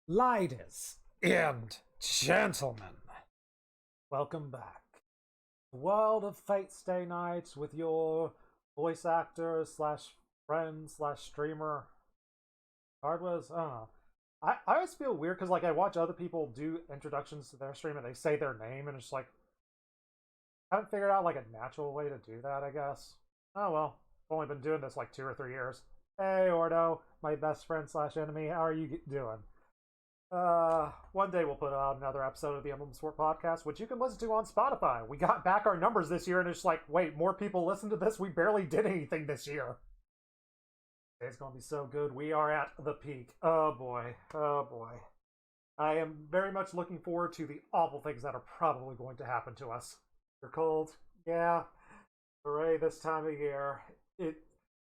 Ladies and gentlemen, welcome back. World of Fate Stay Nights with your voice actor slash friend slash streamer. Hardwas, I always feel weird because I watch other people do introductions to their stream and they say their name and it's like I haven't figured out a natural way to do that, I guess. Oh well. I've only been doing this 2 or 3 years. Hey Ordo, my best friend slash enemy, how are you doing? One day we'll put out another episode of the Emblem Sport podcast, which you can listen to on Spotify. We got back our numbers this year, and it's wait, more people listen to this? We barely did anything this year. It's gonna be so good. We are at the peak. Oh boy. Oh boy. I am very much looking forward to the awful things that are probably going to happen to us. You're cold? Yeah. Hooray, this time of year.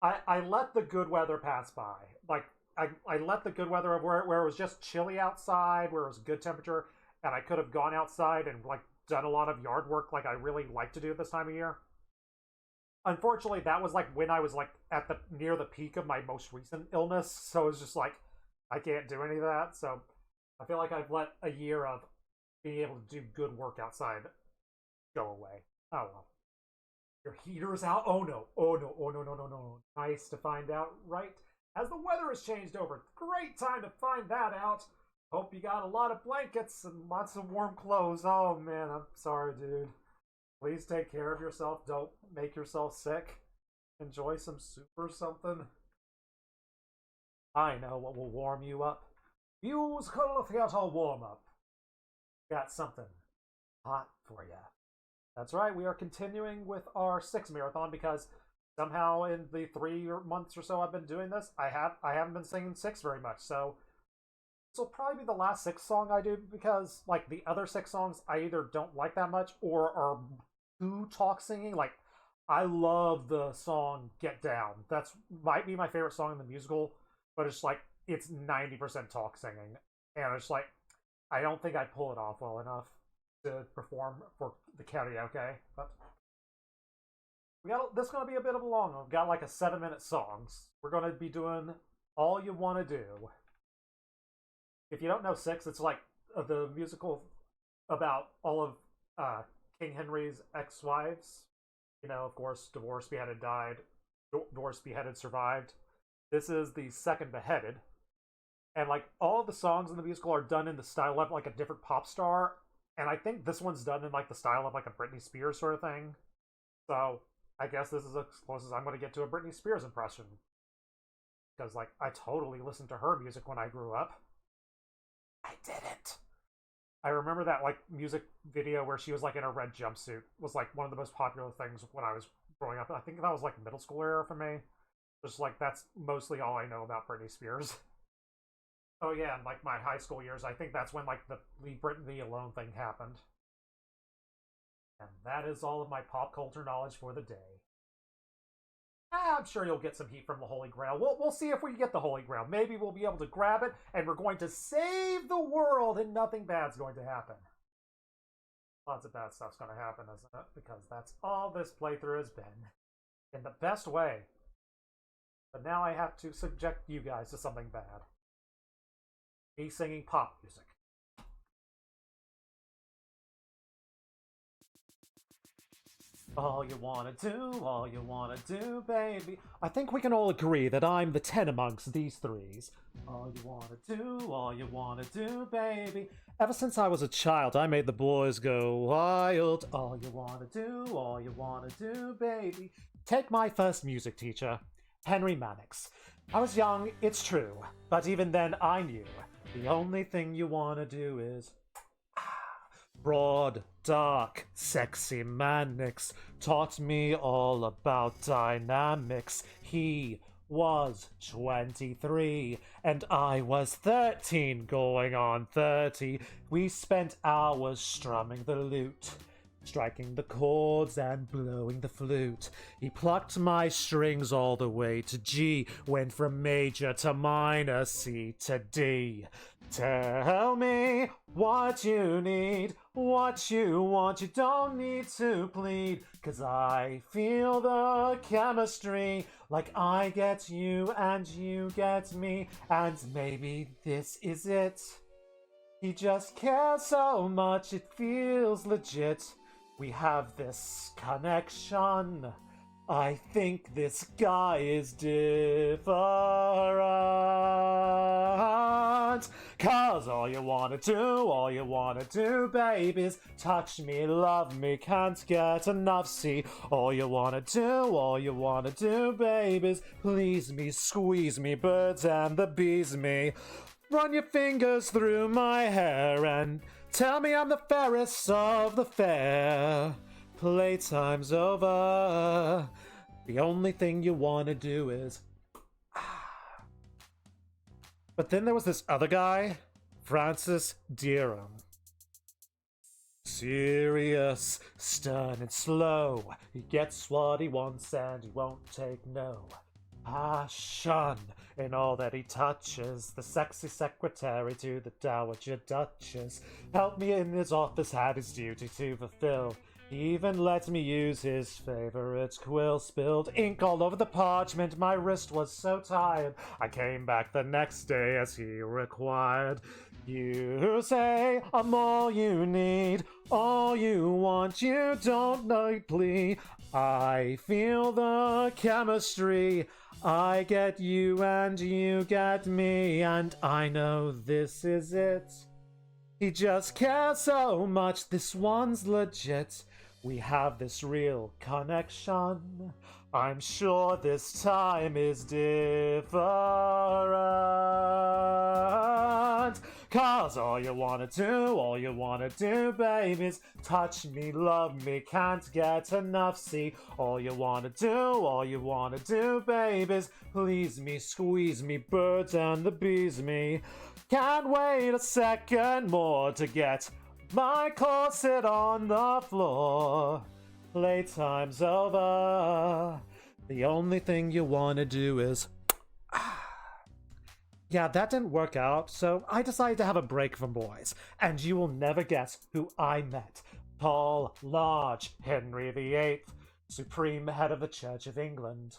I let the good weather pass by. I let the good weather of where it was just chilly outside, where it was good temperature, and I could have gone outside and done a lot of yard work I really like to do this time of year. Unfortunately, that was when I was at the near the peak of my most recent illness, so it's just I can't do any of that. So I feel like I've let a year of being able to do good work outside go away. Oh well. Your heater's out? Oh no. Oh no. Oh no, no, no, no. Nice to find out, right? As the weather has changed over. Great time to find that out. Hope you got a lot of blankets and lots of warm clothes. Oh man, I'm sorry, dude. Please take care of yourself. Don't make yourself sick. Enjoy some soup or something. I know what will warm you up. Use theater warm up. Got something hot for you. That's right, we are continuing with our 6 marathon because somehow in the 3 months or so I've been doing this, I haven't been singing 6 very much. So this will probably be the last 6 song I do because the other 6 songs I either don't like that much or are too talk singing. I love the song "Get Down." That's might be my favorite song in the musical, but it's 90% talk singing, and it's I don't think I pull it off well enough to perform for the karaoke. But this is gonna be a bit of a long one. We've got a 7-minute songs. We're gonna be doing "All You Wanna Do." If you don't know 6, it's the musical about all of King Henry's ex-wives. Of course, divorced, beheaded, died. Divorced, beheaded, survived. This is the second beheaded. And all of the songs in the musical are done in the style of a different pop star. And I think this one's done in the style of a Britney Spears sort of thing. So I guess this is as close as I'm going to get to a Britney Spears impression. Because I totally listened to her music when I grew up. I didn't. I remember that music video where she was in a red jumpsuit was one of the most popular things when I was growing up. I think that was middle school era for me. Just that's mostly all I know about Britney Spears. Oh yeah, and my high school years, I think that's when the Leave Britney Alone thing happened. And that is all of my pop culture knowledge for the day. I'm sure you'll get some heat from the Holy Grail. We'll see if we get the Holy Grail. Maybe we'll be able to grab it, and we're going to save the world, and nothing bad's going to happen. Lots of bad stuff's going to happen, isn't it? Because that's all this playthrough has been. In the best way. But now I have to subject you guys to something bad. Me singing pop music. All you wanna do, baby. I think we can all agree that I'm the 10 amongst these threes. All you wanna do, baby. Ever since I was a child, I made the boys go wild. All you wanna do, baby. Take my first music teacher, Henry Mannix. I was young, it's true, but even then I knew the only thing you wanna do is broad, dark, sexy Mannix taught me all about dynamics. He was 23 and I was 13 going on 30. We spent hours strumming the lute, striking the chords and blowing the flute. He plucked my strings all the way to G, went from major to minor, C to D. Tell me what you need, what you want, you don't need to plead, 'cause I feel the chemistry, I get you and you get me, and maybe this is it. He just cares so much, it feels legit. We have this connection. I think this guy is different. Cause all you wanna do, babe, is touch me, love me, can't get enough, see. All you wanna do, babe, is please me, squeeze me, birds and the bees me. Run your fingers through my hair and tell me I'm the fairest of the fair. Playtime's over. The only thing you wanna do is... But then there was this other guy, Francis Deerham. Serious, stern and slow. He gets what he wants and he won't take no. Passion in all that he touches. The sexy secretary to the Dowager Duchess. Helped me in his office, had his duty to fulfill. He even let me use his favorite quill. Spilled ink all over the parchment, my wrist was so tired. I came back the next day as he required. You say I'm all you need, all you want, you don't need plea. I feel the chemistry, I get you and you get me, and I know this is it. He just cares so much, this one's legit. We have this real connection. I'm sure this time is different. Cause all you wanna do, babe, is touch me, love me, can't get enough, see. All you wanna do, babe, is please me, squeeze me, birds and the bees me. Can't wait a second more to get my corset on the floor. Playtime's over. The only thing you wanna do is... Yeah, that didn't work out, so I decided to have a break from boys. And you will never guess who I met. Tall, large, Henry VIII, supreme head of the Church of England.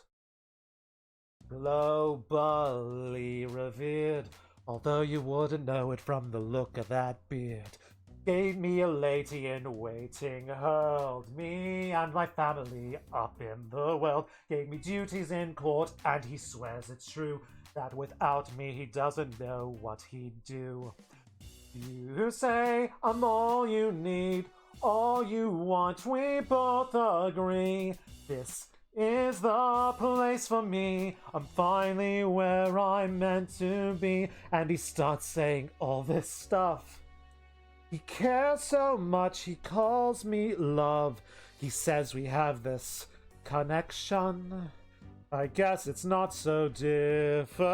Globally revered, although you wouldn't know it from the look of that beard. Gave me a lady in waiting, hurled me and my family up in the world. Gave me duties in court, and he swears it's true that without me he doesn't know what he'd do. You say I'm all you need, all you want, we both agree. This is the place for me, I'm finally where I'm meant to be. And he starts saying all this stuff. He cares so much, he calls me love. He says we have this connection. I guess it's not so different.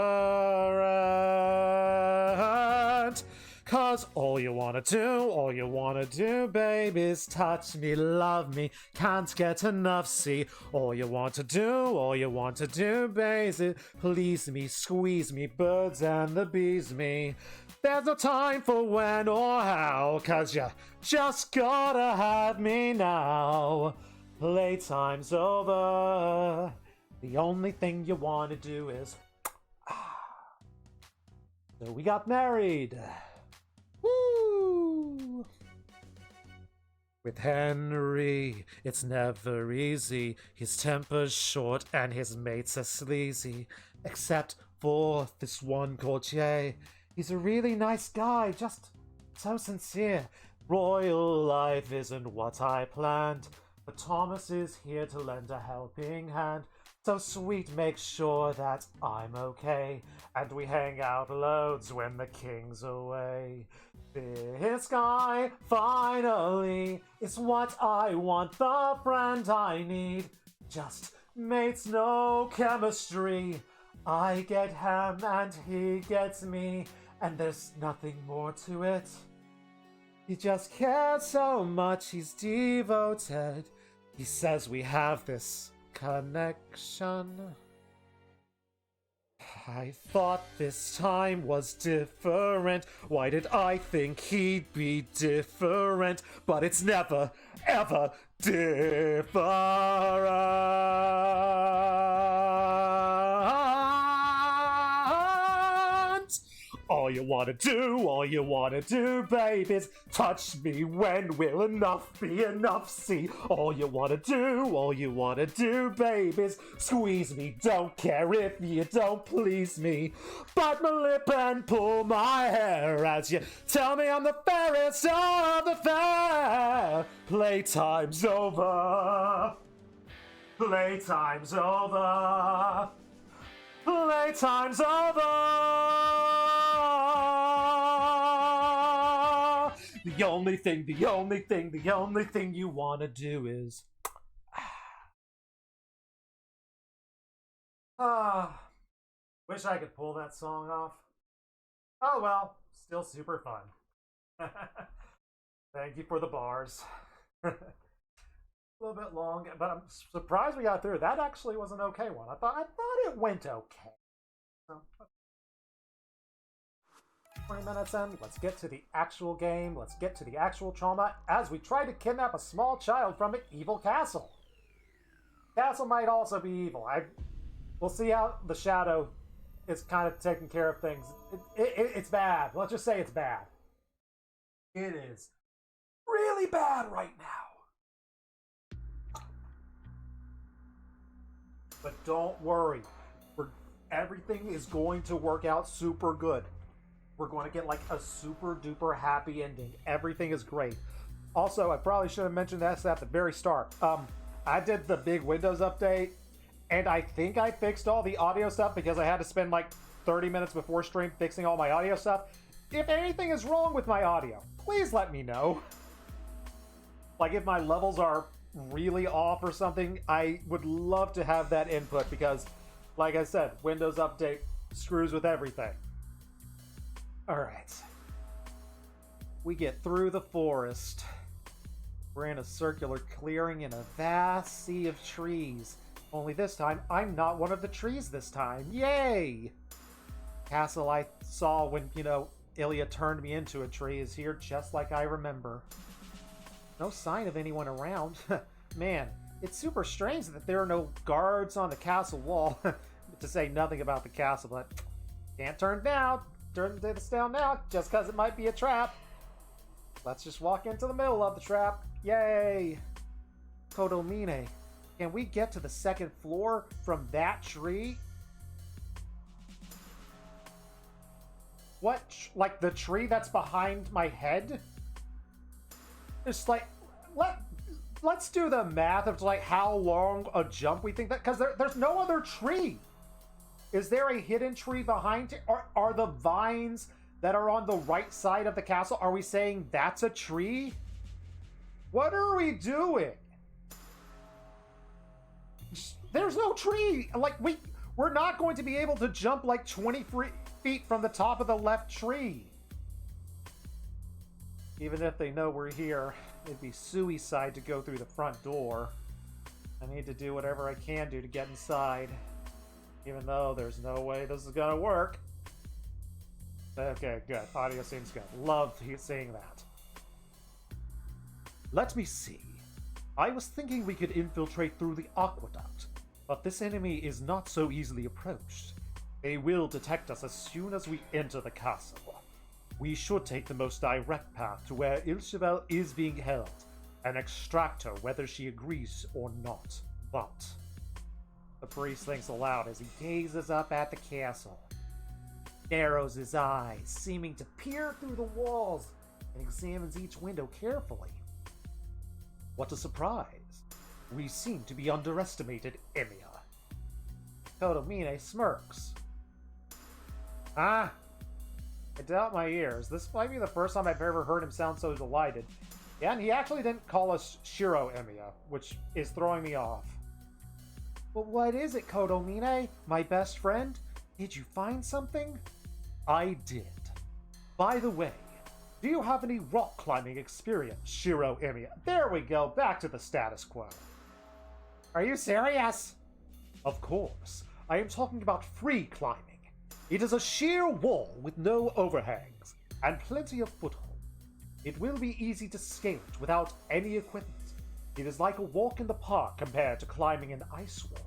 Cause all you wanna do, babe, is touch me, love me, can't get enough, see. All you want to do, babe, is please me, squeeze me, birds and the bees me. There's no time for when or how, cause you just gotta have me now. Playtime's over. The only thing you wanna do is... So we got married. Woo! With Henry, it's never easy. His temper's short and his mates are sleazy. Except for this one called Jay. He's a really nice guy, just so sincere. Royal life isn't what I planned, but Thomas is here to lend a helping hand. So sweet, make sure that I'm okay, and we hang out loads when the king's away. This guy, finally, is what I want, the friend I need. Just mates, no chemistry. I get him and he gets me, and there's nothing more to it. He just cares so much, he's devoted. He says we have this connection. I thought this time was different. Why did I think he'd be different? But it's never, ever different. All you wanna do, babe, is touch me. When will enough be enough? See, all you wanna do, babe, is squeeze me. Don't care if you don't please me. Bite my lip and pull my hair as you tell me I'm the fairest of the fair. Playtime's over. Playtime's over. Playtime's over. The only thing you wanna do is wish I could pull that song off. Oh well, still super fun. Thank you for the bars. A little bit long, but I'm surprised we got through. That actually was an okay one. I thought it went okay. So, 20 minutes in, let's get to the actual game. Let's get to the actual trauma as we try to kidnap a small child from an evil castle. Castle might also be evil. We'll see how the shadow is kind of taking care of things. It's bad. Let's just say it's bad. It is really bad right now. But don't worry. Everything is going to work out super good. We're going to get like a super duper happy ending. Everything is great. Also, I probably should have mentioned this at the very start. I did the big Windows update, and I think I fixed all the audio stuff because I had to spend like 30 minutes before stream fixing all my audio stuff. If anything is wrong with my audio, please let me know. Like if my levels are really off or something, I would love to have that input because, like I said, Windows Update screws with everything. Alright. We get through the forest. We're in a circular clearing in a vast sea of trees. Only this time, I'm not one of the trees this time. Yay! Castle I saw when, Ilya turned me into a tree is here just like I remember. No sign of anyone around. Man, it's super strange that there are no guards on the castle wall. To say nothing about the castle, but can't turn this down now just because it might be a trap. Let's just walk into the middle of the trap. Yay! Kodomine, can we get to the second floor from that tree? What? Like the tree that's behind my head? It's like, let's do the math of like how long a jump we think that, because there's no other tree. Is there a hidden tree behind it? Or are the vines that are on the right side of the castle, are we saying that's a tree? What are we doing? There's no tree. Like, we're not going to be able to jump like 20 feet from the top of the left tree. Even if they know we're here, it'd be suicide to go through the front door. I need to do whatever I can do to get inside. Even though there's no way this is gonna work. Okay, good. Audio seems good. Love seeing that. Let me see. I was thinking we could infiltrate through the aqueduct, but this enemy is not so easily approached. They will detect us as soon as we enter the castle. We should take the most direct path to where Ilchevel is being held, and extract her whether she agrees or not. But the priest thinks aloud as he gazes up at the castle, narrows his eyes, seeming to peer through the walls, and examines each window carefully. What a surprise! We seem to be underestimated, Emiya. Kodomine smirks. I doubt my ears. This might be the first time I've ever heard him sound so delighted. Yeah, and he actually didn't call us Shiro Emiya, which is throwing me off. But what is it, Kodomine? My best friend? Did you find something? I did. By the way, do you have any rock climbing experience, Shiro Emiya? There we go, back to the status quo. Are you serious? Of course. I am talking about free climbing. It is a sheer wall with no overhangs, and plenty of foothold. It will be easy to scale it without any equipment. It is like a walk in the park compared to climbing an ice wall.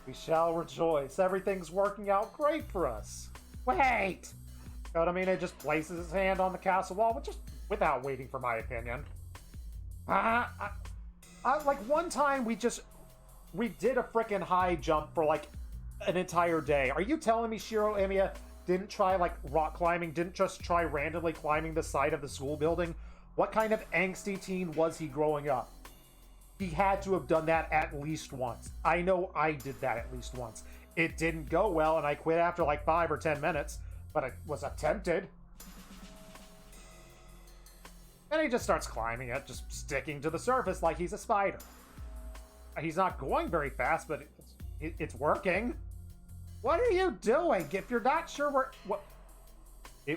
We shall rejoice. Everything's working out great for us. Wait! You know what I mean? He just places his hand on the castle wall, just without waiting for my opinion. Like one time we did a freaking high jump for like an entire day. Are you telling me Shiro Emiya didn't try like rock climbing, didn't just try randomly climbing the side of the school building? What kind of angsty teen was he growing up? He had to have done that at least once. I know I did that at least once. It didn't go well and I quit after like 5 or 10 minutes, but it was attempted. And he just starts climbing it, just sticking to the surface like he's a spider. He's not going very fast, but it's working. What are you doing? If you're not sure where...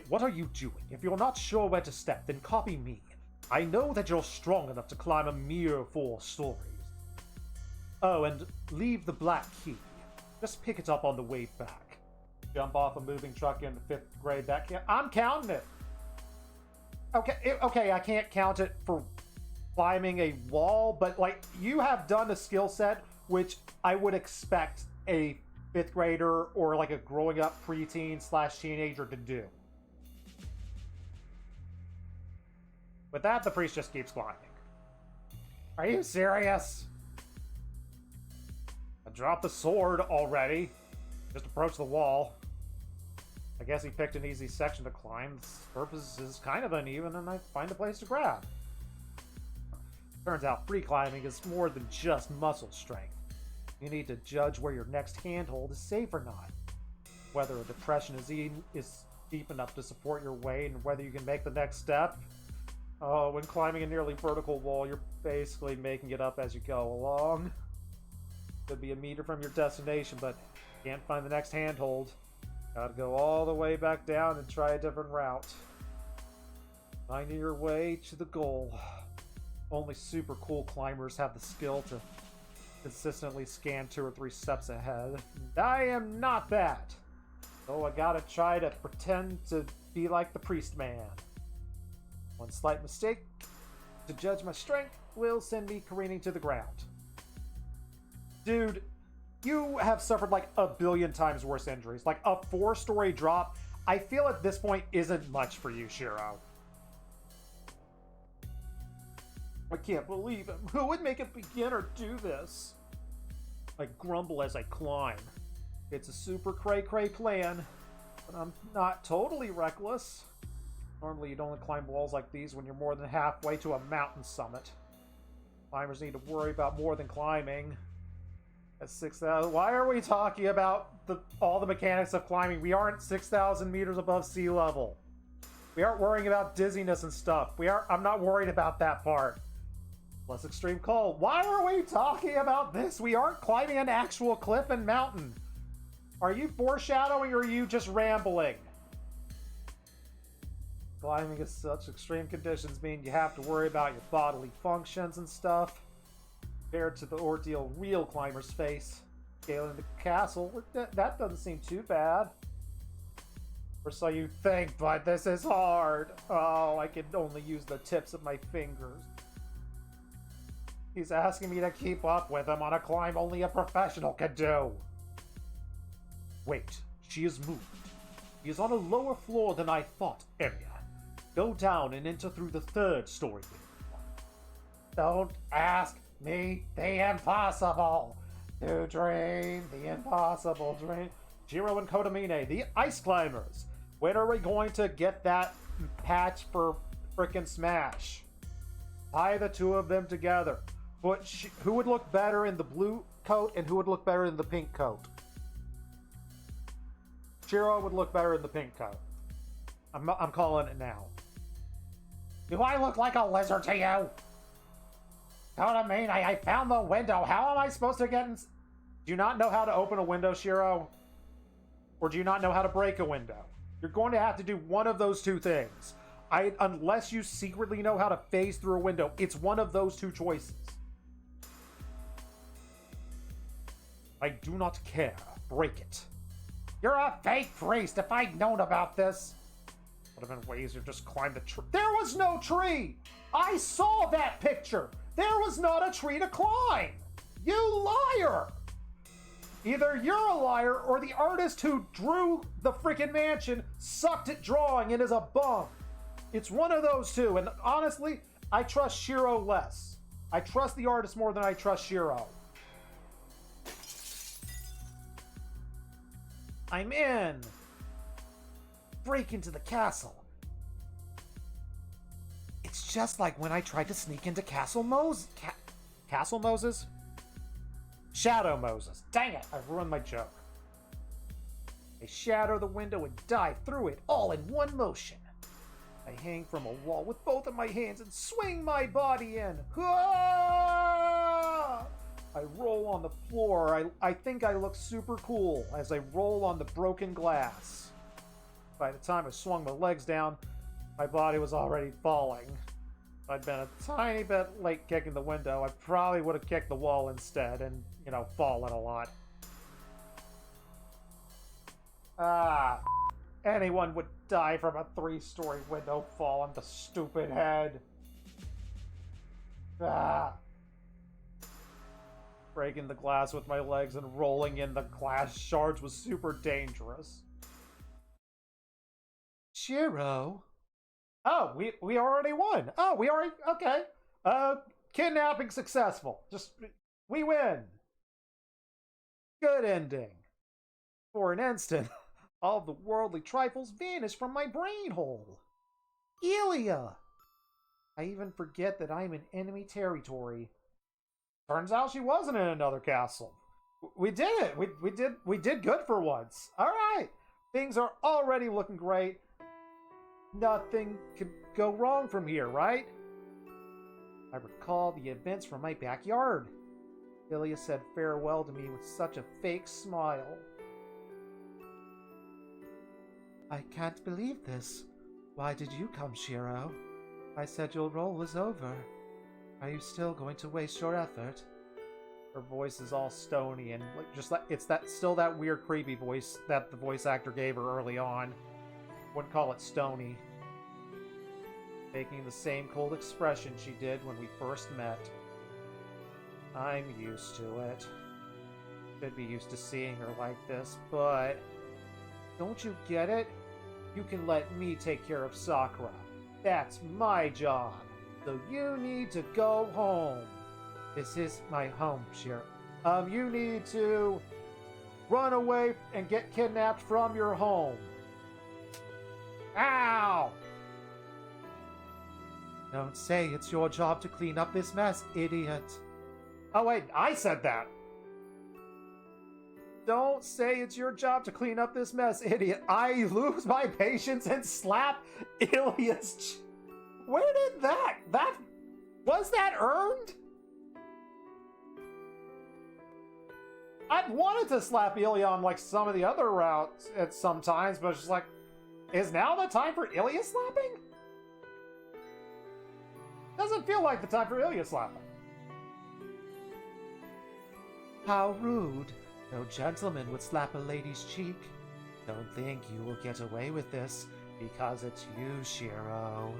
What are you doing? If you're not sure where to step, then copy me. I know that you're strong enough to climb a mere 4 stories. Oh, and leave the black key. Just pick it up on the way back. Jump off a moving truck into 5th grade. I'm counting it. Okay, I can't count it for climbing a wall, but like you have done a skill set which I would expect a 5th grader or like a growing up preteen / teenager to do. With that, the priest just keeps climbing. Are you serious? I dropped the sword already. Just approached the wall. I guess he picked an easy section to climb. The surface is kind of uneven, and I find a place to grab. Turns out free climbing is more than just muscle strength. You need to judge where your next handhold is safe or not. Whether a depression is deep enough to support your weight, and whether you can make the next step. Oh, when climbing a nearly vertical wall, you're basically making it up as you go along. Could be a meter from your destination, but can't find the next handhold. Gotta go all the way back down and try a different route. Finding your way to the goal. Only super cool climbers have the skill to consistently scan 2 or 3 steps ahead. And I am not that. So I gotta try to pretend to be like the priest man. One slight mistake to judge my strength will send me careening to the ground. Dude, you have suffered like a billion times worse injuries. Like a 4-story drop, I feel at this point isn't much for you, Shiro. I can't believe him. Who would make a beginner do this? I grumble as I climb. It's a super cray-cray plan, but I'm not totally reckless. Normally you'd only climb walls like these when you're more than halfway to a mountain summit. Climbers need to worry about more than climbing. At 6,000, why are we talking about all the mechanics of climbing? We aren't 6,000 meters above sea level. We aren't worrying about dizziness and stuff. I'm not worried about that part. Less extreme cold. Why are we talking about this? We aren't climbing an actual cliff and mountain. Are you foreshadowing or are you just rambling? Climbing in such extreme conditions mean you have to worry about your bodily functions and stuff. Compared to the ordeal real climbers face. Scaling the castle, that doesn't seem too bad. Or so you think, but this is hard. Oh, I can only use the tips of my fingers. He's asking me to keep up with him on a climb only a professional could do. Wait, she has moved. He is on a lower floor than I thought, Emiya. Go down and enter through the 3rd story. Don't ask me the impossible. To dream the impossible dream. Jiro and Kotomine, the ice climbers. When are we going to get that patch for frickin' Smash? Tie the 2 of them together. But who would look better in the blue coat and who would look better in the pink coat? Jiro would look better in the pink coat. I'm calling it now. Do I look like a lizard to you? Kotomine, I found the window. How am I supposed to get in? Do you not know how to open a window, Shiro? Or do you not know how to break a window? You're going to have to do one of those 2 things. Unless you secretly know how to phase through a window, it's one of those 2 choices. I do not care. Break it. You're a fake priest. If I'd known about this. Would have been ways to just climb the tree. There was no tree! I saw that picture! There was not a tree to climb! You liar! Either you're a liar or the artist who drew the freaking mansion sucked at drawing and is a bum. It's one of those two, and honestly, I trust Shiro less. I trust the artist more than I trust Shiro. I'm in. Break into the castle. It's just like when I tried to sneak into Castle Moses. Castle Moses? Shadow Moses. Dang it, I ruined my joke. I shatter the window and dive through it all in one motion. I hang from a wall with both of my hands and swing my body in. Ah! I roll on the floor. I think I look super cool as I roll on the broken glass. By the time I swung my legs down, my body was already falling. If I'd been a tiny bit late kicking the window, I probably would have kicked the wall instead and, fallen a lot. Anyone would die from a 3-story window fall on the stupid head. Breaking the glass with my legs and rolling in the glass shards was super dangerous. Shiro? Oh, we already won. Oh, we already... Okay. Kidnapping successful. We win. Good ending. For an instant, all the worldly trifles vanished from my brain hole. Ilya! I even forget that I'm in enemy territory. Turns out she wasn't in another castle. We did it. We did good for once. All right. Things are already looking great. Nothing could go wrong from here, right? I recall the events from my backyard. Ilya said farewell to me with such a fake smile. I can't believe this. Why did you come, Shiro? I said your role was over. Are you still going to waste your effort? Her voice is all stony and it's still that weird creepy voice that the voice actor gave her early on. Wouldn't call it stony. Making the same cold expression she did when we first met. I'm used to it. Should be used to seeing her like this, but... Don't you get it? You can let me take care of Sakura. That's my job. So you need to go home. This is my home, Shiro. You need to run away and get kidnapped from your home. Ow! Don't say it's your job to clean up this mess, idiot. Oh wait, I said that. Don't say it's your job to clean up this mess, idiot. I lose my patience and slap Ilya's... Where did that... Was that earned? I've wanted to slap Ilya on like some of the other routes at some times, but it's just like, is now the time for Ilya slapping? Doesn't feel like the time for Ilya slapping. How rude. No gentleman would slap a lady's cheek. Don't think you will get away with this, because it's you, Shiro.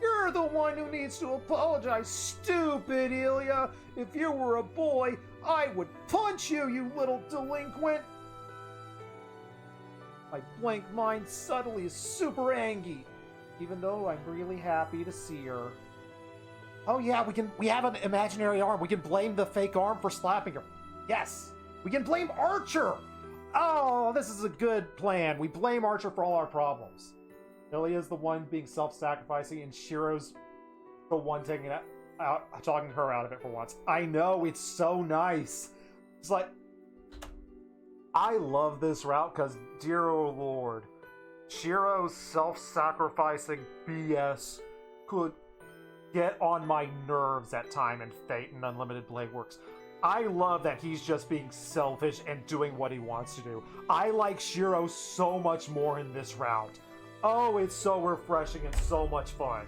You're the one who needs to apologize, stupid Ilya! If you were a boy, I would punch you, you little delinquent! My blank mind suddenly is super angry, even though I'm really happy to see her. Oh yeah, we have an imaginary arm. We can blame the fake arm for slapping her. Yes! We can blame Archer! Oh, this is a good plan. We blame Archer for all our problems. Ilya's the one being self-sacrificing, and Shiro's the one taking it out, talking her out of it for once. I know, it's so nice. It's like, I love this route because, dear oh lord, Shiro's self-sacrificing BS could get on my nerves at time in Fate and Unlimited Blade Works. I love that he's just being selfish and doing what he wants to do. I like Shiro so much more in this route. Oh, it's so refreshing and so much fun.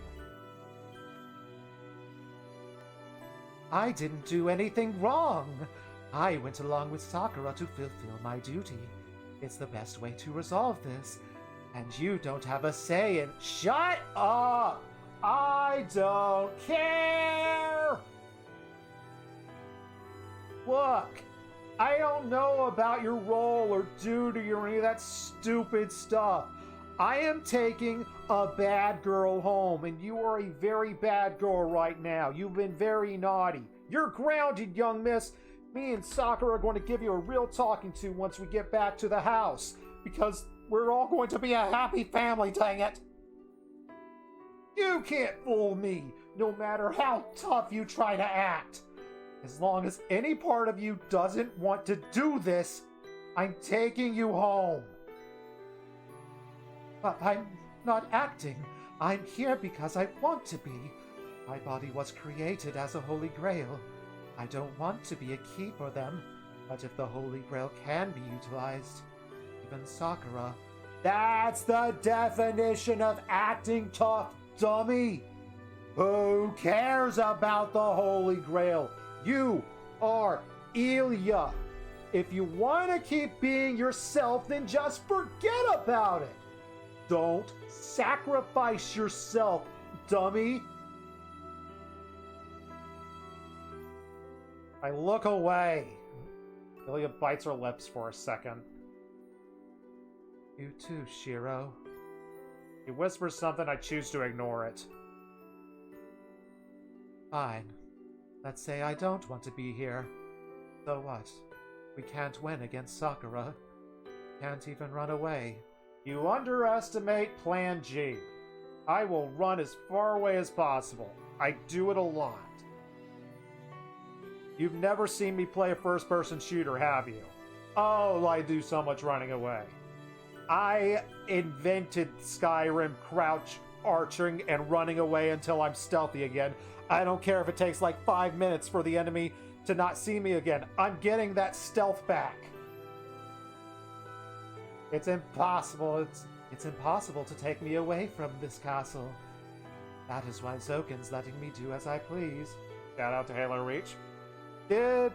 I didn't do anything wrong. I went along with Sakura to fulfill my duty. It's the best way to resolve this. And you don't have a say in... Shut up! I don't care! Look, I don't know about your role or duty or any of that stupid stuff. I am taking a bad girl home, and you are a very bad girl right now. You've been very naughty. You're grounded, young miss. Me and Sakura are going to give you a real talking to once we get back to the house, because we're all going to be a happy family, dang it. You can't fool me, no matter how tough you try to act. As long as any part of you doesn't want to do this, I'm taking you home. But I'm not acting. I'm here because I want to be. My body was created as a Holy Grail. I don't want to be a key for them, but if the Holy Grail can be utilized, even Sakura... That's the definition of acting tough, dummy! Who cares about the Holy Grail? You are Ilya. If you want to keep being yourself, then just forget about it. Don't sacrifice yourself, dummy. I look away. Ilya bites her lips for a second. You too, Shiro. He whispers something, I choose to ignore it. Fine. Let's say I don't want to be here. So what? We can't win against Sakura. Can't even run away. You underestimate Plan G. I will run as far away as possible. I do it a lot. You've never seen me play a first-person shooter, have you? Oh, I do so much running away. I invented Skyrim crouch arching and running away until I'm stealthy again. I don't care if it takes like 5 minutes for the enemy to not see me again. I'm getting that stealth back. It's impossible. It's impossible to take me away from this castle. That is why Zokin's letting me do as I please. Shout out to Halo Reach. Did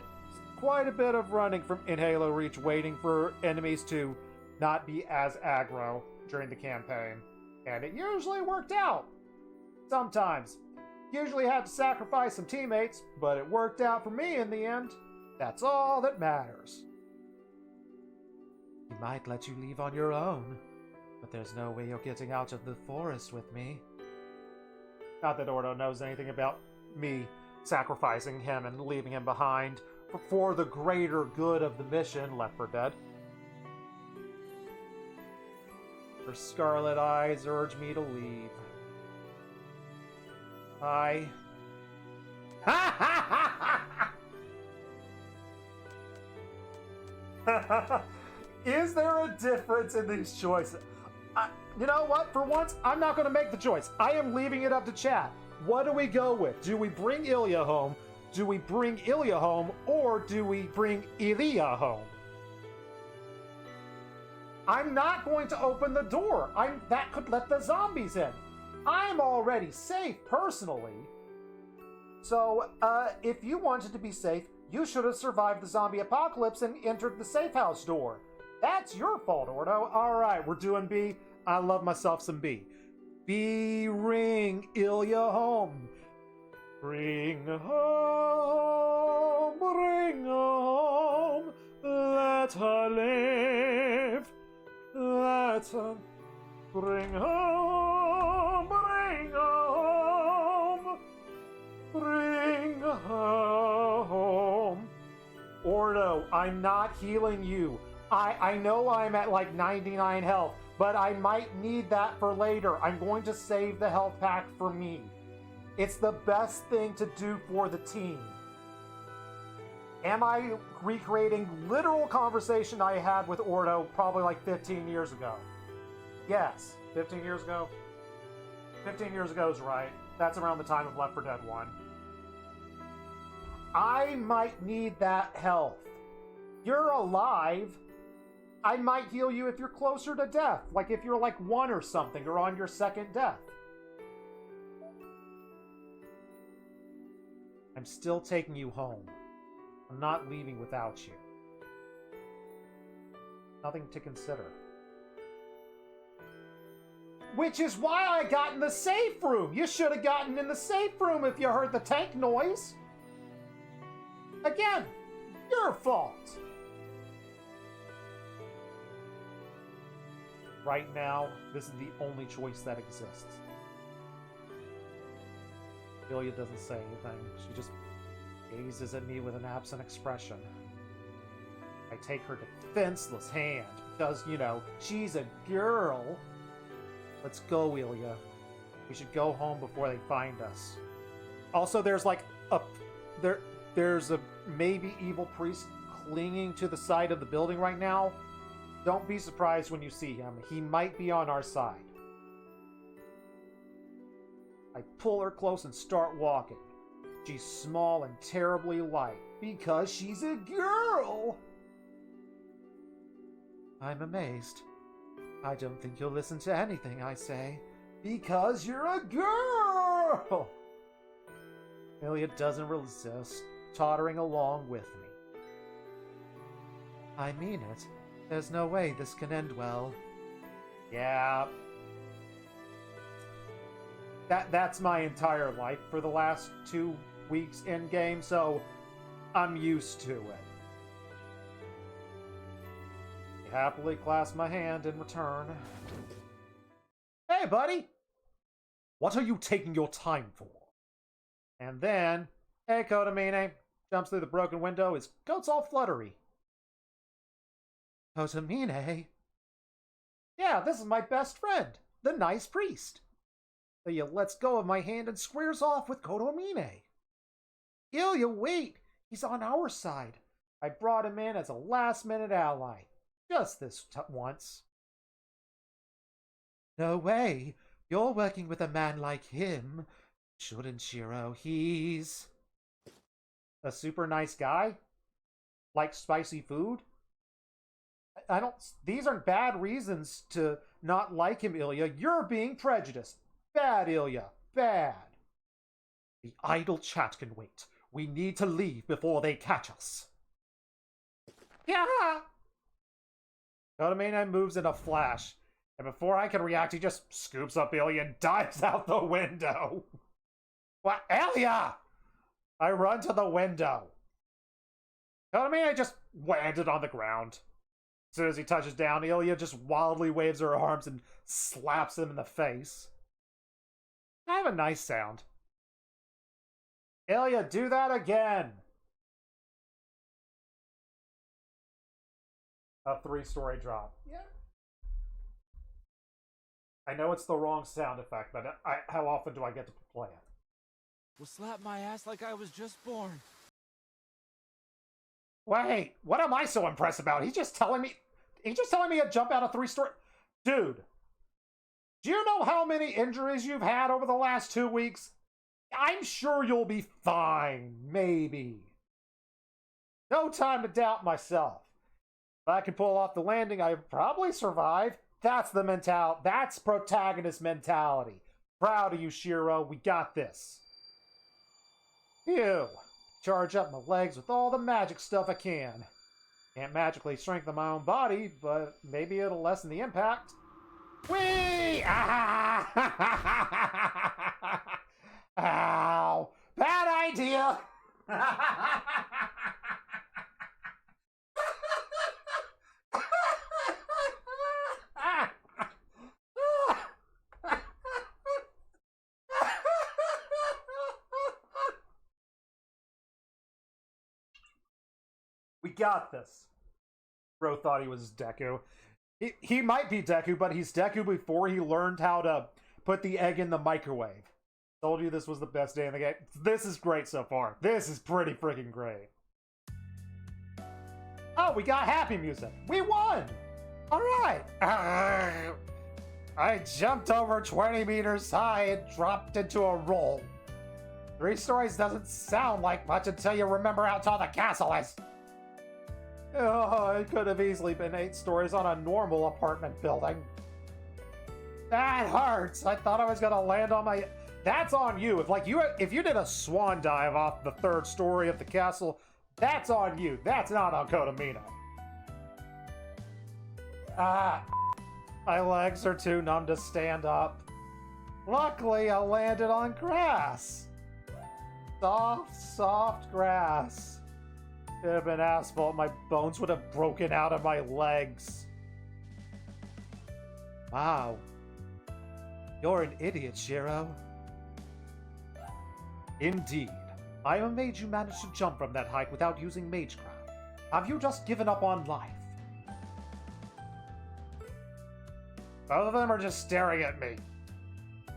quite a bit of running in Halo Reach, waiting for enemies to not be as aggro during the campaign. And it usually worked out. Sometimes. Usually had to sacrifice some teammates, but it worked out for me in the end. That's all that matters. He might let you leave on your own, but there's no way you're getting out of the forest with me. Not that Ordo knows anything about me sacrificing him and leaving him behind for the greater good of the mission, Left 4 Dead. Her scarlet eyes urge me to leave. Is there a difference in these choices? You know what? For once, I'm not going to make the choice. I am leaving it up to chat. What do we go with? Do we bring Ilya home? Do we bring Ilya home? Or do we bring Ilya home? I'm not going to open the door. That could let the zombies in. I'm already safe, personally. So, if you wanted to be safe, you should have survived the zombie apocalypse and entered the safe house door. That's your fault, Ordo. Alright, we're doing B. I love myself some B. B, ring Ilya home. Bring home, bring home, let her live. Let her bring home, bring home, bring her home. Ordo, I'm not healing you. I know I'm at like 99 health, but I might need that for later. I'm going to save the health pack for me. It's the best thing to do for the team. Am I recreating literal conversation I had with Ordo probably like 15 years ago? Yes. 15 years ago? 15 years ago is right. That's around the time of Left 4 Dead 1. I might need that health. You're alive. I might heal you if you're closer to death. Like if you're like 1 or something, or on your second death. I'm still taking you home. I'm not leaving without you. Nothing to consider. Which is why I got in the safe room! You should have gotten in the safe room if you heard the tank noise! Again, Your fault! Right now, this is the only choice that exists. Ilya doesn't say anything. She just gazes at me with an absent expression. I take her defenseless hand because, you know, she's a girl. Let's go, Ilya. We should go home before they find us. Also, there's like there's a maybe evil priest clinging to the side of the building right now. Don't be surprised when you see him. He might be on our side. I pull her close and start walking. She's small and terribly light because she's a girl. I'm amazed. I don't think you'll listen to anything I say because you're a girl. Ilya doesn't resist, tottering along with me. I mean it. There's no way this can end well. Yeah. That's my entire life for the last 2 weeks in-game, so I'm used to it. I happily clasp my hand in return. Hey, buddy! What are you taking your time for? And then, hey, Kotomine, jumps through the broken window, his coat's all fluttery. Kotomine? Yeah, this is my best friend, the nice priest. Ilya lets go of my hand and squares off with Kotomine. Ilya, wait! He's on our side. I brought him in as a last-minute ally. Just this once. No way! You're working with a man like him. Shouldn't, Shiro? He's a super nice guy? Likes spicy food? I don't... These aren't bad reasons to not like him, Ilya. You're being prejudiced. Bad, Ilya. Bad. The idle chat can wait. We need to leave before they catch us. Yeah! Kotomine moves in a flash, and before I can react, he just scoops up Ilya and dives out the window. What? Ilya! I run to the window. Kotomine just landed on the ground. As soon as he touches down, Ilya just wildly waves her arms and slaps him in the face. I have a nice sound. Ilya, do that again! A 3-story drop. Yeah. I know it's the wrong sound effect, but how often do I get to play it? Will slap my ass like I was just born. Wait, what am I so impressed about? He's just telling me to jump out of 3-story. Dude, do you know how many injuries you've had over the last 2 weeks? I'm sure you'll be fine, maybe. No time to doubt myself. If I can pull off the landing, I probably survive. That's the mentality. That's protagonist mentality. Proud of you, Shiro. We got this. Phew. Charge up my legs with all the magic stuff I can. Can't magically strengthen my own body, but maybe it'll lessen the impact. Whee! Ah! Ow! Bad idea! We got this. Bro thought he was Deku. He might be Deku, but he's Deku before he learned how to put the egg in the microwave. Told you this was the best day in the game. This is great so far. This is pretty freaking great. Oh, we got happy music. We won! Alright. I jumped over 20 meters high and dropped into a roll. 3 stories doesn't sound like much until you remember how tall the castle is. Oh, it could have easily been 8 stories on a normal apartment building. That hurts. I thought I was gonna land on my... That's on you. If you did a swan dive off the 3rd story of the castle, that's on you. That's not on Kotomine. Ah, my legs are too numb to stand up. Luckily, I landed on grass. Soft, soft grass. If it had been asphalt, my bones would have broken out of my legs. Wow. You're an idiot, Shiro. Indeed. I am amazed you managed to jump from that height without using Magecraft. Have you just given up on life? Both of them are just staring at me.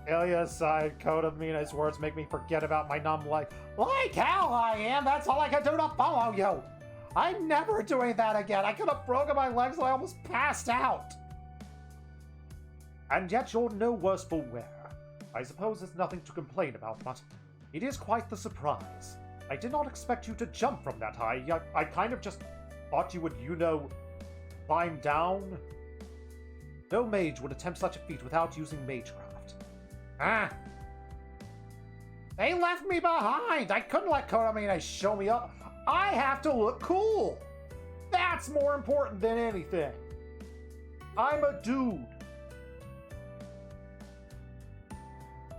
Ilya sighed. Kodamina's words make me forget about my numb life. Like how I am, that's all I can do to follow you. I'm never doing that again. I could have broken my legs and I almost passed out. And yet you're no worse for wear. I suppose there's nothing to complain about, but it is quite the surprise. I did not expect you to jump from that high. I kind of just thought you would, climb down. No mage would attempt such a feat without using Magecraft. Ah! They left me behind! I couldn't let Kodamine show me up. I have to look cool! That's more important than anything. I'm a dude.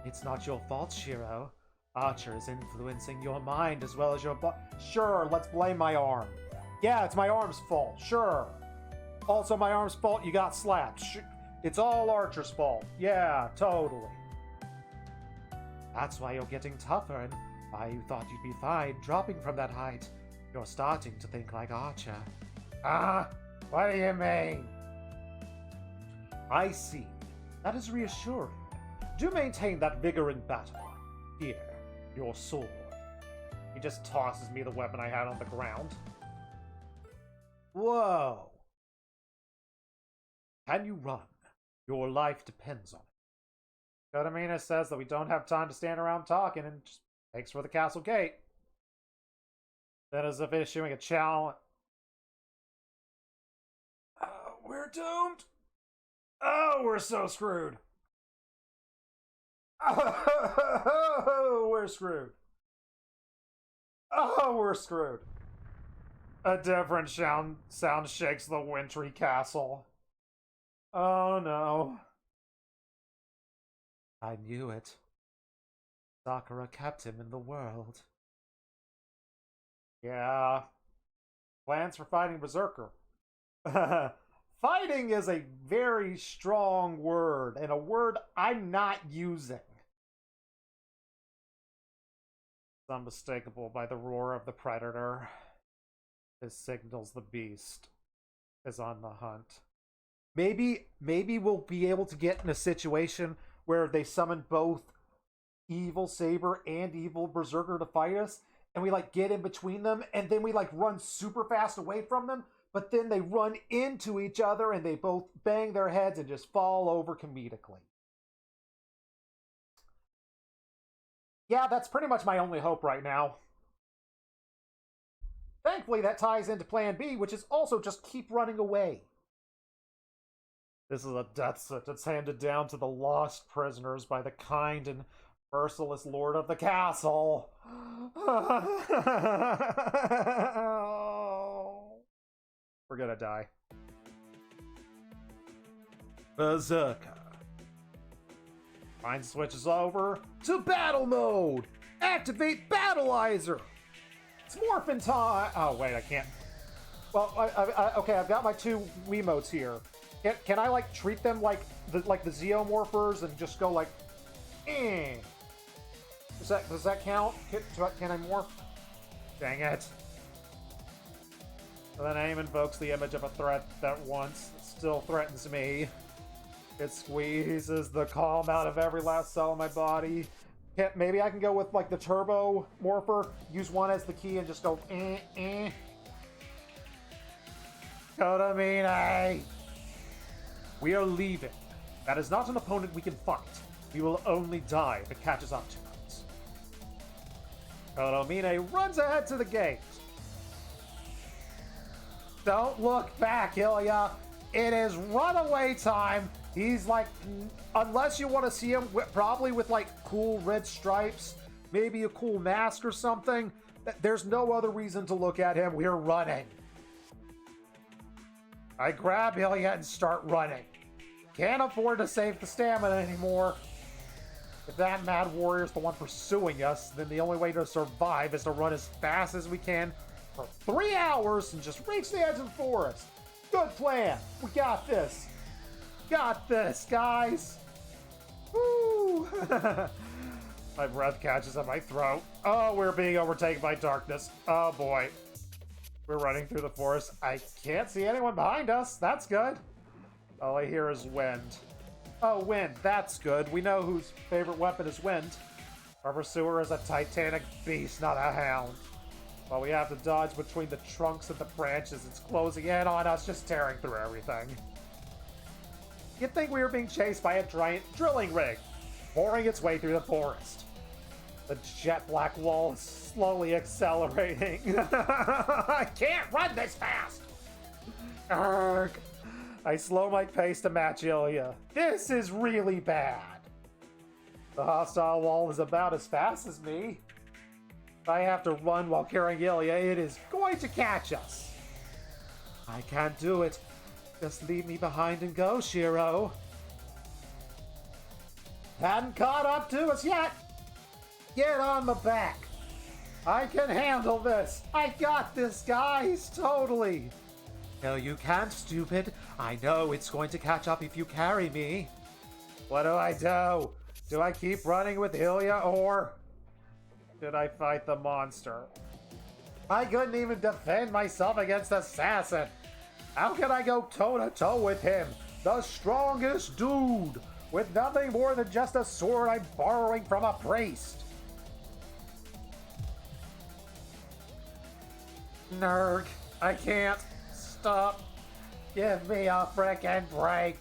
It's not your fault, Shiro. Archer is influencing your mind as well as your body. Sure, let's blame my arm. Yeah, it's my arm's fault, sure. Also, my arm's fault you got slapped. It's all Archer's fault. Yeah, totally. That's why you're getting tougher and why you thought you'd be fine dropping from that height. You're starting to think like Archer. Ah, what do you mean? I see. That is reassuring. Do maintain that vigor in battle. Here, your sword. He just tosses me the weapon I had on the ground. Whoa. Can you run? Your life depends on it. Kodamina says that we don't have time to stand around talking and just makes for the castle gate. Then as if issuing a challenge. We're doomed. Oh, we're so screwed. Oh, we're screwed. Oh, we're screwed. A different sound shakes the wintry castle. Oh no. I knew it. Sakura kept him in the world. Yeah. Plans for fighting Berserker. Fighting is a very strong word, and a word I'm not using. It's unmistakable by the roar of the predator. This signals the beast is on the hunt. Maybe we'll be able to get in a situation where they summon both Evil Saber and Evil Berserker to fight us, and we get in between them, and then we run super fast away from them, but then they run into each other and they both bang their heads and just fall over comedically. Yeah, that's pretty much my only hope right now. Thankfully, that ties into Plan B, which is also just keep running away. This is a death sentence handed down to the lost prisoners by the kind and merciless lord of the castle. We're gonna die. Berserker. Mind switches over to battle mode. Activate Battleizer. It's morphin' time. Oh wait, I can't. Well, okay, I've got my two Wiimotes here. Can I treat them like the Zeomorphers and just go eh? Does that count? Can I morph? Dang it. And then AIM invokes the image of a threat that once still threatens me. It squeezes the calm out of every last cell in my body. Maybe I can go with the Turbo Morpher, use one as the key and just go eh. Kodamine! We are leaving. That is not an opponent we can fight. We will only die if it catches up to us. Kodamine runs ahead to the gate. Don't look back, Ilya. It is runaway time. He's unless you want to see him probably with cool red stripes, maybe a cool mask or something, there's no other reason to look at him. We're running. I grab Ilya and start running. Can't afford to save the stamina anymore. If that mad warrior's the one pursuing us, then the only way to survive is to run as fast as we can, for 3 hours and just reach the edge of the forest. Good plan. We got this. Got this, guys. Woo! My breath catches in my throat. Oh, we're being overtaken by darkness. Oh boy. We're running through the forest. I can't see anyone behind us. That's good. All I hear is wind. Oh, wind. That's good. We know whose favorite weapon is wind. Our pursuer is a titanic beast, not a hound. While we have to dodge between the trunks and the branches, it's closing in on us, just tearing through everything. You'd think we were being chased by a giant drilling rig, boring its way through the forest. The jet black wall is slowly accelerating. I can't run this fast! Arrgh. I slow my pace to match Ilya. This is really bad. The hostile wall is about as fast as me. If I have to run while carrying Ilya, it is going to catch us. I can't do it. Just leave me behind and go, Shiro. Hadn't caught up to us yet. Get on the back. I can handle this. I got this, guys. Totally. No, you can't, stupid. I know it's going to catch up if you carry me. What do I do? Do I keep running with Ilya, or should I fight the monster? I couldn't even defend myself against Assassin. How can I go toe-to-toe with him? The strongest dude, with nothing more than just a sword I'm borrowing from a priest. Nerg, I can't. Stop. Give me a frickin' break.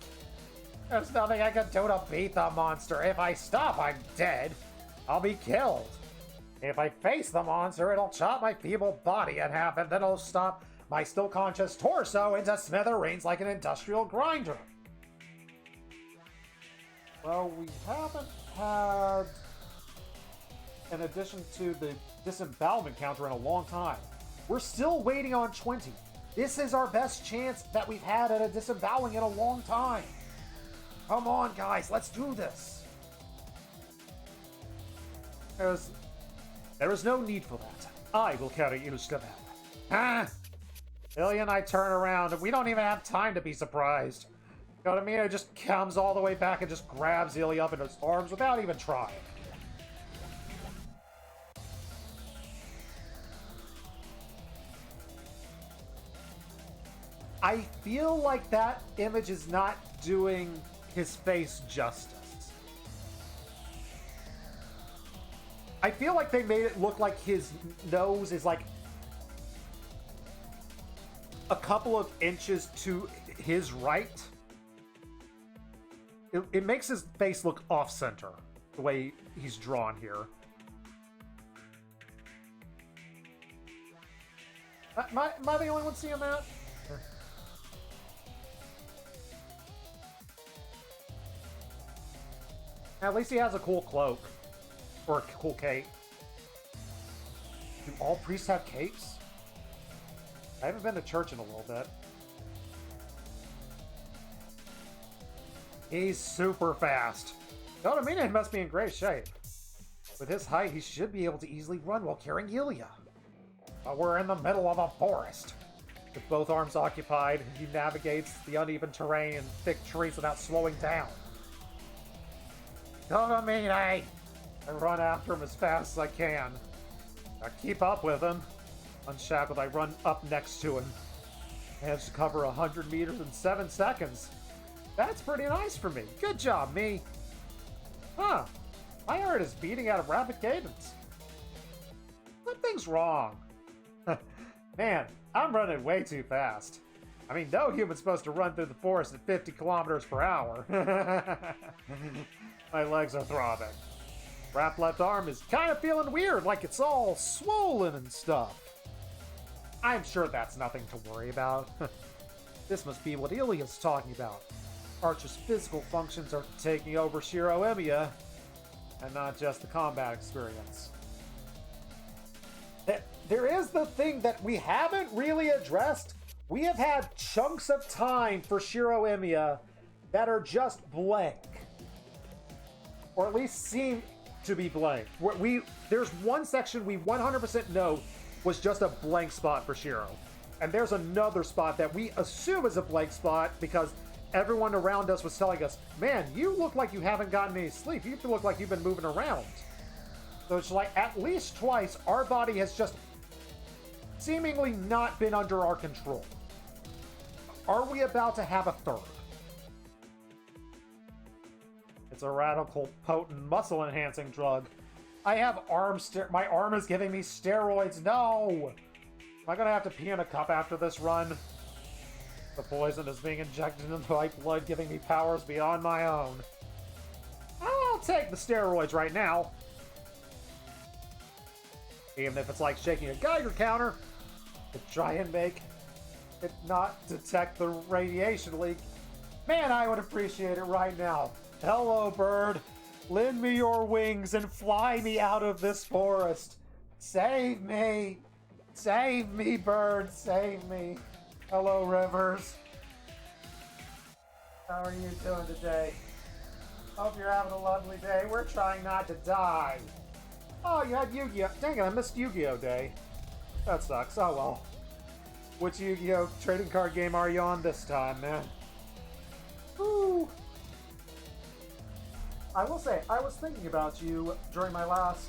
There's nothing I can do to beat the monster. If I stop, I'm dead. I'll be killed. If I face the monster, it'll chop my feeble body in half, and then it'll stop my still conscious torso into smithereens like an industrial grinder. Well, we haven't had an addition to the disembowelment counter in a long time. We're still waiting on 20. This is our best chance that we've had at a disemboweling in a long time. Come on, guys, let's do this. There is no need for that. I will carry you to them. Ah! Ilya and I turn around, and we don't even have time to be surprised. Kotomino just comes all the way back and just grabs Ilya up in his arms without even trying. I feel like that image is not doing his face justice. I feel like they made it look like his nose is like a couple of inches to his right. It makes his face look off-center, the way he's drawn here. Am I the only one seeing that? At least he has a cool cloak. Or a cool cape. Do all priests have capes? I haven't been to church in a little bit. He's super fast. Kotomino must be in great shape. With his height, he should be able to easily run while carrying Ilya. But we're in the middle of a forest. With both arms occupied, he navigates the uneven terrain and thick trees without slowing down. Kotomino! I run after him as fast as I can. I keep up with him. Unshackled, I run up next to him. Managed to cover 100 meters in 7 seconds. That's pretty nice for me. Good job, me. Huh. My heart is beating at a rapid cadence. Something's wrong. Man, I'm running way too fast. I mean, no human's supposed to run through the forest at 50 kilometers per hour. My legs are throbbing. Wrapped left arm is kind of feeling weird, like it's all swollen and stuff. I'm sure that's nothing to worry about. This must be what Ilya's talking about. Archer's physical functions are taking over Shiro Emiya, and not just the combat experience. There is the thing that we haven't really addressed. We have had chunks of time for Shiro Emiya that are just blank. Or at least seem to be blank. There's one section we 100% know was just a blank spot for Shiro. And there's another spot that we assume is a blank spot because everyone around us was telling us, man, you look like you haven't gotten any sleep. You look like you've been moving around. So it's like at least twice our body has just seemingly not been under our control. Are we about to have a third? It's a radical, potent, muscle-enhancing drug. I have my arm is giving me steroids. No! Am I gonna have to pee in a cup after this run? The poison is being injected into my blood, giving me powers beyond my own. I'll take the steroids right now. Even if it's like shaking a Geiger counter to try and make it not detect the radiation leak. Man, I would appreciate it right now. Hello, bird. Lend me your wings and fly me out of this forest. Save me. Save me, bird. Save me. Hello, rivers. How are you doing today? Hope you're having a lovely day. We're trying not to die. Oh, you had Yu-Gi-Oh! Dang it, I missed Yu-Gi-Oh! Day. That sucks. Oh well. Which Yu-Gi-Oh! Trading card game are you on this time, man? Woo! I will say, I was thinking about you during my last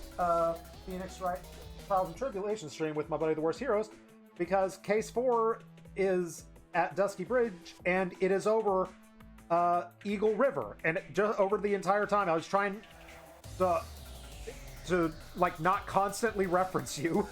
Phoenix Wright Trials and Tribulations stream with my buddy The Worst Heroes, because Case 4 is at Dusky Bridge, and it is over Eagle River, and just over the entire time I was trying to like not constantly reference you.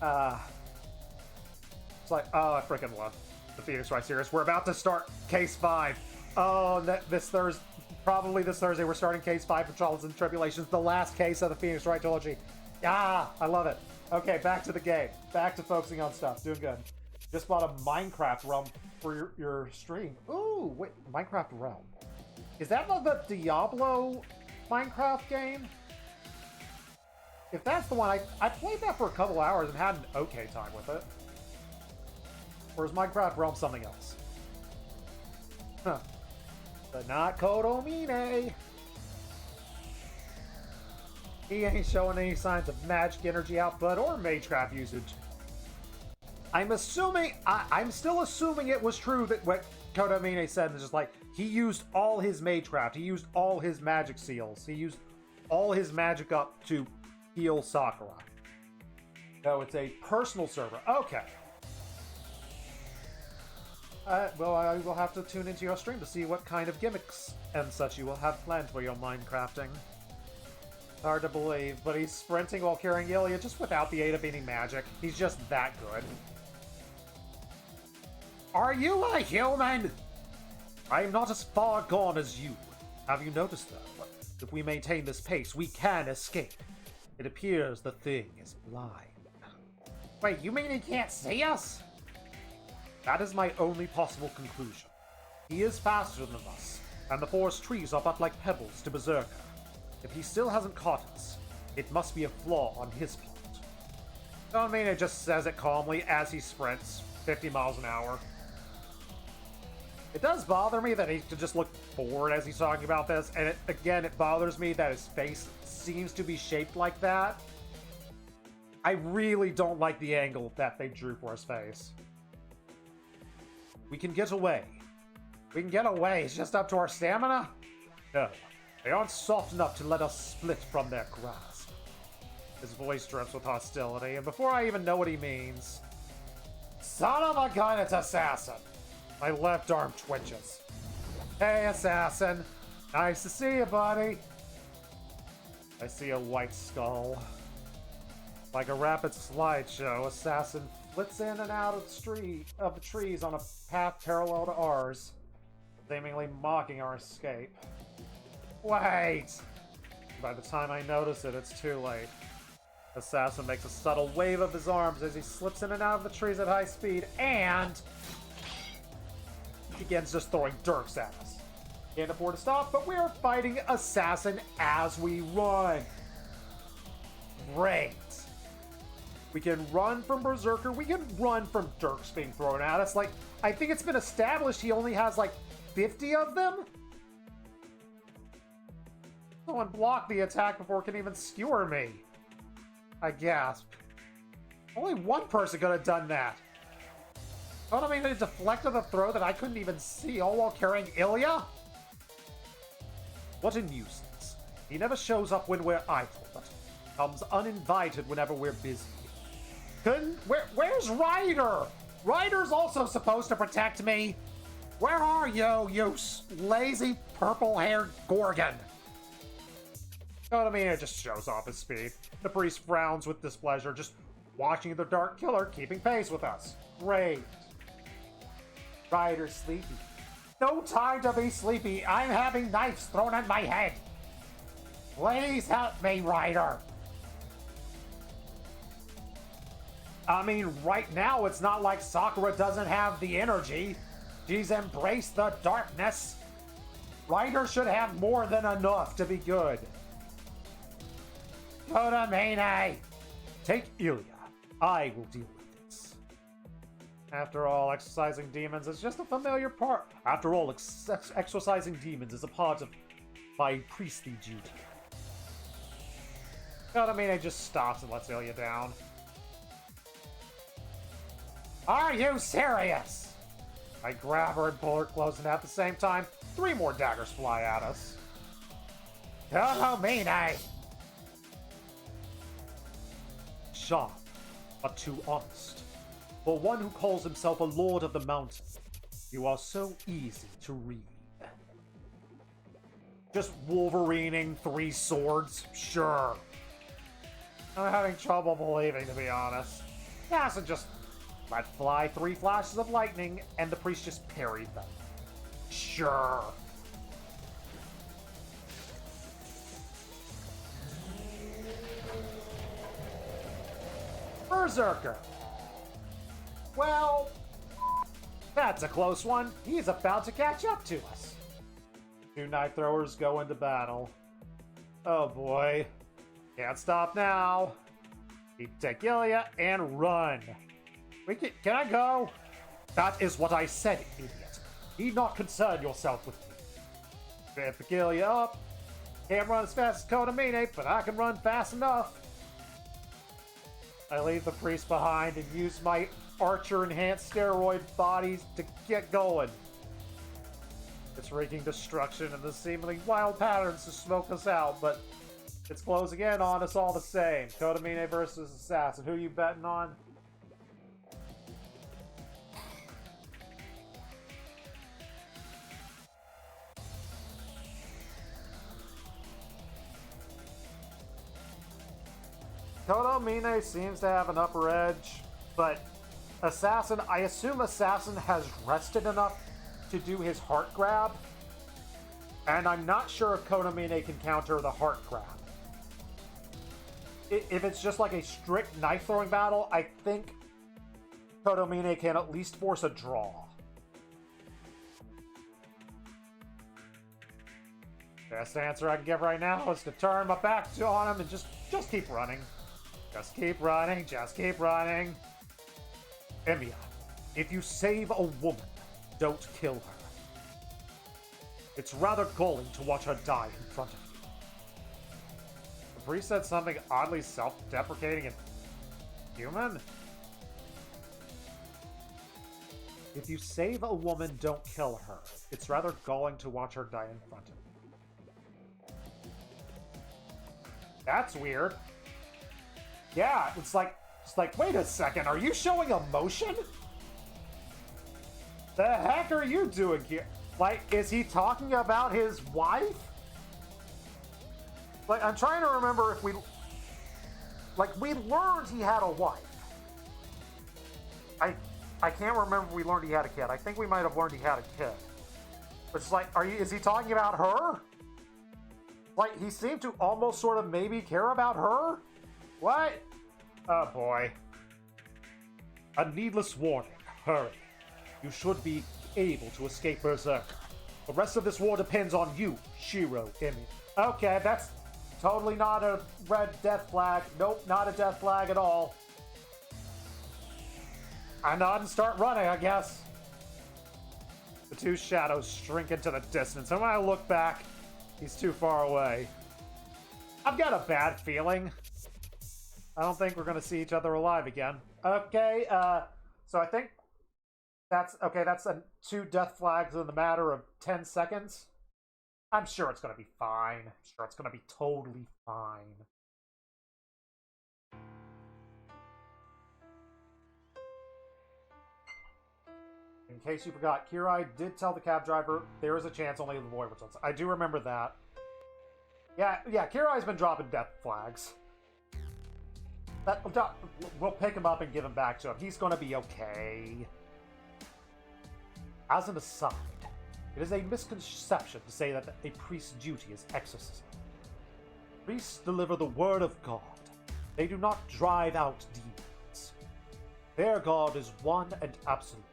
It's like, oh, I freaking love the Phoenix Wright series. We're about to start Case 5. Oh, this Thursday, probably this Thursday, we're starting Case 5 for Trials and Tribulations, the last case of the Phoenix Wright trilogy. Ah, I love it. Okay, back to the game. Back to focusing on stuff. Doing good. Just bought a Minecraft realm for your stream. Ooh, wait, Minecraft realm. Is that the Diablo Minecraft game? If that's the one, I played that for a couple hours and had an okay time with it. Or is Minecraft realm something else? Huh. But not Kodomine. He ain't showing any signs of magic energy output or magecraft usage. I'm still assuming it was true that what Kodomine said is just like, he used all his magecraft, he used all his magic seals, he used all his magic up to heal Sakura. No, it's a personal server. Okay. Well, I will have to tune into your stream to see what kind of gimmicks and such you will have planned for your Minecrafting. Hard to believe, but he's sprinting while carrying Ilya just without the aid of any magic. He's just that good. Are you a human? I am not as far gone as you. Have you noticed that? If we maintain this pace, we can escape. It appears the thing is blind. Wait, you mean he can't see us? That is my only possible conclusion. He is faster than us, and the forest trees are but like pebbles to Berserker. If he still hasn't caught us, it must be a flaw on his part. I mean, it just says it calmly as he sprints 50 miles an hour. It does bother me that he could just look bored as he's talking about this, and it bothers me that his face seems to be shaped like that. I really don't like the angle that they drew for his face. We can get away. We can get away. It's just up to our stamina? No. They aren't soft enough to let us split from their grasp. His voice drips with hostility, and before I even know what he means... Son of a gun, it's Assassin! My left arm twitches. Hey, Assassin. Nice to see you, buddy. I see a white skull. Like a rapid slideshow, Assassin flits in and out of the trees on a path parallel to ours, seemingly mocking our escape. Wait! By the time I notice it, it's too late. Assassin makes a subtle wave of his arms as he slips in and out of the trees at high speed, and begins just throwing dirks at us. Can't afford to stop, but we're fighting Assassin as we run. Great. We can run from Berserker. We can run from dirks being thrown at us. Like, I think it's been established he only has like 50 of them. Someone blocked the attack before it can even skewer me. I gasp. Only one person could have done that. Oh, I mean, it deflected the throw that I couldn't even see, all while carrying Ilya? What a nuisance. He never shows up when we're idle, but comes uninvited whenever we're busy. Where's Ryder? Ryder's also supposed to protect me. Where are you, you lazy purple-haired Gorgon? Oh, I mean, it just shows off his speed. The priest frowns with displeasure, just watching the Dark Killer keeping pace with us. Great. Ryder's sleepy. No time to be sleepy. I'm having knives thrown at my head. Please help me, Ryder. I mean, right now, it's not like Sakura doesn't have the energy. She's embraced the darkness. Ryder should have more than enough to be good. Kodamine! Take Ilya. I will deal with this. After all, exorcising demons is just a familiar part. After all, exorcising demons is a part of my priestly duty. Kodamine just stops and lets Ilya down. Are you serious? I grab her and pull her close, and at the same time, 3 more daggers fly at us. Kodamine! Sharp, but too honest. For one who calls himself a lord of the mountain, you are so easy to read. Just Wolverining 3 swords? Sure. I'm having trouble believing, to be honest. Acid just let fly 3 flashes of lightning, and the priest just parried them. Sure. Berserker. Well, that's a close one. He's about to catch up to us. 2 knife throwers go into battle. Oh boy. Can't stop now. Take Ilya and run. Can I go? That is what I said, idiot. Need not concern yourself with me. Pick Ilya up. Can't run as fast as Kodamine, but I can run fast enough. I leave the priest behind and use my archer-enhanced steroid bodies to get going. It's wreaking destruction and the seemingly wild patterns to smoke us out, but it's closing in on us all the same. Kodamine versus Assassin. Who you betting on? Kodamine seems to have an upper edge, but Assassin, I assume Assassin has rested enough to do his heart grab, and I'm not sure if Kodamine can counter the heart grab. If it's just like a strict knife throwing battle, I think Kodamine can at least force a draw. Best answer I can give right now is to turn my back on him and just keep running. Just keep running, just keep running. Emiya, if you save a woman, don't kill her. It's rather galling to watch her die in front of you. The priest said something oddly self-deprecating and human? If you save a woman, don't kill her. It's rather galling to watch her die in front of you. That's weird. Yeah, it's like, wait a second, are you showing emotion? The heck are you doing here? Like, is he talking about his wife? Like, I'm trying to remember if we learned he had a wife. I can't remember if we learned he had a kid. I think we might have learned he had a kid. But it's like, is he talking about her? Like, he seemed to almost sort of maybe care about her? What? Oh boy. A needless warning. Hurry. You should be able to escape Berserker. The rest of this war depends on you, Shiro Emi. Okay, that's totally not a red death flag. Nope, not a death flag at all. I nod and start running, I guess. The 2 shadows shrink into the distance, and when I look back, he's too far away. I've got a bad feeling. I don't think we're gonna see each other alive again. Okay, so I think that's okay. That's 2 death flags in the matter of 10 seconds. I'm sure it's gonna be fine. I'm sure it's gonna be totally fine. In case you forgot, Kirai did tell the cab driver there is a chance only the boy returns. I do remember that. Yeah, Kirai's been dropping death flags. We'll pick him up and give him back to him. He's gonna be okay. As an aside, it is a misconception to say that a priest's duty is exorcism. Priests deliver the word of God. They do not drive out demons. Their God is one and absolute.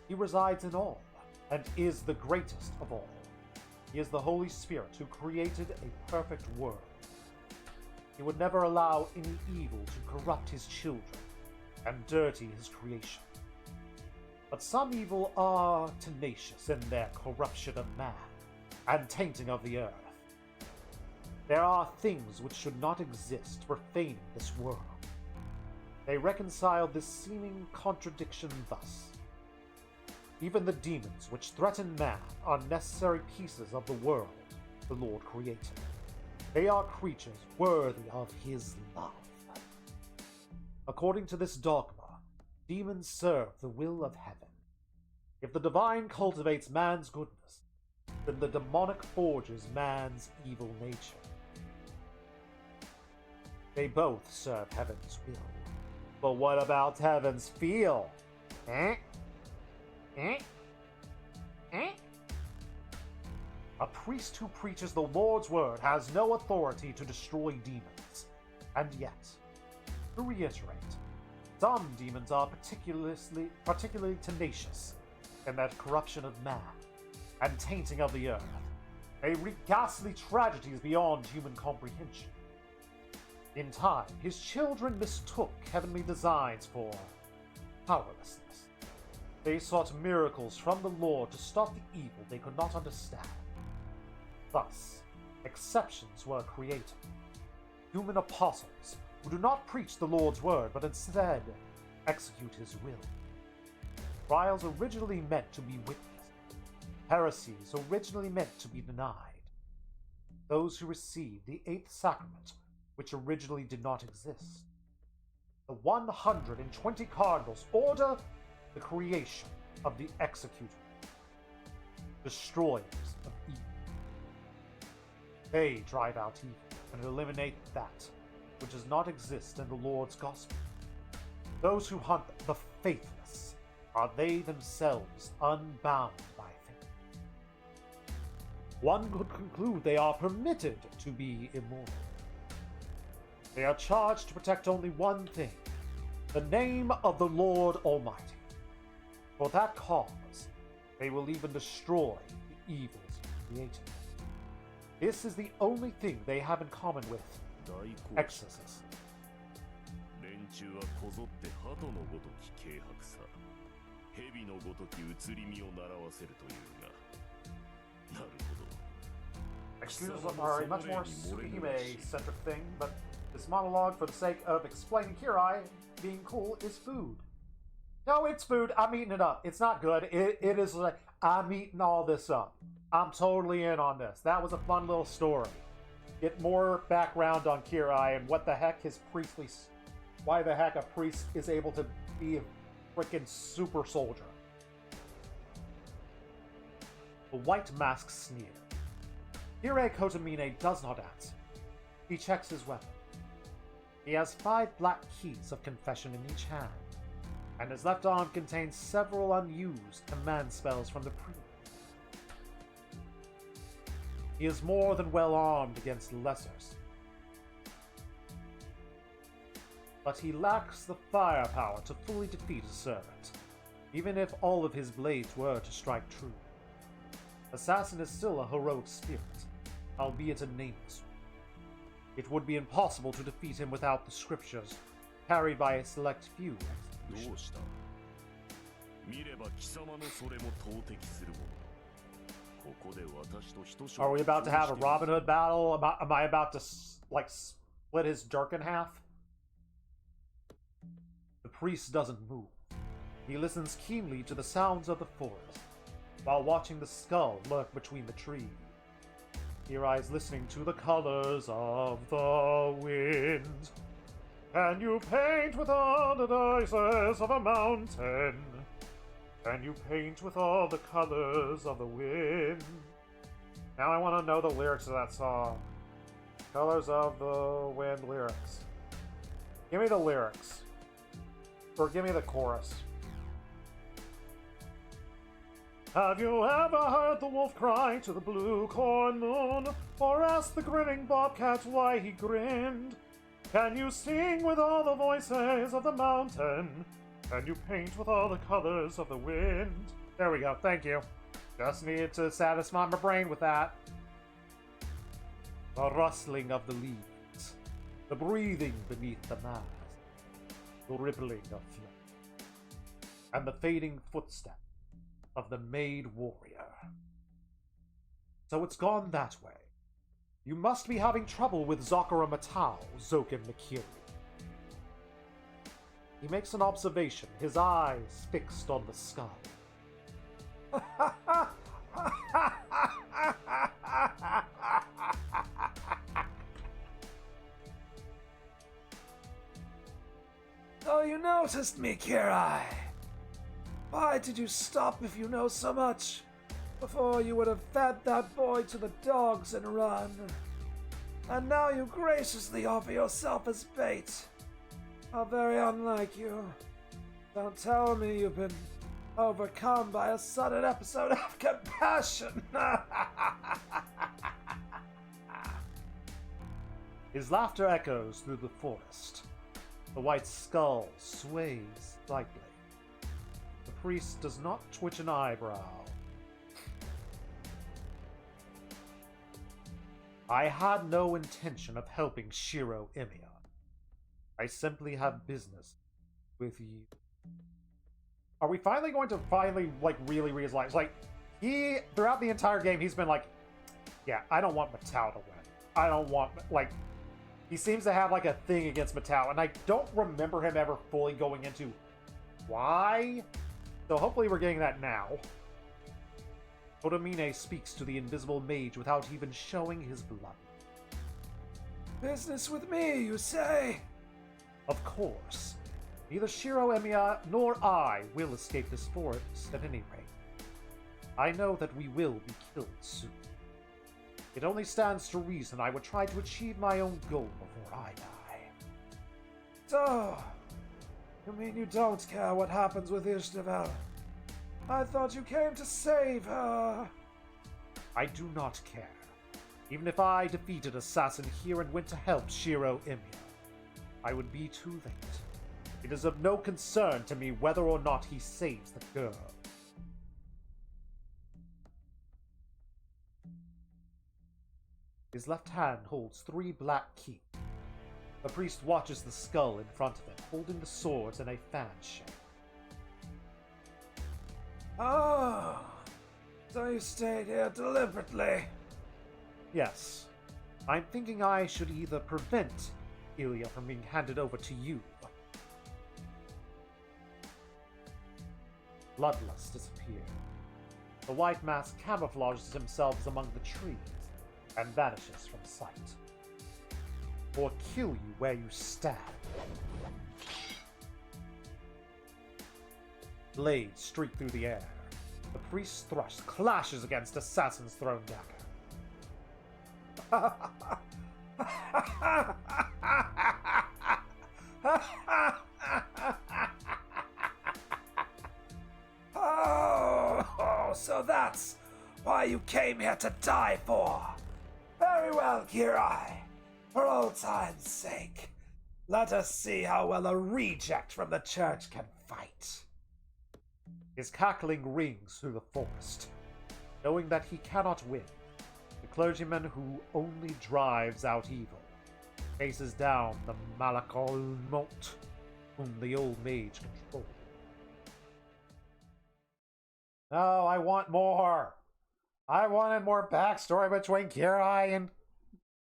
He resides in all, and is the greatest of all. He is the Holy Spirit who created a perfect world. He would never allow any evil to corrupt his children and dirty his creation. But some evil are tenacious in their corruption of man and tainting of the earth. There are things which should not exist profaning this world. They reconcile this seeming contradiction thus. Even the demons which threaten man are necessary pieces of the world the Lord created. They are creatures worthy of his love. According to this dogma, demons serve the will of heaven. If the divine cultivates man's goodness, then the demonic forges man's evil nature. They both serve heaven's will. But what about heaven's feel? Eh? A priest who preaches the Lord's word has no authority to destroy demons. And yet, to reiterate, some demons are particularly tenacious in that corruption of man and tainting of the earth. They wreak ghastly tragedies beyond human comprehension. In time, his children mistook heavenly designs for powerlessness. They sought miracles from the Lord to stop the evil they could not understand. Thus, exceptions were created. Human apostles who do not preach the Lord's word but instead execute his will. Trials originally meant to be witnessed. Heresies originally meant to be denied. Those who received the 8th sacrament, which originally did not exist. The 120 cardinals order the creation of the executor, destroyers of evil. They drive out evil and eliminate that which does not exist in the Lord's gospel. Those who hunt the faithless are they themselves unbound by faith. One could conclude they are permitted to be immoral. They are charged to protect only one thing, the name of the Lord Almighty. For that cause, they will even destroy the evils created. This is the only thing they have in common with exorcism. Excuses are a much more Tsukihime-centric thing, but this monologue, for the sake of explaining Kirai being cool, is food. No, it's food. I'm eating it up. It's not good. It is like, I'm eating all this up. I'm totally in on this. That was a fun little story. Get more background on Kirai and what the heck his priestly... Why the heck a priest is able to be a freaking super soldier. The White Mask sneer. Kirei Kotomine does not answer. He checks his weapon. He has 5 black keys of confession in each hand, and his left arm contains several unused command spells from the previous. He is more than well armed against lessers, but he lacks the firepower to fully defeat a servant, even if all of his blades were to strike true. Assassin is still a heroic spirit, albeit a nameless one. It would be impossible to defeat him without the scriptures, carried by a select few executioners. Are we about to have a Robin Hood battle? Am I about to, like, split his dirk in half? priest doesn't move. He listens keenly to the sounds of the forest, while watching the skull lurk between the trees. Kira is listening to the colors of the wind. Can you paint with all the ices of a mountain? Can you paint with all the colors of the wind? Now I want to know the lyrics of that song. Colors of the Wind lyrics. Give me the lyrics. Or give me the chorus. Have you ever heard the wolf cry to the blue corn moon? Or asked the grinning bobcat why he grinned? Can you sing with all the voices of the mountain? Can you paint with all the colors of the wind? There we go, thank you. Just needed to satisfy my brain with that. The rustling of the leaves, the breathing beneath the mast, the rippling of flame, and the fading footsteps of the maid warrior. So it's gone that way. You must be having trouble with Zakura Matau, Zoken Makiri. He makes an observation, his eyes fixed on the skull. Oh, you noticed me, Kirai. Why did you stop if you know so much? Before you would have fed that boy to the dogs and run. And now you graciously offer yourself as bait. How very unlike you. Don't tell me you've been overcome by a sudden episode of compassion. His laughter echoes through the forest. The white skull sways slightly. The priest does not twitch an eyebrow. I had no intention of helping Shiro Emiya. I simply have business with you. Are we finally going to really realize, throughout the entire game, he's been like, yeah, I don't want Matau to win. I don't want, he seems to have, a thing against Matau, and I don't remember him ever fully going into why. So hopefully we're getting that now. Otomine speaks to the invisible mage without even showing his blood. Business with me, you say? Of course. Neither Shiro Emiya nor I will escape this forest at any rate. I know that we will be killed soon. It only stands to reason I would try to achieve my own goal before I die. So, you mean you don't care what happens with Ishtavel? I thought you came to save her. I do not care. Even if I defeated Assassin here and went to help Shiro Emiya, I would be too late. It is of no concern to me whether or not he saves the girl. His left hand holds 3 black keys. The priest watches the skull in front of him, holding the swords in a fan shape. Oh, so you stayed here deliberately. Yes. I'm thinking I should either prevent Ilya from being handed over to you. Bloodlust disappears. The white mask camouflages himself among the trees and vanishes from sight. Or kill you where you stand. Blades streak through the air. The priest's thrust clashes against Assassin's thrown dagger. Oh, so that's why you came here to die for. Very well, Kirai. For old time's sake, let us see how well a reject from the church can fight. His cackling rings through the forest. Knowing that he cannot win, the clergyman who only drives out evil faces down the Malakal Mot, whom the old mage controls. No, I want more! I wanted more backstory between Kirai and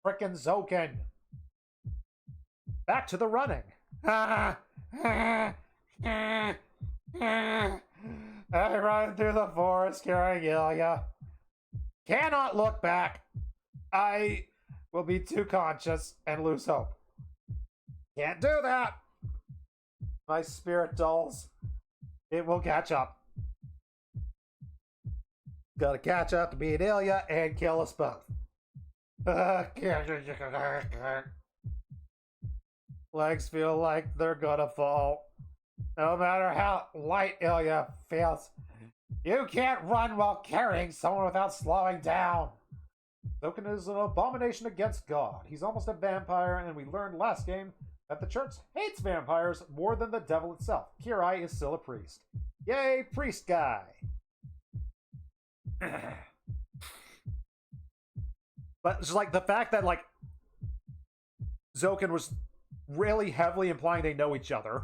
frickin' Zoken. Back to the running. I run through the forest carrying Ilya. Cannot look back. I will be too conscious and lose hope. Can't do that. My spirit dulls. It will catch up. Gotta catch up to beat Ilya and kill us both. Legs feel like they're gonna fall. No matter how light Ilya feels, you can't run while carrying someone without slowing down. Token is an abomination against God. He's almost a vampire, and we learned last game that the church hates vampires more than the devil itself. Kirai is still a priest. Yay, priest guy! But it's like the fact that like Zoken was really heavily implying they know each other.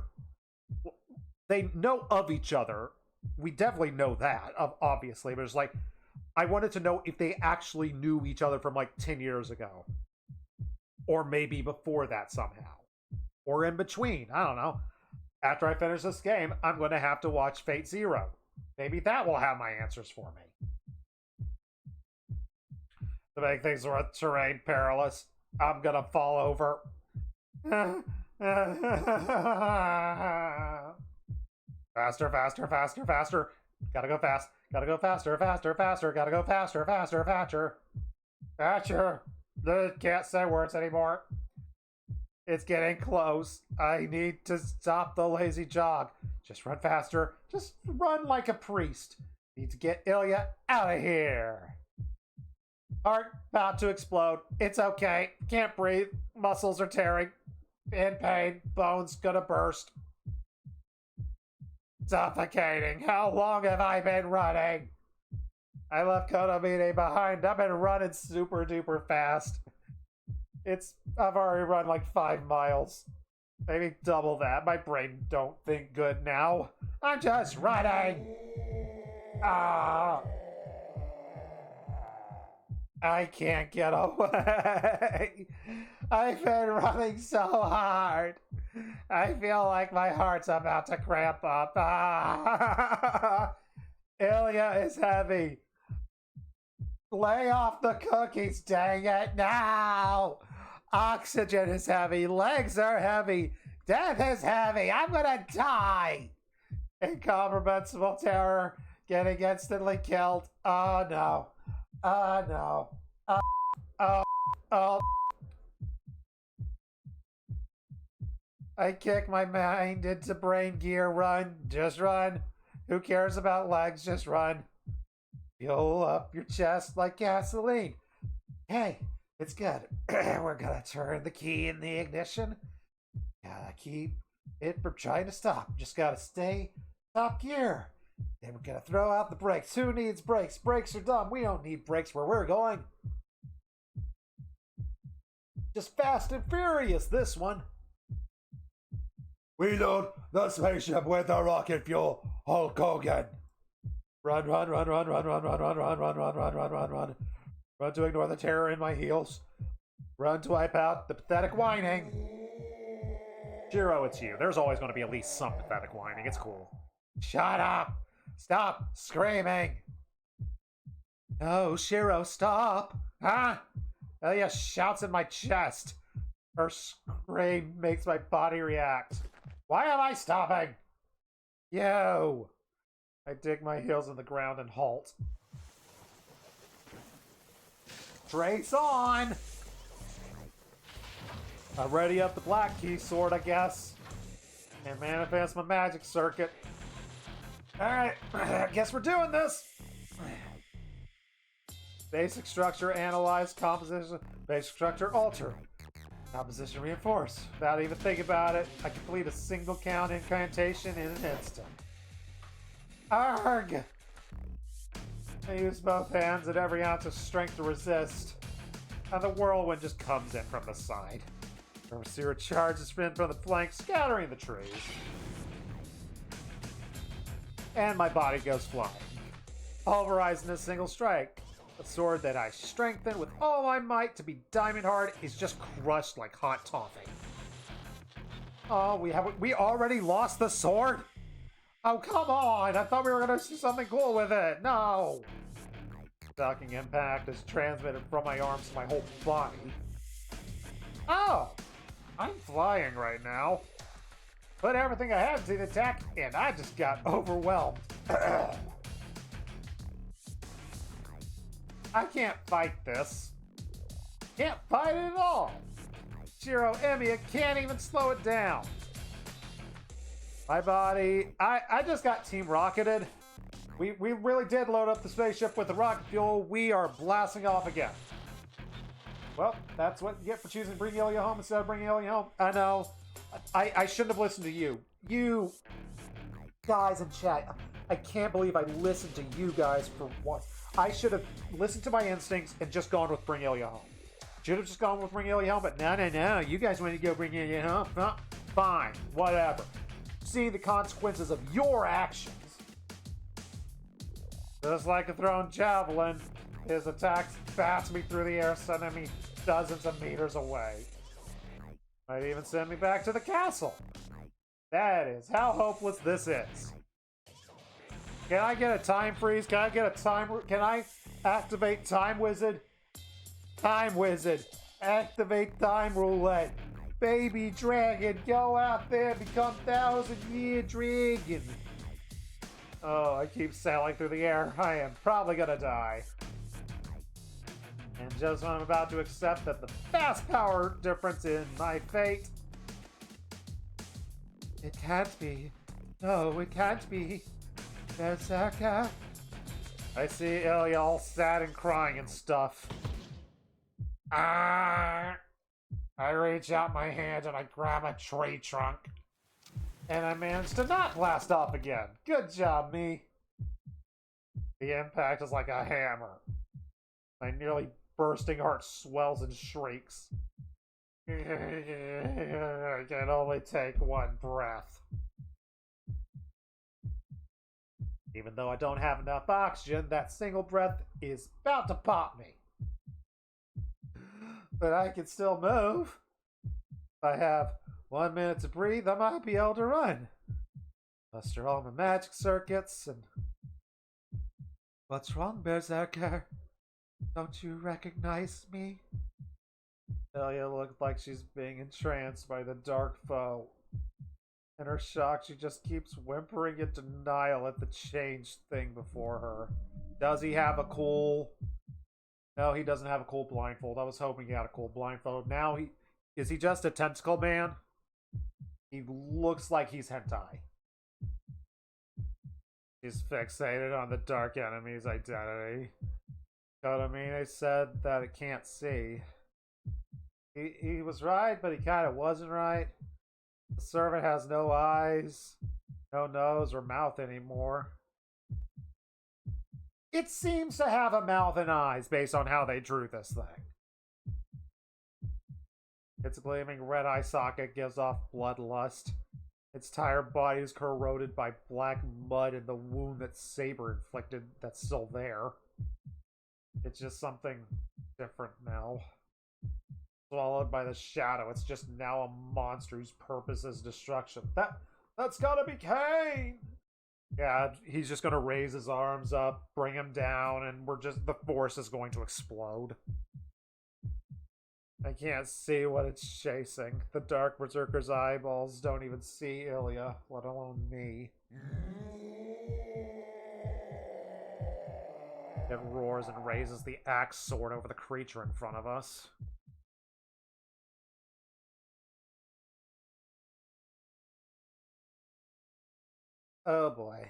They know of each other. We definitely know that, obviously, but it's like I wanted to know if they actually knew each other from like 10 years ago. Or maybe before that somehow. Or in between. I don't know. After I finish this game, I'm going to have to watch Fate Zero. Maybe that will have my answers for me. To make things worth terrain perilous, I'm going to fall over. Faster, faster, faster, faster. Gotta go fast. Gotta go faster, faster, faster. Gotta go faster, faster, faster. Faster. Can't say words anymore. It's getting close. I need to stop the lazy jog. Just run faster. Just run like a priest. Need to get Ilya out of here. Heart about to explode. It's okay. Can't breathe. Muscles are tearing. In pain. Bones gonna burst. Suffocating. How long have I been running? I left Konomine behind. I've been running super duper fast. I've already run like 5 miles. Maybe double that. My brain don't think good now. I'm just running. Ah. I can't get away. I've been running so hard. I feel like my heart's about to cramp up. Ah. Ilya is heavy. Lay off the cookies, dang it, now! Oxygen is heavy, legs are heavy, death is heavy, I'm gonna die! Incomprehensible terror, getting instantly killed. Oh no. Oh no. Oh. I kick my mind into brain gear. Run. Just run. Who cares about legs? Just run. Fuel up your chest like gasoline. Hey, it's good. We're gonna turn the key in the ignition. Gotta keep it from trying to stop. Just gotta stay top gear. Then we're gonna throw out the brakes. Who needs brakes? Brakes are dumb. We don't need brakes where we're going. Just fast and furious, this one. We load the spaceship with the rocket fuel, Hulk Hogan. Run, run, run, run, run, run, run, run, run, run, run, run, run, run, run. Run to ignore the terror in my heels. Run to wipe out the pathetic whining. Shiro, it's you. There's always going to be at least some pathetic whining. It's cool. Shut up! Stop screaming! No, Shiro, stop! Huh? Ilya shouts in my chest. Her scream makes my body react. Why am I stopping? Yo! I dig my heels in the ground and halt. Trace on! I ready up the black key sword, I guess. And manifest my magic circuit. Alright, I guess we're doing this! Basic structure analyzed, composition, basic structure altered. Composition reinforced. Without even thinking about it, I complete a single count incantation in an instant. Arg! I use both hands and every ounce of strength to resist. And the whirlwind just comes in from the side. Pursuer charges spin from the flank, scattering the trees. And my body goes flying. Pulverized in a single strike. The sword that I strengthen with all my might to be diamond hard is just crushed like hot toffee. Oh, we already lost the sword? Oh, come on! I thought we were gonna do something cool with it! No! Shocking impact is transmitted from my arms to my whole body. Oh! I'm flying right now. Put everything I have to the attack, and I just got overwhelmed. I can't fight this. Can't fight it at all. Shiro Emiya can't even slow it down. My body... I just got team rocketed. We really did load up the spaceship with the rocket fuel. We are blasting off again. Well, that's what you get for choosing to bring Ilya home instead of bringing Ilya home. I know. I shouldn't have listened to you. You guys in chat. I can't believe I listened to you guys for once. I should have listened to my instincts and just gone with bring Ilya home. Should have just gone with bring Ilya home, but no. You guys want to go bring Ilya home? Fine, whatever. Seeing the consequences of your actions. Just like a thrown javelin, his attacks bats me through the air, sending me dozens of meters away. Might even send me back to the castle. That is how hopeless this is. Can I get a time freeze? Can I get a time... Can I activate Time Wizard? Time Wizard. Activate Time Roulette. Baby dragon, go out there and become 1,000-year dragon. Oh, I keep sailing through the air. I am probably gonna die. And just when I'm about to accept that the vast power difference in my fate... It can't be. No, it can't be. Berserker. I see Ilya all sad and crying and stuff. I reach out my hand and I grab a tree trunk. And I managed to not blast off again. Good job, me. The impact is like a hammer. My nearly bursting heart swells and shrieks. I can only take one breath. Even though I don't have enough oxygen, that single breath is about to pop me. But I can still move. If I have 1 minute to breathe, I might be able to run. Muster all my magic circuits and... What's wrong, Berserker? Don't you recognize me? Ilya looked like she's being entranced by the dark foe. In her shock, she just keeps whimpering in denial at the changed thing before her. Does he have a cool... No, he doesn't have a cool blindfold. I was hoping he had a cool blindfold. Now he... Is he just a tentacle man? He looks like he's hentai. He's fixated on the dark enemy's identity. Kotomine said that it can't see. He was right, but he kind of wasn't right. The servant has no eyes, no nose or mouth anymore. It seems to have a mouth and eyes based on how they drew this thing. Its gleaming red eye socket gives off bloodlust. Its tired body is corroded by black mud and the wound that Saber inflicted that's still there. It's just something different now. Swallowed by the shadow, it's just now a monster whose purpose is destruction. That's gotta be Kane! Yeah, he's just gonna raise his arms up, bring him down, and the force is going to explode. I can't see what it's chasing. The Dark Berserker's eyeballs don't even see Ilya, let alone me. It roars and raises the axe sword over the creature in front of us. Oh boy.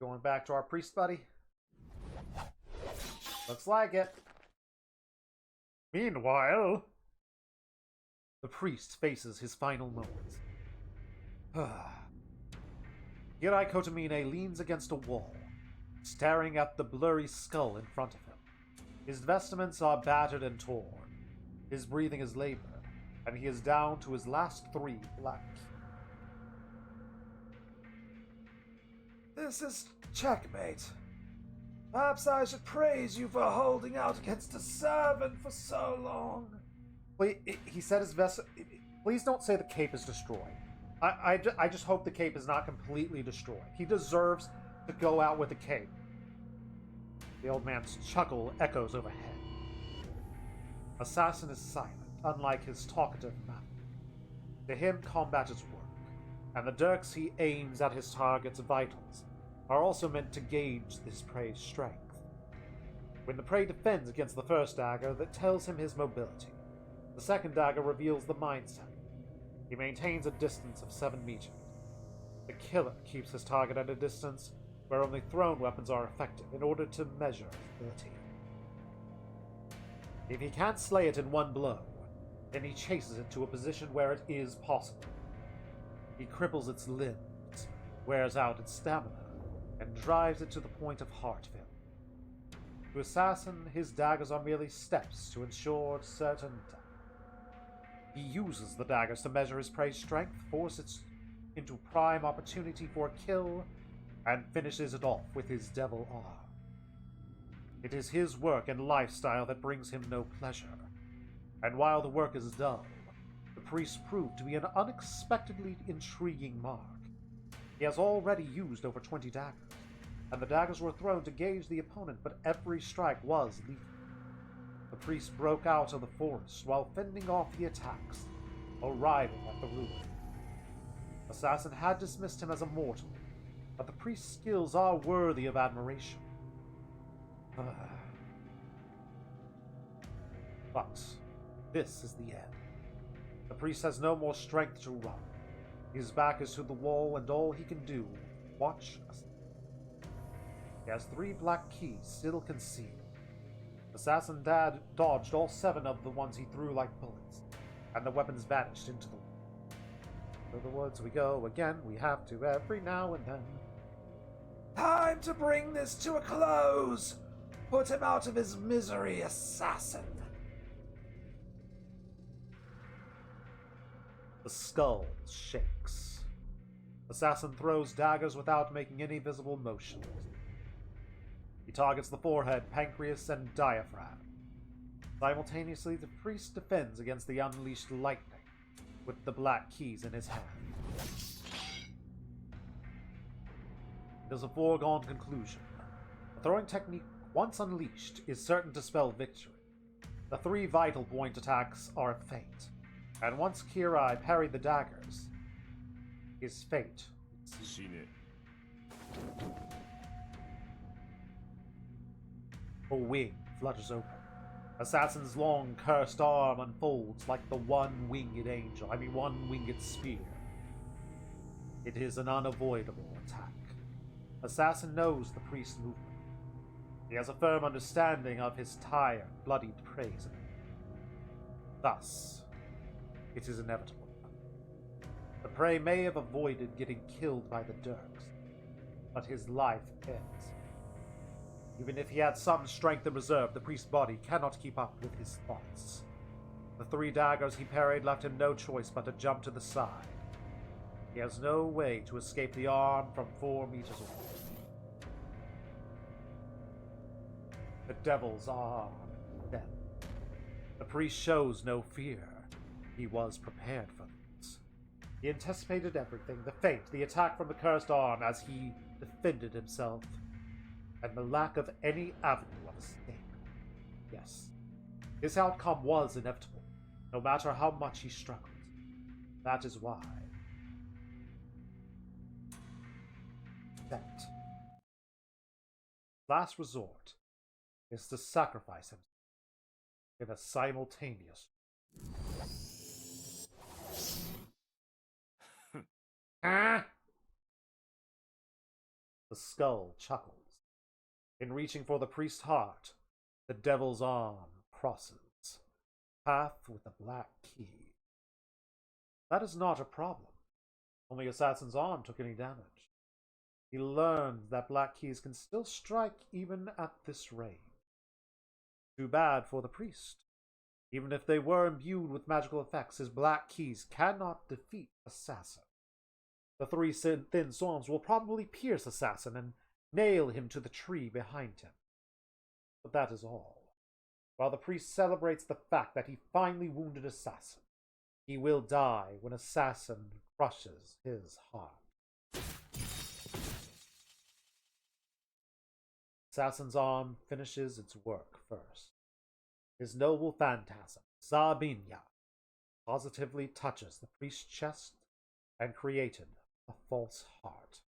Going back to our priest buddy? Looks like it. Meanwhile, the priest faces his final moments. Hirai Kotomine leans against a wall, staring at the blurry skull in front of him. His vestments are battered and torn. His breathing is labored, and he is down to his last 3 black. This is checkmate. Perhaps I should praise you for holding out against a servant for so long. He said his vessel. Please don't say the cape is destroyed. I just hope the cape is not completely destroyed. He deserves to go out with a cape. The old man's chuckle echoes overhead. Assassin is silent, unlike his talkative mouth. To him, combat is work, and the dirks he aims at his target's vitals are also meant to gauge this prey's strength. When the prey defends against the first dagger, that tells him his mobility. The second dagger reveals the mindset. He maintains a distance of 7 meters. The killer keeps his target at a distance where only thrown weapons are effective in order to measure ability. If he can't slay it in one blow, then he chases it to a position where it is possible. He cripples its limbs, wears out its stamina, and drives it to the point of heart failure. To Assassin, his daggers are merely steps to ensure certain death. He uses the daggers to measure his prey's strength, force it into prime opportunity for a kill, and finishes it off with his devil arm. It is his work and lifestyle that brings him no pleasure, and while the work is dull, the priest proved to be an unexpectedly intriguing mark. He has already used over 20 daggers, and the daggers were thrown to gauge the opponent, but every strike was lethal. The priest broke out of the forest while fending off the attacks, arriving at the ruin. Assassin had dismissed him as a mortal, but the priest's skills are worthy of admiration. But this is the end. The priest has no more strength to run. His back is to the wall, and all he can do is watch us. He has 3 black keys still concealed. Assassin Dad dodged all 7 of the ones he threw like bullets, and the weapons vanished into the woods. To the woods we go again, we have to every now and then. Time to bring this to a close! Put him out of his misery, assassin! The skull shakes. Assassin throws daggers without making any visible motion. He targets the forehead, pancreas, and diaphragm. Simultaneously, the priest defends against the unleashed lightning with the black keys in his hand. It is a foregone conclusion. The throwing technique, once unleashed, is certain to spell victory. The 3 vital point attacks are a feint, and once Kirai parried the daggers, his fate is sealed. A wing flutters open. Assassin's long, cursed arm unfolds like the one-winged spear. It is an unavoidable attack. Assassin knows the priest's movement. He has a firm understanding of his tired, bloodied prey's ability. Thus, it is inevitable. The prey may have avoided getting killed by the dirks, but his life ends. Even if he had some strength in reserve, the priest's body cannot keep up with his thoughts. The 3 daggers he parried left him no choice but to jump to the side. He has no way to escape the arm from 4 meters away. The devil's arm, then. The priest shows no fear. He was prepared for this. He anticipated everything, the feint, the attack from the cursed arm as he defended himself, and the lack of any avenue of escape. Yes, this outcome was inevitable, no matter how much he struggled. That is why. That last resort is to sacrifice himself in a simultaneous. Ah! The skull chuckles. In reaching for the priest's heart, the devil's arm crosses, path with a black key. That is not a problem. Only Assassin's arm took any damage. He learned that black keys can still strike even at this range. Too bad for the priest. Even if they were imbued with magical effects, his black keys cannot defeat Assassin. The 3 thin swords will probably pierce Assassin and nail him to the tree behind him. But that is all. While the priest celebrates the fact that he finally wounded Assassin, he will die when Assassin crushes his heart. Assassin's arm finishes its work first. His noble phantasm, Zabinya, positively touches the priest's chest and created a false heart.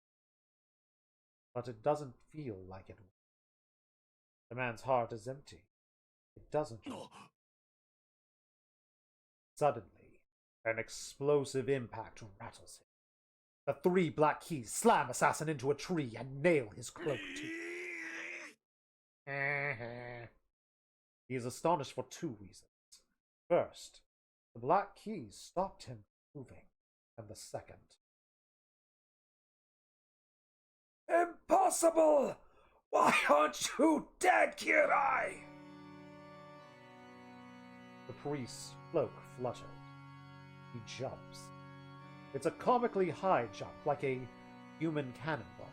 But it doesn't feel like it. The man's heart is empty. It doesn't. Suddenly, an explosive impact rattles him. The 3 black keys slam Assassin into a tree and nail his cloak to it. He is astonished for 2 reasons. First, the black keys stopped him from moving, and the second. Impossible! Why aren't you dead, Kirai? The priest's cloak flutters. He jumps. It's a comically high jump, like a human cannonball.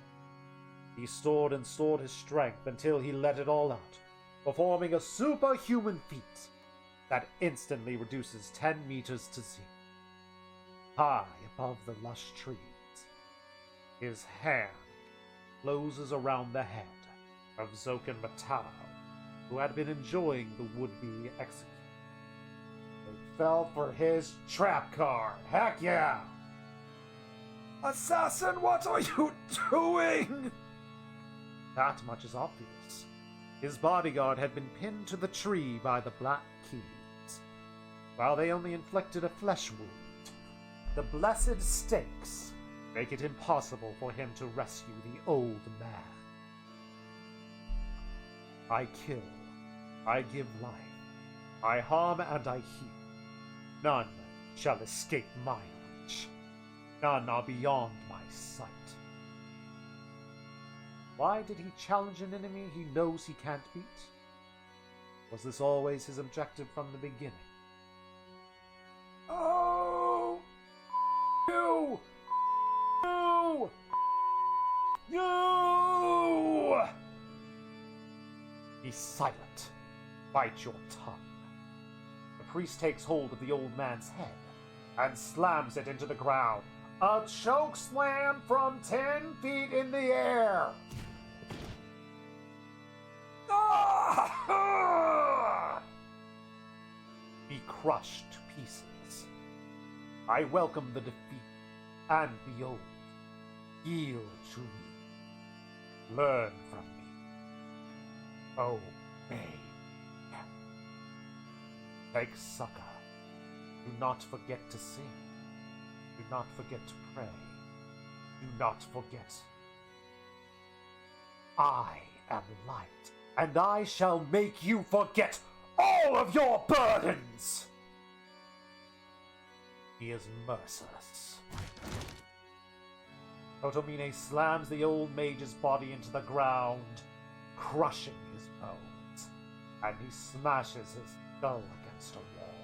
He stored and stored his strength until he let it all out, performing a superhuman feat that instantly reduces 10 meters to 0. High above the lush trees, his hand closes around the head of Zoken Matao, who had been enjoying the would-be execution. They fell for his trap card. Heck yeah! Assassin, what are you doing? That much is obvious. His bodyguard had been pinned to the tree by the black keys, while they only inflicted a flesh wound. The blessed stakes make it impossible for him to rescue the old man. I kill, I give life, I harm and I heal. None shall escape my reach. None are beyond my sight. Why did he challenge an enemy he knows he can't beat? Was this always his objective from the beginning? Oh! You! You! You! Be silent. Bite your tongue. The priest takes hold of the old man's head and slams it into the ground. A choke slam from 10 feet in the air. Be crushed to pieces. I welcome the defeat and the old. Yield to me. Learn from me. Obey. Take succor. Do not forget to sing. Do not forget to pray. Do not forget. I am light, and I shall make you forget all of your burdens! He is merciless. Otomine slams the old mage's body into the ground, crushing his bones, and he smashes his skull against a wall.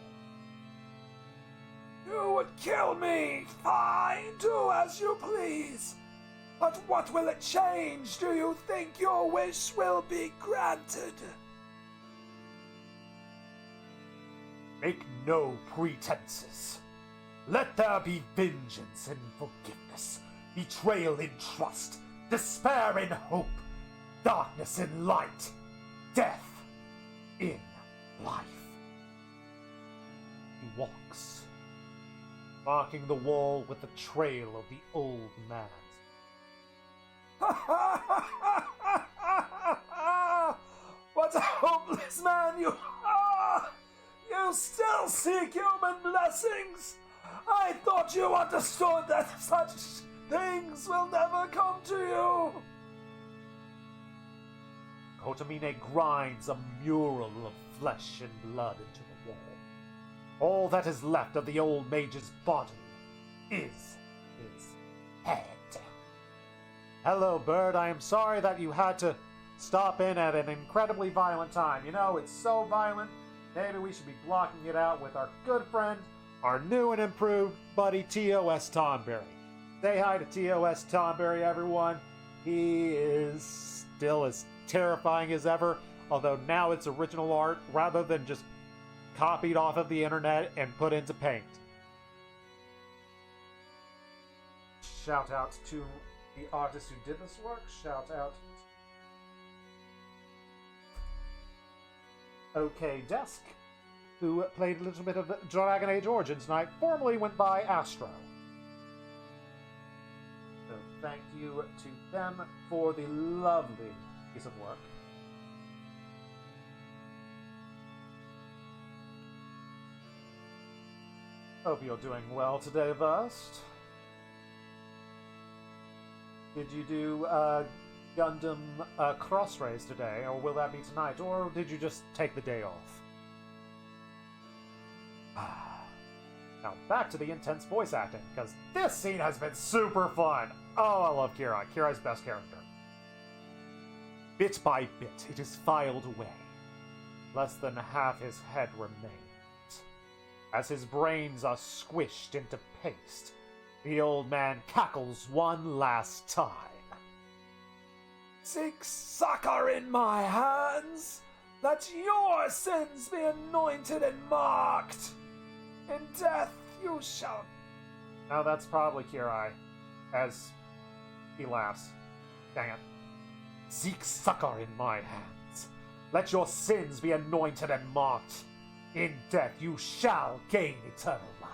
You would kill me! Fine, do as you please! But what will it change? Do you think your wish will be granted? Make no pretenses. Let there be vengeance in forgiveness, betrayal in trust, despair in hope, darkness in light, death in life. He walks, marking the wall with the trail of the old man's. What a hopeless man you are! You still seek human blessings! I thought you understood that such things will never come to you! Kotomine grinds a mural of flesh and blood into the wall. All that is left of the old mage's body is his head. Hello, Bird. I am sorry that you had to stop in at an incredibly violent time. You know, it's so violent, maybe we should be blocking it out with our good friend, our new and improved buddy, TOS Tonberry. Say hi to TOS Tonberry, everyone. He is still as terrifying as ever. although now it's original art rather than just copied off of the internet and put into paint. Shout out to the artist who did this work. Shout out OK Desk, who played a little bit of Dragon Age Origins Night, formerly went by Astro. So thank you to them for the lovely piece of work. Hope you're doing well today, Vust. Did you do Gundam Cross Race today, or will that be tonight, or did you just take the day off? Now back to the intense voice acting, because this scene has been super fun. Oh, I love Kirai. Kirai's best character. Bit by bit, it is filed away. Less than half his head remains. As his brains are squished into paste, the old man cackles one last time. Seek succor in my hands. Let your sins be anointed and marked. In death you shall... Now that's probably Kirai, as he laughs. Dang it. Seek succor in my hands. Let your sins be anointed and marked. In death you shall gain eternal life.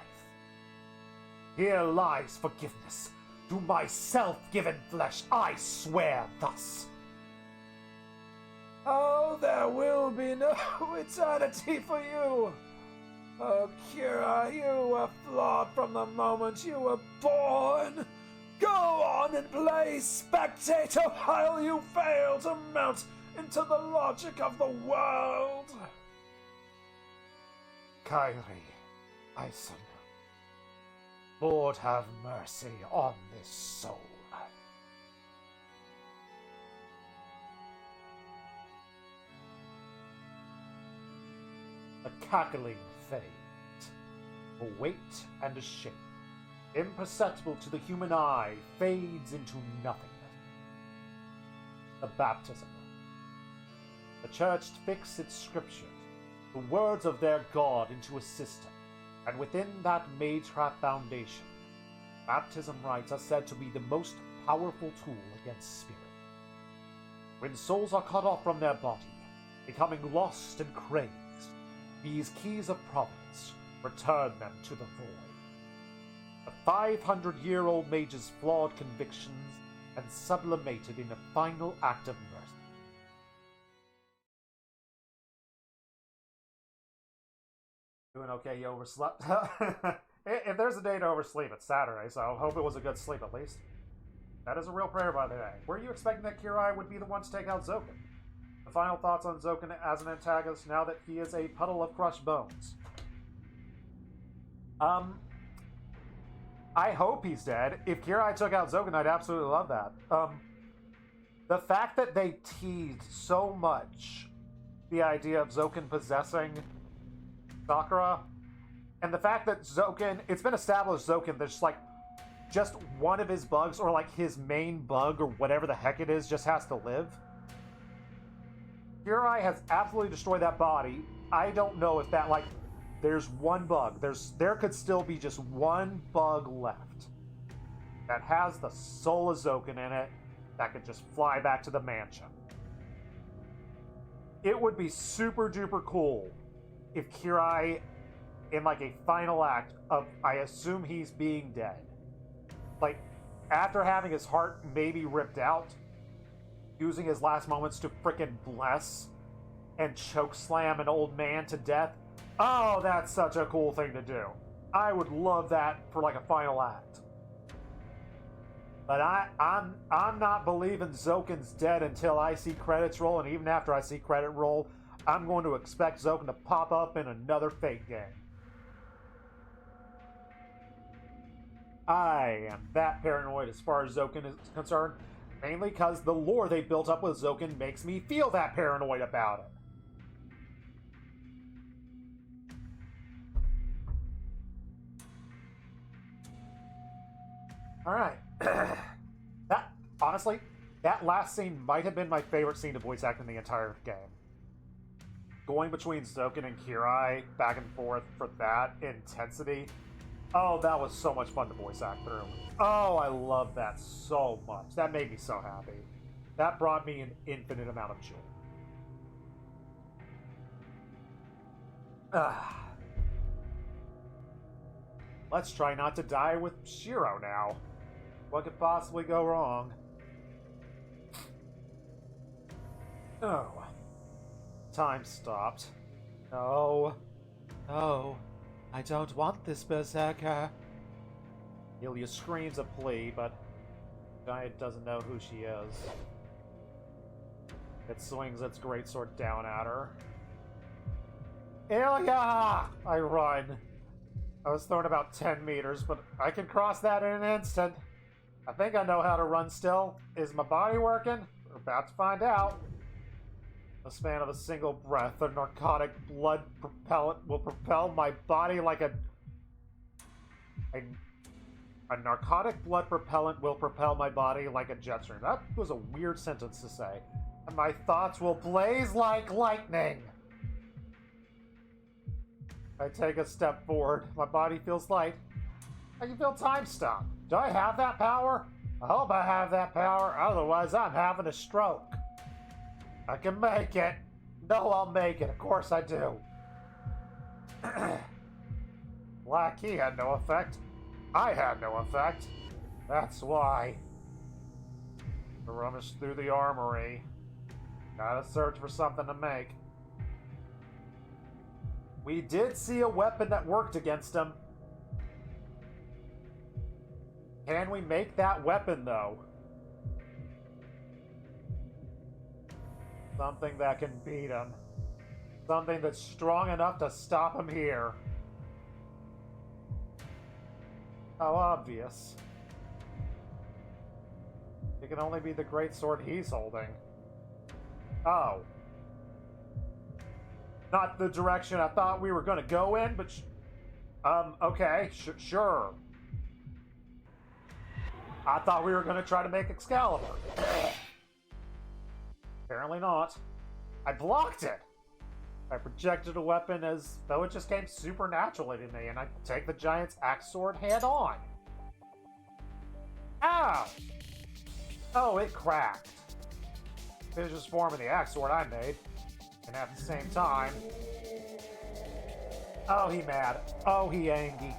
Here lies forgiveness. To my self-given flesh I swear thus. Oh, there will be no eternity for you. Oh, Kira, you were flawed from the moment you were born. Go on and play spectator while you fail to melt into the logic of the world. Kairi, I salute. Lord have mercy on this soul. A cackling fade, a weight and a shape, imperceptible to the human eye, fades into nothingness. The baptism. The church fixed its scriptures, the words of their God, into a system, and within that mage-trap foundation, baptism rites are said to be the most powerful tool against spirit. When souls are cut off from their body, becoming lost and crazed, these keys of providence return them to the void. The 500-year-old mage's flawed convictions and sublimated in a final act of mercy. Doing okay, you overslept? If there's a day to oversleep, it's Saturday, so I hope it was a good sleep at least. That is a real prayer by the way. Were you expecting that Kirai would be the one to take out Zoken? The final thoughts on Zoken as an antagonist now that he is a puddle of crushed bones. I hope he's dead. If Kirai took out Zoken, I'd absolutely love that. The fact that they teased so much the idea of Zoken possessing Sakura, and the fact that Zoken, it's been established Zoken, there's like just one of his bugs, or like his main bug, or whatever the heck it is, just has to live. Kirai has absolutely destroyed that body. I don't know if that, like, there's one bug. There could still be just one bug left that has the soul of Zoken in it that could just fly back to the mansion. It would be super duper cool if Kirai, in like a final act of, I assume he's being dead, like after having his heart maybe ripped out, using his last moments to frickin' bless and choke slam an old man to death. Oh, that's such a cool thing to do. I would love that for like a final act. But I'm not believing Zoken's dead until I see credits roll, and even after I see credit roll, I'm going to expect Zoken to pop up in another Fate game. I am that paranoid as far as Zoken is concerned, mainly because the lore they built up with Zoken makes me feel that paranoid about it. Alright. Honestly, that last scene might have been my favorite scene to voice act in the entire game. going between Zoken and Kirai back and forth for that intensity. Oh, that was so much fun to voice act through. Oh, I love that so much. That made me so happy. That brought me an infinite amount of joy. Let's try not to die with Shiro now. What could possibly go wrong? Oh. Time stopped. No. No. I don't want this, Berserker. Ilya screams a plea, but Giant doesn't know who she is. It swings its greatsword down at her. Ilya! I run. I was thrown about 10 meters, but I can cross that in an instant. I think I know how to run still. Is my body working? We're about to find out. A span of a single breath, a narcotic blood propellant will propel my body like a narcotic blood propellant will propel my body like a jet stream. That was a weird sentence to say. And my thoughts will blaze like lightning. I take a step forward. My body feels light. I can feel time stop. Do I have that power? I hope I have that power, otherwise I'm having a stroke. I can make it. No, I'll make it. Of course I do. Black key had no effect. I had no effect. That's why. I rummaged through the armory. Gotta search for something to make. We did see a weapon that worked against him. Can we make that weapon, though? Something that can beat him. Something that's strong enough to stop him here. How obvious. It can only be the greatsword he's holding. Oh. Not the direction I thought we were going to go in, but... okay, sure. I thought we were going to try to make Excalibur. Apparently not. I blocked it! I projected a weapon as though it just came supernaturally to me, and I take the giant's axe sword head on. Ow! Oh, it cracked. Vicious form of the axe sword I made. And at the same time... Oh, he mad. Oh, he angry.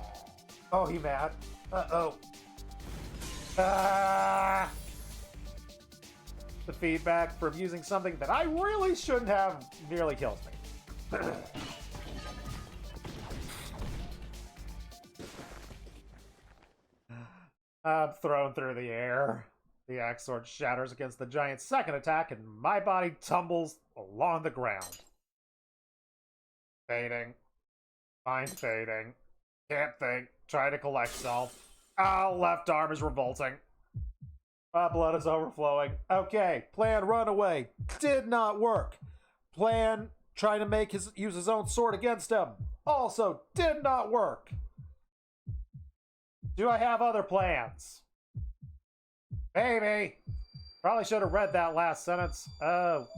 Oh, he mad. Uh-oh. Ah! The feedback from using something that I really shouldn't have nearly kills me. I'm thrown through the air. The axe sword shatters against the giant's second attack, and my body tumbles along the ground. Fading. Mind fading. Can't think. Try to collect self. Oh, left arm is revolting. My blood is overflowing. Okay, plan run away. Did not work. Plan trying to use his own sword against him. Also did not work. Do I have other plans? Maybe. Probably should have read that last sentence. Oh.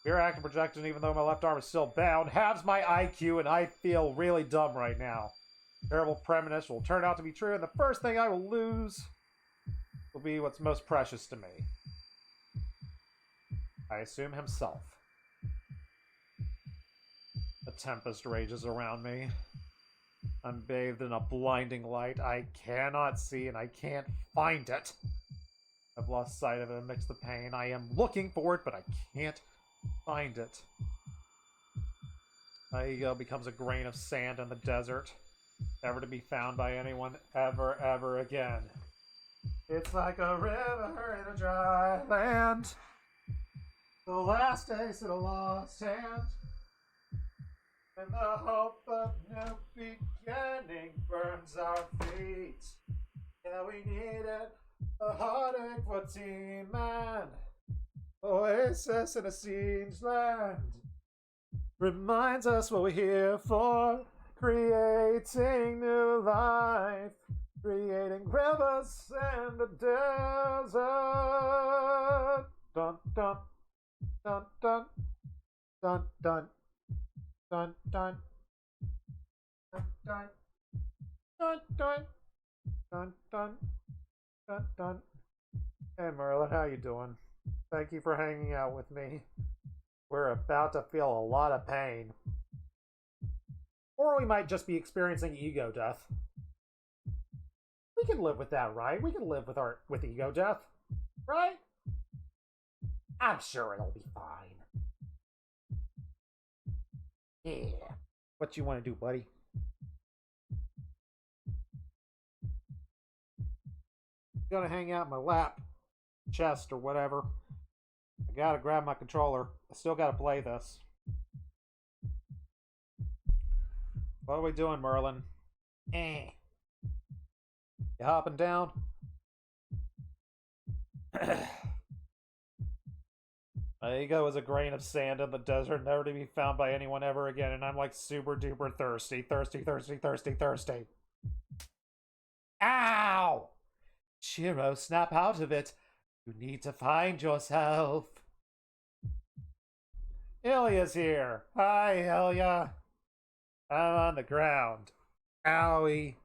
Fear active projection, even though my left arm is still bound, halves my IQ, and I feel really dumb right now. Terrible premonition will turn out to be true, and the first thing I will lose will be what's most precious to me. I assume himself. A tempest rages around me. I'm bathed in a blinding light I cannot see, and I can't find it. I've lost sight of it amidst the pain. I am looking for it, but I can't find it. My ego becomes a grain of sand in the desert, never to be found by anyone ever again. It's like a river in a dry land, the last days in a lost hand, and the hope of new beginning burns our feet. Yeah, we need it, a heartache for Team Man, oasis in a siege land, reminds us what we're here for, creating new life. Creating rivers in the desert. Dun dun dun dun. Dun dun dun dun dun dun dun dun dun dun dun dun. Hey Merlin, how you doing? Thank you for hanging out with me. We're about to feel a lot of pain. Or we might just be experiencing ego death. We can live with that, right? We can live with ego death, right? I'm sure it'll be fine. Yeah. What you want to do, buddy? Gonna hang out in my lap, chest, or whatever. I gotta grab my controller. I still gotta play this. What are we doing, Merlin? You hopping down? My ego is a grain of sand in the desert, never to be found by anyone ever again, and I'm like super duper thirsty. Thirsty, thirsty, thirsty, thirsty. Ow! Shiro, snap out of it. You need to find yourself. Ilya's here. Hi, Ilya. I'm on the ground. Owie.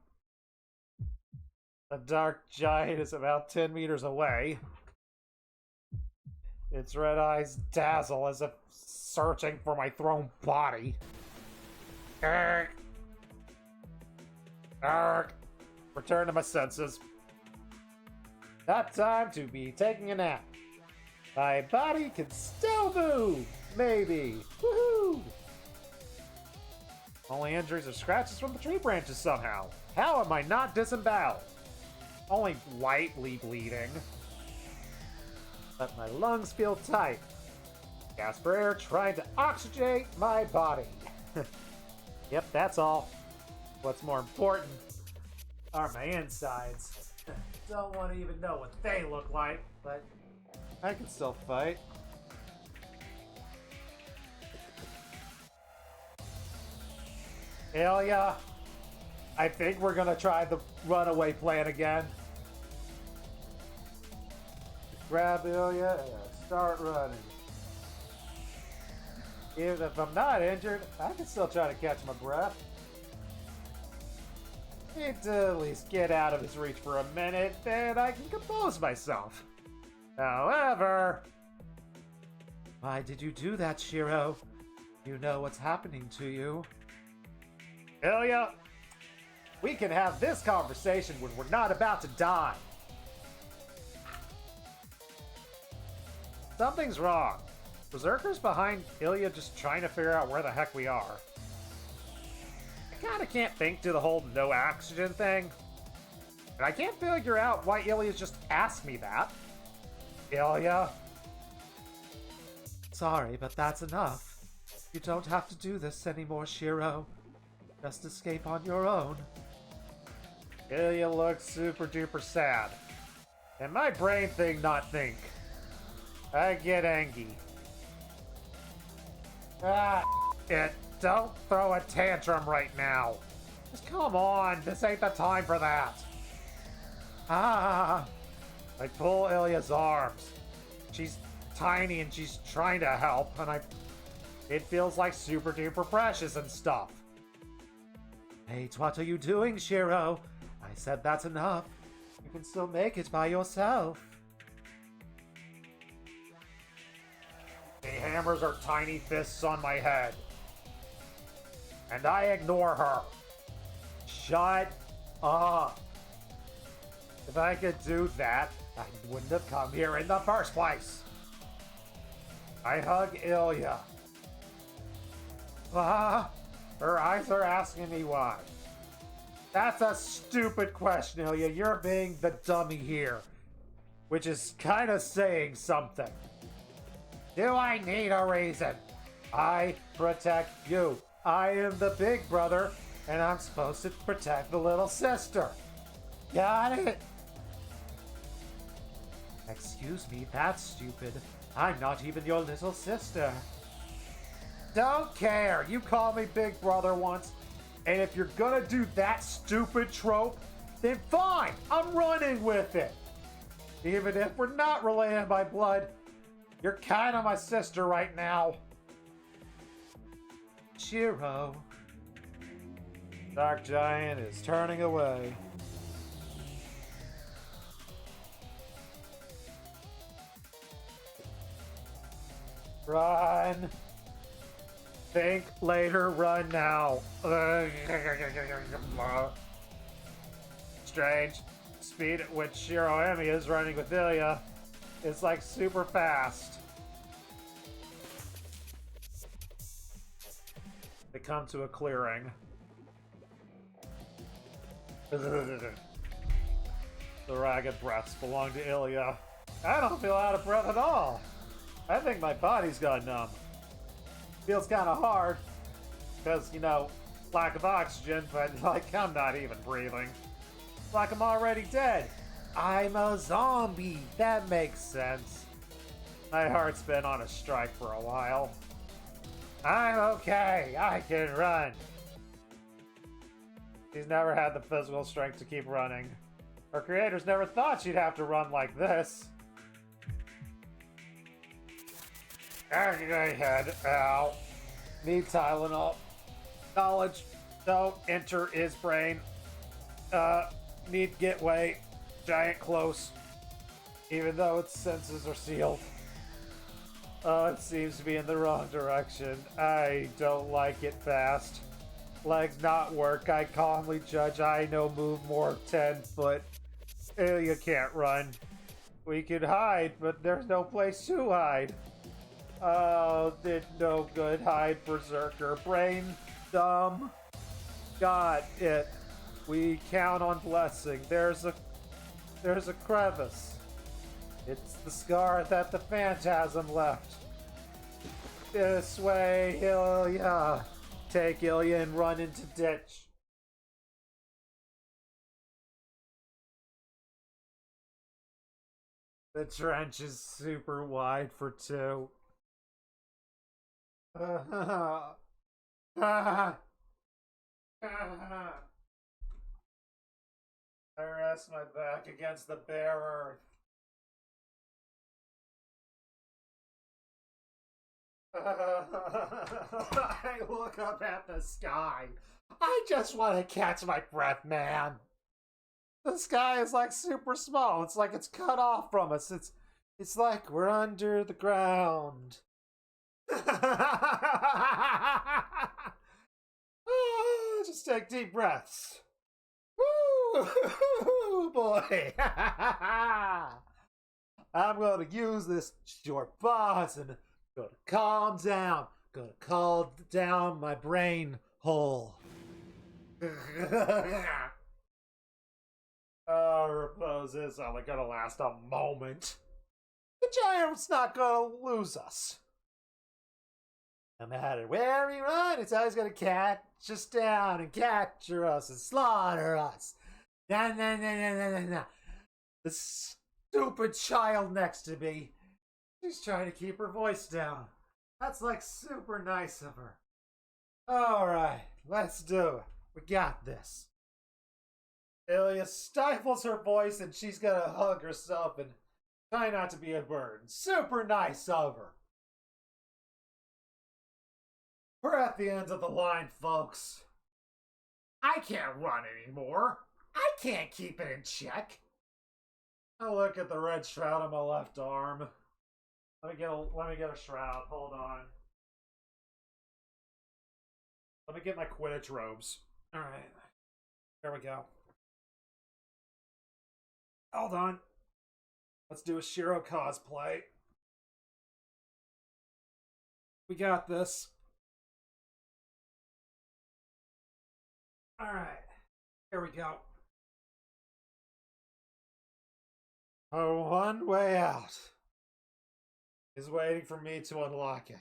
The dark giant is about 10 meters away. Its red eyes dazzle as if searching for my thrown body. Arrgh. Arrgh. Return to my senses. Not time to be taking a nap. My body can still move. Maybe. Woohoo! Only injuries are scratches from the tree branches somehow. How am I not disemboweled? Only lightly bleeding. But my lungs feel tight. Gas for air trying to oxygenate my body. Yep, that's all. What's more important are my insides. Don't want to even know what they look like, but I can still fight. Ilya, I think we're gonna try the runaway plan again. Grab Ilya and start running. Even if I'm not injured, I can still try to catch my breath. Need to at least get out of his reach for a minute, then I can compose myself. However... Why did you do that, Shiro? You know what's happening to you. Ilya, we can have this conversation when we're not about to die. Something's wrong. Berserker's behind Ilya just trying to figure out where the heck we are. I kinda can't think to the whole no oxygen thing. And I can't figure out why Ilya's just asked me that. Ilya? Sorry, but that's enough. You don't have to do this anymore, Shiro. Just escape on your own. Ilya looks super duper sad. And my brain thing not think. I get angry. Don't throw a tantrum right now. Just come on, this ain't the time for that. I pull Ilya's arms. She's tiny and she's trying to help, and it feels like super duper precious and stuff. Wait, what are you doing, Shiro? I said that's enough. You can still make it by yourself. She hammers her tiny fists on my head. And I ignore her. Shut up. If I could do that, I wouldn't have come here in the first place. I hug Ilya. Her eyes are asking me why. That's a stupid question, Ilya. You're being the dummy here. Which is kind of saying something. Do I need a reason? I protect you. I am the big brother, and I'm supposed to protect the little sister. Got it? Excuse me, that's stupid. I'm not even your little sister. Don't care. You called me big brother once, and if you're gonna do that stupid trope, then fine. I'm running with it. Even if we're not related by blood, you're kind of my sister right now. Shiro. Dark Giant is turning away. Run. Think later, run now. Strange. Speed at which Shiroemi is running with Ilya is like super fast. They come to a clearing. The ragged breaths belong to Ilya. I don't feel out of breath at all. I think my body's gone numb. Feels kind of hard because, you know, lack of oxygen, but like I'm not even breathing. It's like I'm already dead. I'm a zombie. That makes sense. My heart's been on a strike for a while. I'm okay. I can run. She's never had the physical strength to keep running. Her creators never thought she'd have to run like this. Head. Ow. Need Tylenol. Knowledge. Don't enter his brain. Need Getaway. Giant close. Even though its senses are sealed. Oh, it seems to be in the wrong direction. I don't like it fast. Legs not work. I calmly judge I no move more 10 foot. You can't run. We could hide, but there's no place to hide. Oh, did no good hide, Berserker. Brain dumb. Got it. We count on blessing. There's a crevice. It's the scar that the phantasm left. This way, Ilya. Take Ilya and run into ditch. The trench is super wide for two. I rest my back against the bare earth. I look up at the sky. I just want to catch my breath, man. The sky is like super small. It's like it's cut off from us. It's like we're under the ground. Just take deep breaths. Woo, boy. I'm going to use this short pause and go to calm down. Gonna calm down my brain hole. Repose is only gonna last a moment. The giant's not gonna lose us. No matter where we run, it's always gonna catch us down and capture us and slaughter us. Nah. The stupid child next to me, she's trying to keep her voice down. That's like super nice of her. Alright, let's do it. We got this. Ilya stifles her voice and she's gonna hug herself and try not to be a burden. Super nice of her. We're at the end of the line, folks. I can't run anymore. I can't keep it in check. I look at the red shroud on my left arm. Let me get a shroud. Hold on. Let me get my Quidditch robes. All right. There we go. Hold on. Let's do a Shiro cosplay. We got this. All right. Here we go. Oh, one way out is waiting for me to unlock it.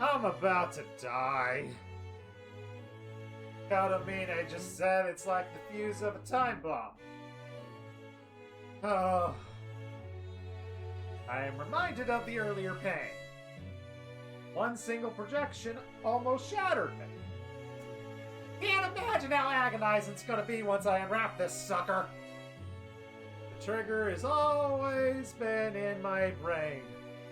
I'm about to die. Katamine just said it's like the fuse of a time bomb. Oh. I am reminded of the earlier pain. One single projection almost shattered me. Can't imagine how agonizing it's gonna be once I unwrap this sucker. The trigger has always been in my brain.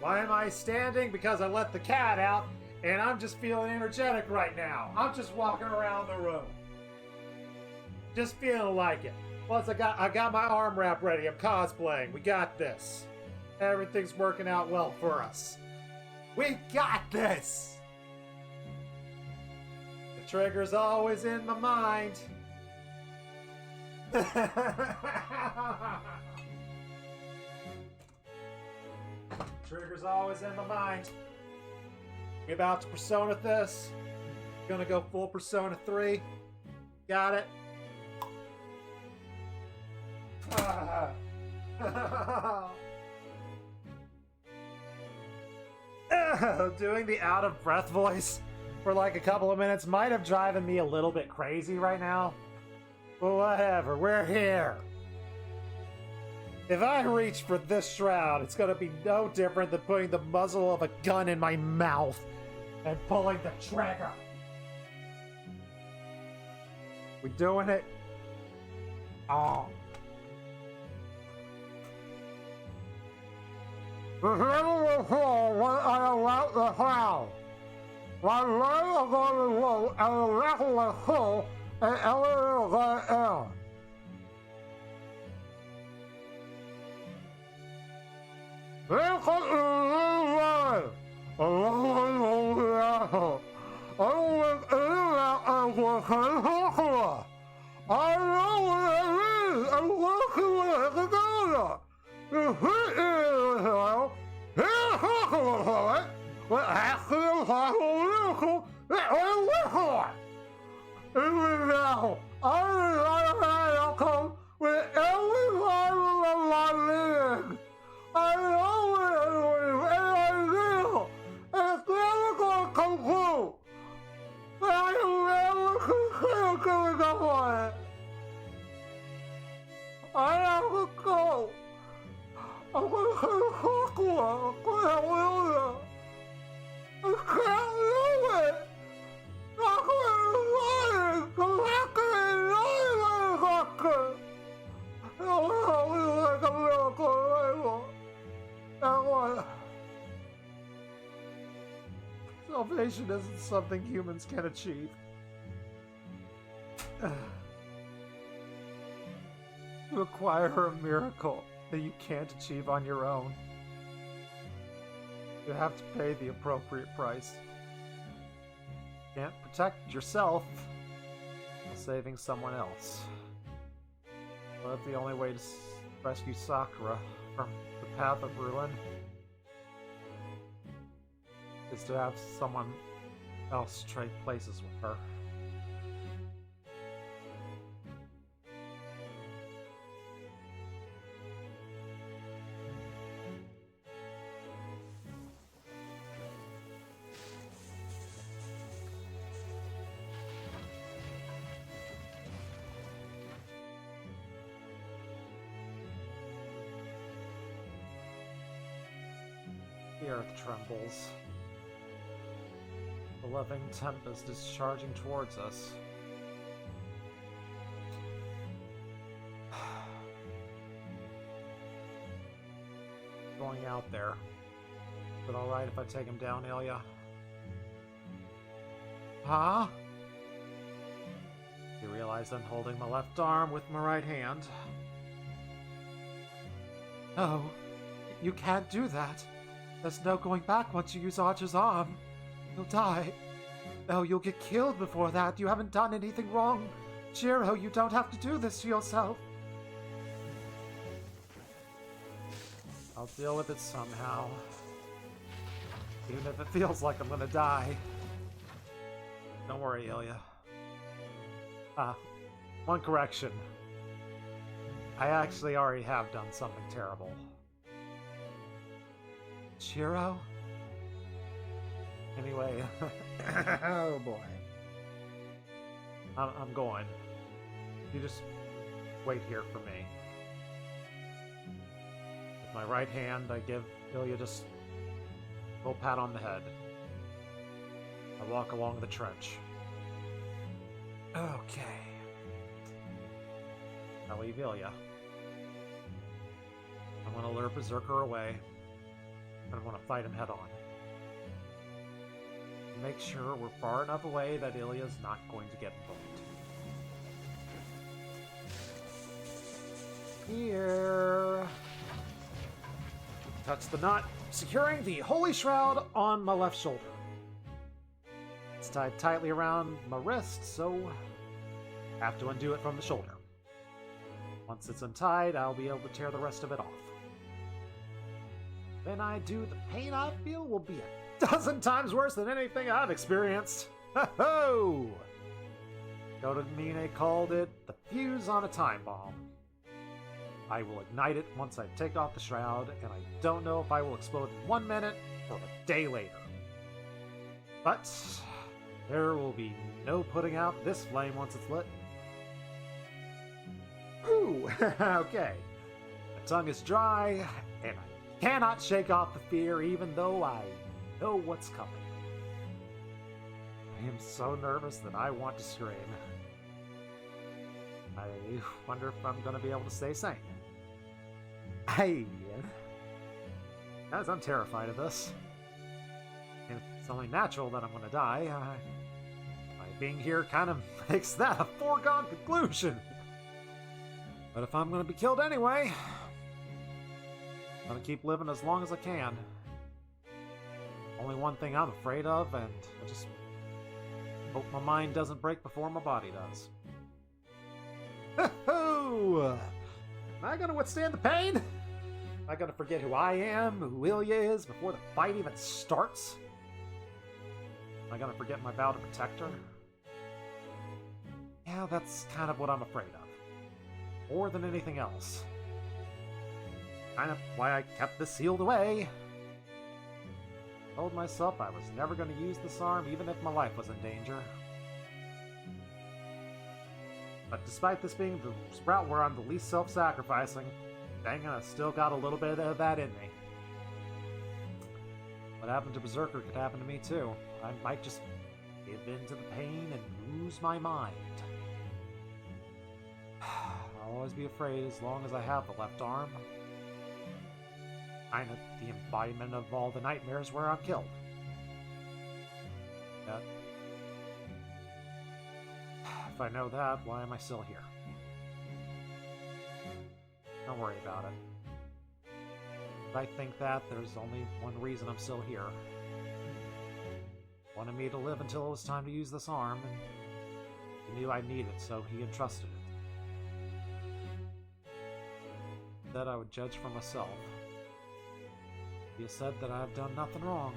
Why am I standing? Because I let the cat out, and I'm just feeling energetic right now. I'm just walking around the room. Just feeling like it. Plus, I got my arm wrap ready. I'm cosplaying. We got this. Everything's working out well for us. We got this! The trigger's always in my mind. Trigger's always in my mind. We about to Persona this. Gonna go full Persona 3. Got it. Doing the out of breath voice for like a couple of minutes might have driven me a little bit crazy right now. But whatever, we're here. If I reach for this shroud, it's gonna be no different than putting the muzzle of a gun in my mouth and pulling the trigger. We doing it? Oh. The devil will fall when I allow the cloud. My legs are going to roll and the vessel is full and everything is going to end. This country is really mine. I don't know the asshole. I don't think any of that can talk to us. I know what it means. I'm working with it together. The heat is well. Here's possible for it. But actually a possible miracle that we're with it. Even now, I'm not a man outcome with every fiber of my being. I know it and I feel. It's never gonna come true. But I never consider giving up on it. I have to go. I'm gonna talk to her. I'm gonna will her. I can't do it. I'm gonna lie. I'm not gonna lie like a I'm like a miracle. That one. Salvation isn't something humans can achieve. You acquire a miracle that you can't achieve on your own. You have to pay the appropriate price. You can't protect yourself while saving someone else. But the only way to rescue Sakura from the path of ruin is to have someone else trade places with her. The earth trembles. The loving tempest is charging towards us. Going out there. Is it alright if I take him down, Ilya? Huh? You realize I'm holding my left arm with my right hand. No, you can't do that. There's no going back once you use Archer's arm. You'll die. No, you'll get killed before that. You haven't done anything wrong. Jiro, you don't have to do this to yourself. I'll deal with it somehow. Even if it feels like I'm gonna die. Don't worry, Ilya. One correction. I actually already have done something terrible. Jiro? Anyway, oh boy. I'm going. You just wait here for me. With my right hand, I give Ilya just a little pat on the head. I walk along the trench. Okay. I leave Ilya. I'm gonna lure Berserker away. and I'm going to fight him head on. Make sure we're far enough away that Ilya's not going to get involved. Here. Touch the knot, securing the Holy Shroud on my left shoulder. It's tied tightly around my wrist, so I have to undo it from the shoulder. Once it's untied, I'll be able to tear the rest of it off. When I do, the pain I feel will be a dozen times worse than anything I've experienced. Ho-ho! Godamine called it the fuse on a time bomb. I will ignite it once I take off the shroud, and I don't know if I will explode in 1 minute or a day later. But there will be no putting out this flame once it's lit. Ooh, okay. My tongue is dry, and I cannot shake off the fear even though I know what's coming. I am so nervous that I want to scream. I wonder if I'm going to be able to stay sane. Hey, as I'm terrified of this. And it's only natural that I'm going to die. My being here kind of makes that a foregone conclusion. But if I'm going to be killed anyway, I'm going to keep living as long as I can. Only one thing I'm afraid of, and I just hope my mind doesn't break before my body does. Ho-ho! Am I going to withstand the pain? Am I going to forget who I am, who Ilya is, before the fight even starts? Am I going to forget my vow to protect her? Yeah, that's kind of what I'm afraid of. More than anything else. Kind of why I kept this sealed away. I told myself I was never going to use this arm, even if my life was in danger. But despite this being the sprout where I'm the least self-sacrificing, dang it, I still got a little bit of that in me. What happened to Berserker could happen to me too. I might just give in to the pain and lose my mind. I'll always be afraid as long as I have the left arm. Kind of the embodiment of all the nightmares where I'm killed. Yet, if I know that, why am I still here? Don't worry about it. If I think that, there's only one reason I'm still here. Wanted me to live until it was time to use this arm, and he knew I needed it, so he entrusted it. That I would judge for myself. He has said that I've done nothing wrong.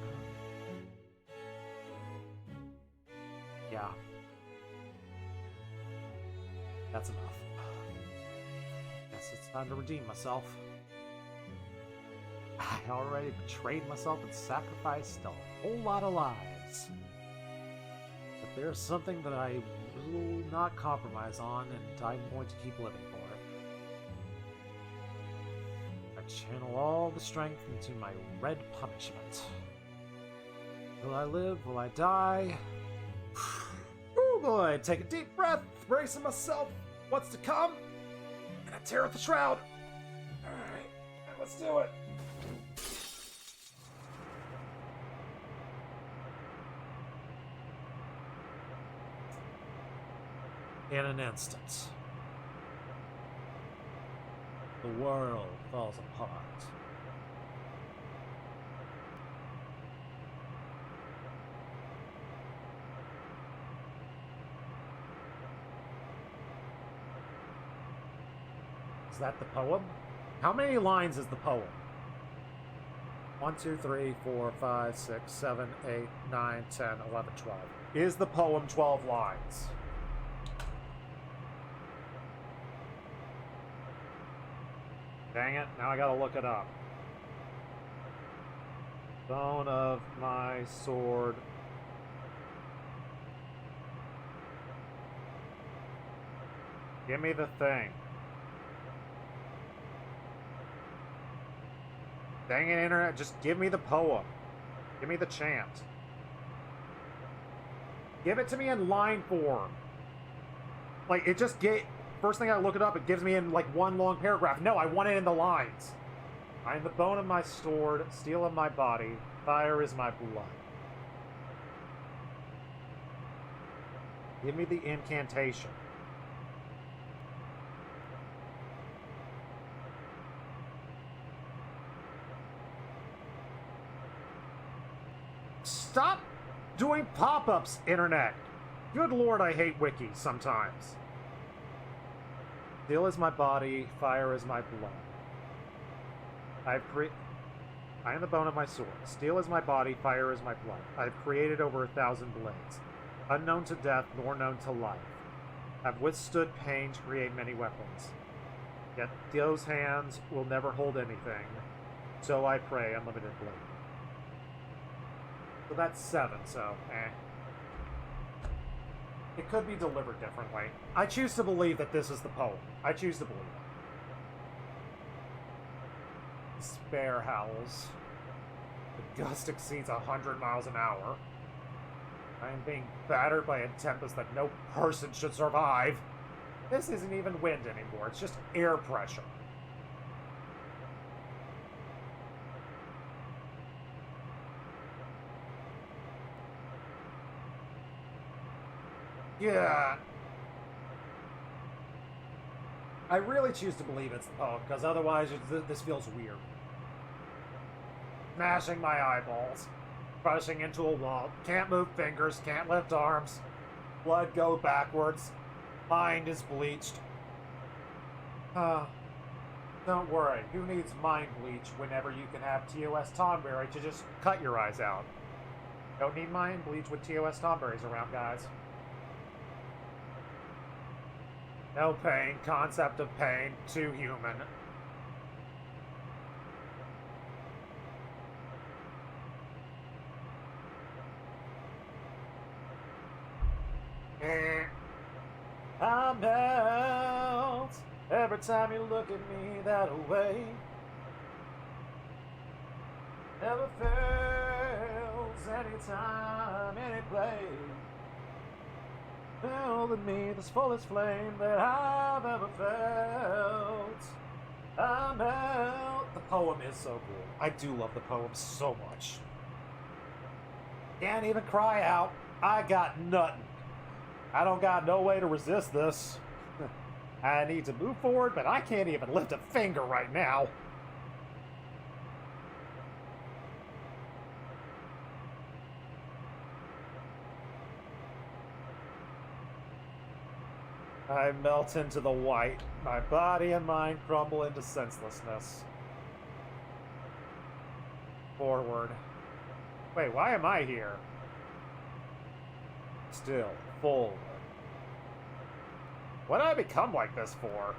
Yeah. That's enough. Guess it's time to redeem myself. I already betrayed myself and sacrificed a whole lot of lives. But there's something that I will not compromise on, and I'm going to keep living for it. I channel all the strength into my red punishment. Will I live? Will I die? Oh boy, take a deep breath, bracing myself. What's to come? And I tear at the shroud. Alright, let's do it. In an instant, the world falls apart. Is that the poem? How many lines is the poem? 1, 2, 3, 4, 5, 6, 7, 8, 9, 10, 11, 12. Is the poem 12 lines? Dang it, now I gotta look it up. Bone of my sword. Give me the thing. Dang it, internet, just give me the poem. Give me the chant. Give it to me in line form. Like, it just get... First thing I look it up, it gives me in, like, one long paragraph. No, I want it in the lines. I am the bone of my sword, steel of my body, fire is my blood. Give me the incantation. Stop doing pop-ups, internet! Good lord, I hate wikis sometimes. Steel is my body, fire is my blood. I am the bone of my sword. Steel is my body, fire is my blood. I have created over 1,000 blades, unknown to death nor known to life. I've withstood pain to create many weapons. Yet those hands will never hold anything. So I pray, unlimited blade. So that's 7, so It could be delivered differently. I choose to believe that this is the poem. I choose to believe it. Despair howls. The gust exceeds 100 miles an hour. I am being battered by a tempest that no person should survive. This isn't even wind anymore, it's just air pressure. Yeah. I really choose to believe it's the poem, because otherwise this feels weird. Smashing my eyeballs. Crushing into a wall. Can't move fingers, can't lift arms. Blood go backwards. Mind is bleached. Don't worry. Who needs mind bleach whenever you can have TOS Tomberry to just cut your eyes out? Don't need mind bleach with TOS Tomberries around, guys. No pain, concept of pain, too human. I melt every time you look at me that way. Never fails anytime, any place. Filled in me this fullest flame that I've ever felt. I melt. The poem is so cool. I do love the poem so much. Can't even cry out. I got nothing. I don't got no way to resist this. I need to move forward, but I can't even lift a finger right now. I melt into the white. My body and mind crumble into senselessness. Forward. Wait, why am I here? Still, forward. What did I become like this for?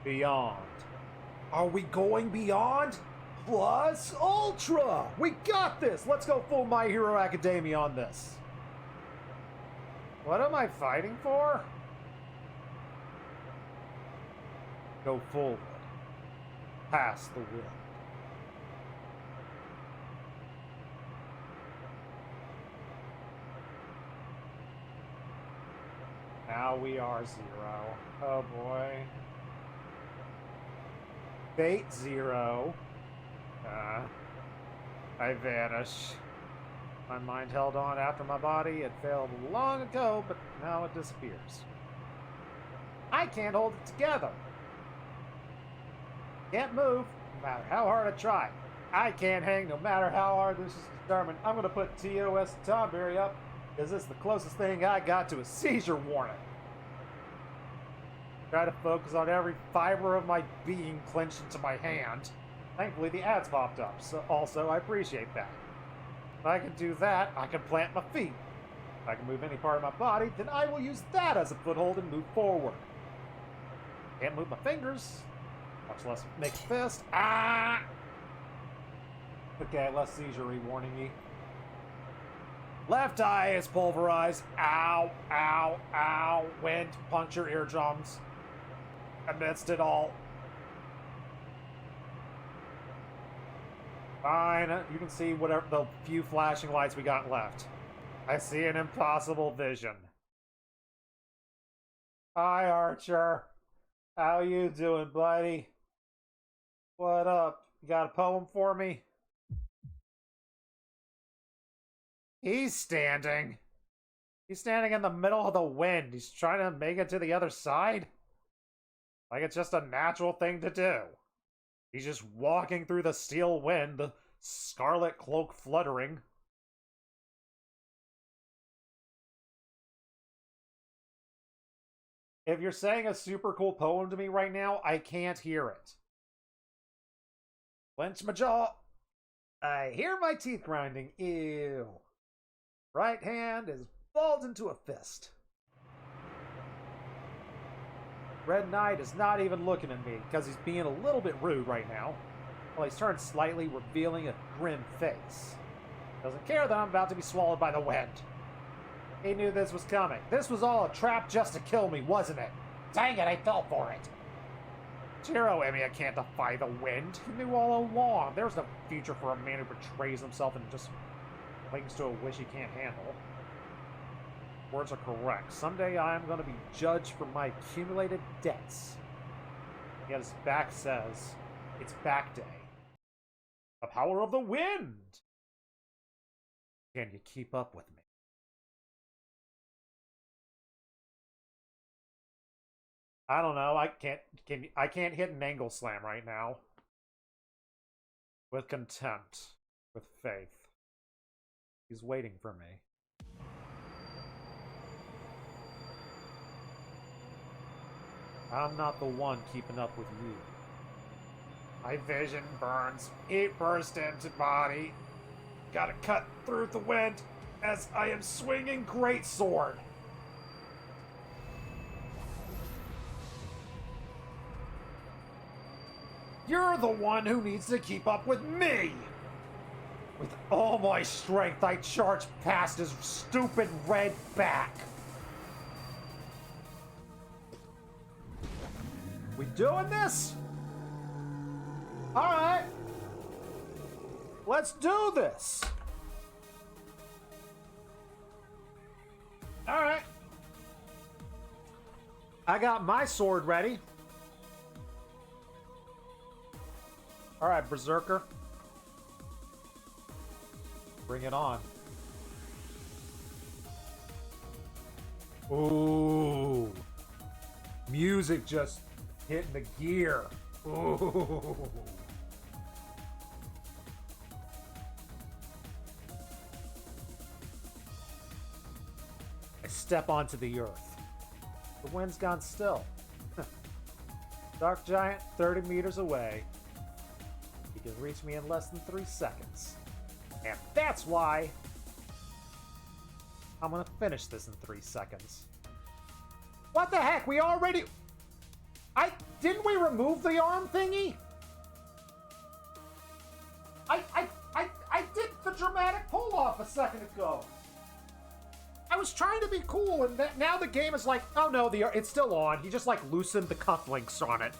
Beyond. Are we going beyond? Plus Ultra! We got this! Let's go full My Hero Academia on this. What am I fighting for? Go forward. Past the wind. Now we are 0. Oh boy. Fate 0. I vanish. My mind held on after my body had failed long ago, but now it disappears. I can't hold it together. Can't move, no matter how hard I try. I can't hang no matter how hard this is determined. I'm going to put TOS Tomberry up, because this is the closest thing I got to a seizure warning. Try to focus on every fiber of my being clenched into my hand. Thankfully, the ads popped up, so also I appreciate that. If I can do that, I can plant my feet. If I can move any part of my body, then I will use that as a foothold and move forward. Can't move my fingers, much less make a fist. Ah! Okay, less seizure warning me. Left eye is pulverized. Ow, ow, ow. Wind, puncture eardrums. Amidst it all. Fine, you can see whatever the few flashing lights we got left. I see an impossible vision. Hi, Archer. How you doing, buddy? What up? You got a poem for me? He's standing. He's standing in the middle of the wind. He's trying to make it to the other side? Like it's just a natural thing to do. He's just walking through the steel wind, the scarlet cloak fluttering. If you're saying a super cool poem to me right now, I can't hear it. Clench my jaw. I hear my teeth grinding. Ew. Right hand is balled into a fist. Red Knight is not even looking at me because he's being a little bit rude right now. Well, he's turned slightly, revealing a grim face. Doesn't care that I'm about to be swallowed by the wind. He knew this was coming. This was all a trap just to kill me, wasn't it? Dang it, I fell for it. Jiro Emiya can't defy the wind. He knew all along. There's no future for a man who betrays himself and just clings to a wish he can't handle. Words are correct. Someday I'm going to be judged for my accumulated debts. Yet his back says, it's back day. The power of the wind! Can you keep up with me? I don't know. I can't hit an angle slam right now. With contempt. With faith. He's waiting for me. I'm not the one keeping up with you. My vision burns. It burst into body. Gotta cut through the wind as I am swinging greatsword. You're the one who needs to keep up with me! With all my strength, I charge past his stupid red back. We doing this? Alright. Let's do this. Alright. I got my sword ready. Alright, Berserker. Bring it on. Ooh. Music just hitting the gear. Ooh. I step onto the earth. The wind's gone still. Dark Giant, 30 meters away. He can reach me in less than 3 seconds. And that's why I'm gonna finish this in 3 seconds. What the heck? We already... Didn't we remove the arm thingy? I did the dramatic pull-off a second ago. I was trying to be cool, and now the game is like, oh no, it's still on. He just, like, loosened the cufflinks on it.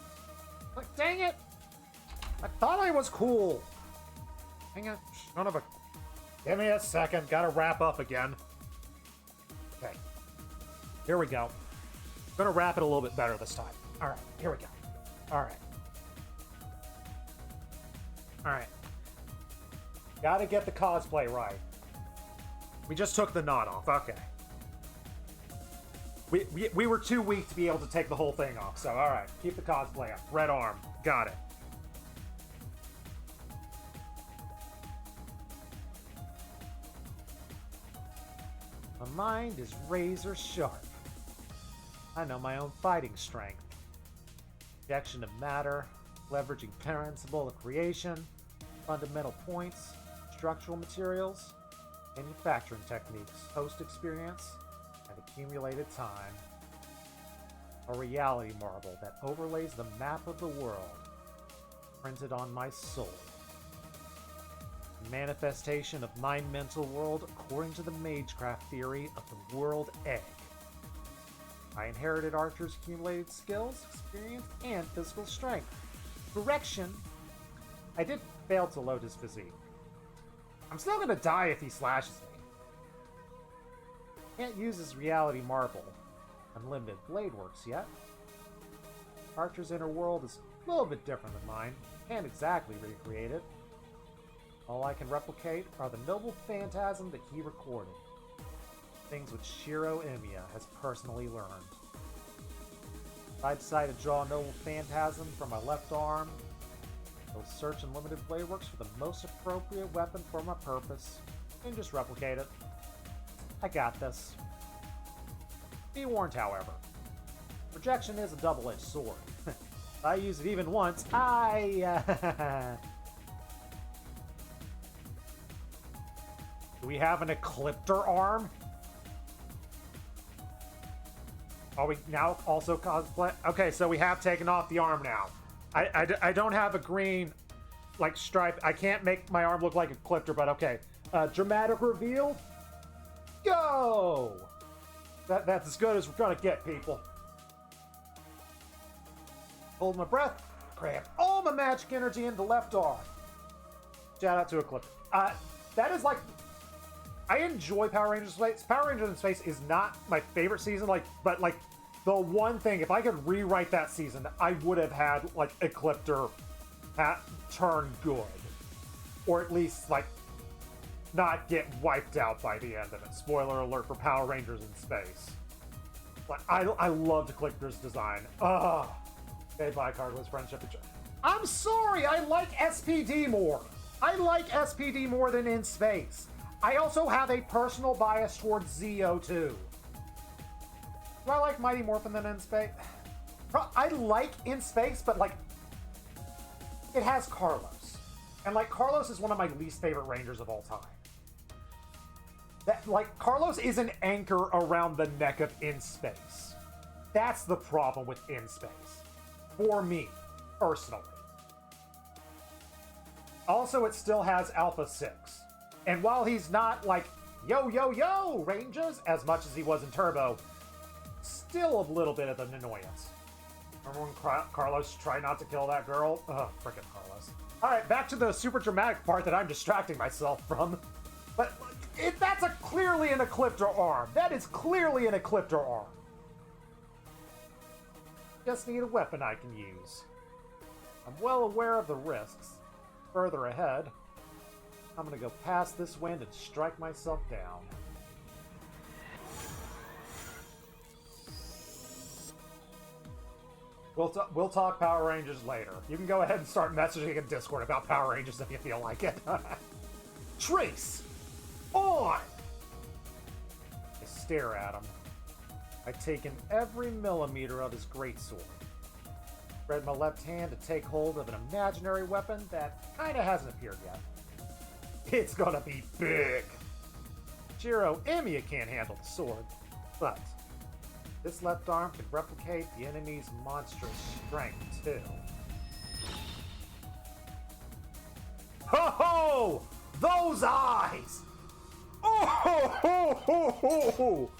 Like, dang it. I thought I was cool. Dang it, son of a... Give me a second, gotta wrap up again. Okay. Here we go. I'm gonna wrap it a little bit better this time. Alright, here we go. Alright. Alright. Gotta get the cosplay right. We just took the knot off, okay. We were too weak to be able to take the whole thing off, so alright. Keep the cosplay up. Red arm. Got it. My mind is razor sharp. I know my own fighting strength. Projection of matter, leveraging principle of creation, fundamental points, structural materials, manufacturing techniques, host experience, and accumulated time. A reality marble that overlays the map of the world, printed on my soul. Manifestation of my mental world according to the Magecraft theory of the World Egg. I inherited Archer's accumulated skills, experience, and physical strength. Correction, I did fail to load his physique. I'm still gonna die if he slashes me. Can't use his reality marble. Unlimited blade works yet. Archer's inner world is a little bit different than mine. Can't exactly recreate it. All I can replicate are the noble phantasm that he recorded. Things which Shiro Emiya has personally learned. If I decide to draw a noble phantasm from my left arm, I'll search in limited playworks for the most appropriate weapon for my purpose, and just replicate it. I got this. Be warned, however. Rejection is a double-edged sword. If I use it even once, Do we have an Ecliptor arm? Are we now also cosplay? Okay, so we have taken off the arm now. I don't have a green, like, stripe. I can't make my arm look like a Ecliptor, but okay. Dramatic reveal? Go! That's as good as we're gonna get, people. Hold my breath. Cram all my magic energy into left arm. Shout out to Ecliptor. That is like... I enjoy Power Rangers in Space. Power Rangers in Space is not my favorite season, but the one thing, if I could rewrite that season, I would have had like Ecliptor turn good, or at least like not get wiped out by the end of it. Spoiler alert for Power Rangers in Space. But I loved Ecliptor's design. Okay, bye, Carglass Friendship. I'm sorry, I like SPD more. I like SPD more than In Space. I also have a personal bias towards ZO2. Do I like Mighty Morphin than In Space? I like In Space, but like, it has Carlos. And like, Carlos is one of my least favorite Rangers of all time. That, like, Carlos is an anchor around the neck of In Space. That's the problem with In Space. For me, personally. Also, it still has Alpha 6. And while he's not like, yo, yo, yo, Rangers, as much as he was in Turbo, still a little bit of an annoyance. Remember when Carlos tried not to kill that girl? Ugh, frickin' Carlos. Alright, back to the super dramatic part that I'm distracting myself from. But that's clearly an Ecliptor arm. That is clearly an Ecliptor arm. Just need a weapon I can use. I'm well aware of the risks. Further ahead, I'm gonna go past this wind and strike myself down. We'll talk Power Rangers later. You can go ahead and start messaging in Discord about Power Rangers if you feel like it. Trace! On! I stare at him. I've taken every millimeter of his greatsword. Spread my left hand to take hold of an imaginary weapon that kinda hasn't appeared yet. It's gonna be big! Shiro Emiya can't handle the sword, but this left arm can replicate the enemy's monstrous strength, too. Ho-ho! Those eyes! Oh ho ho ho ho!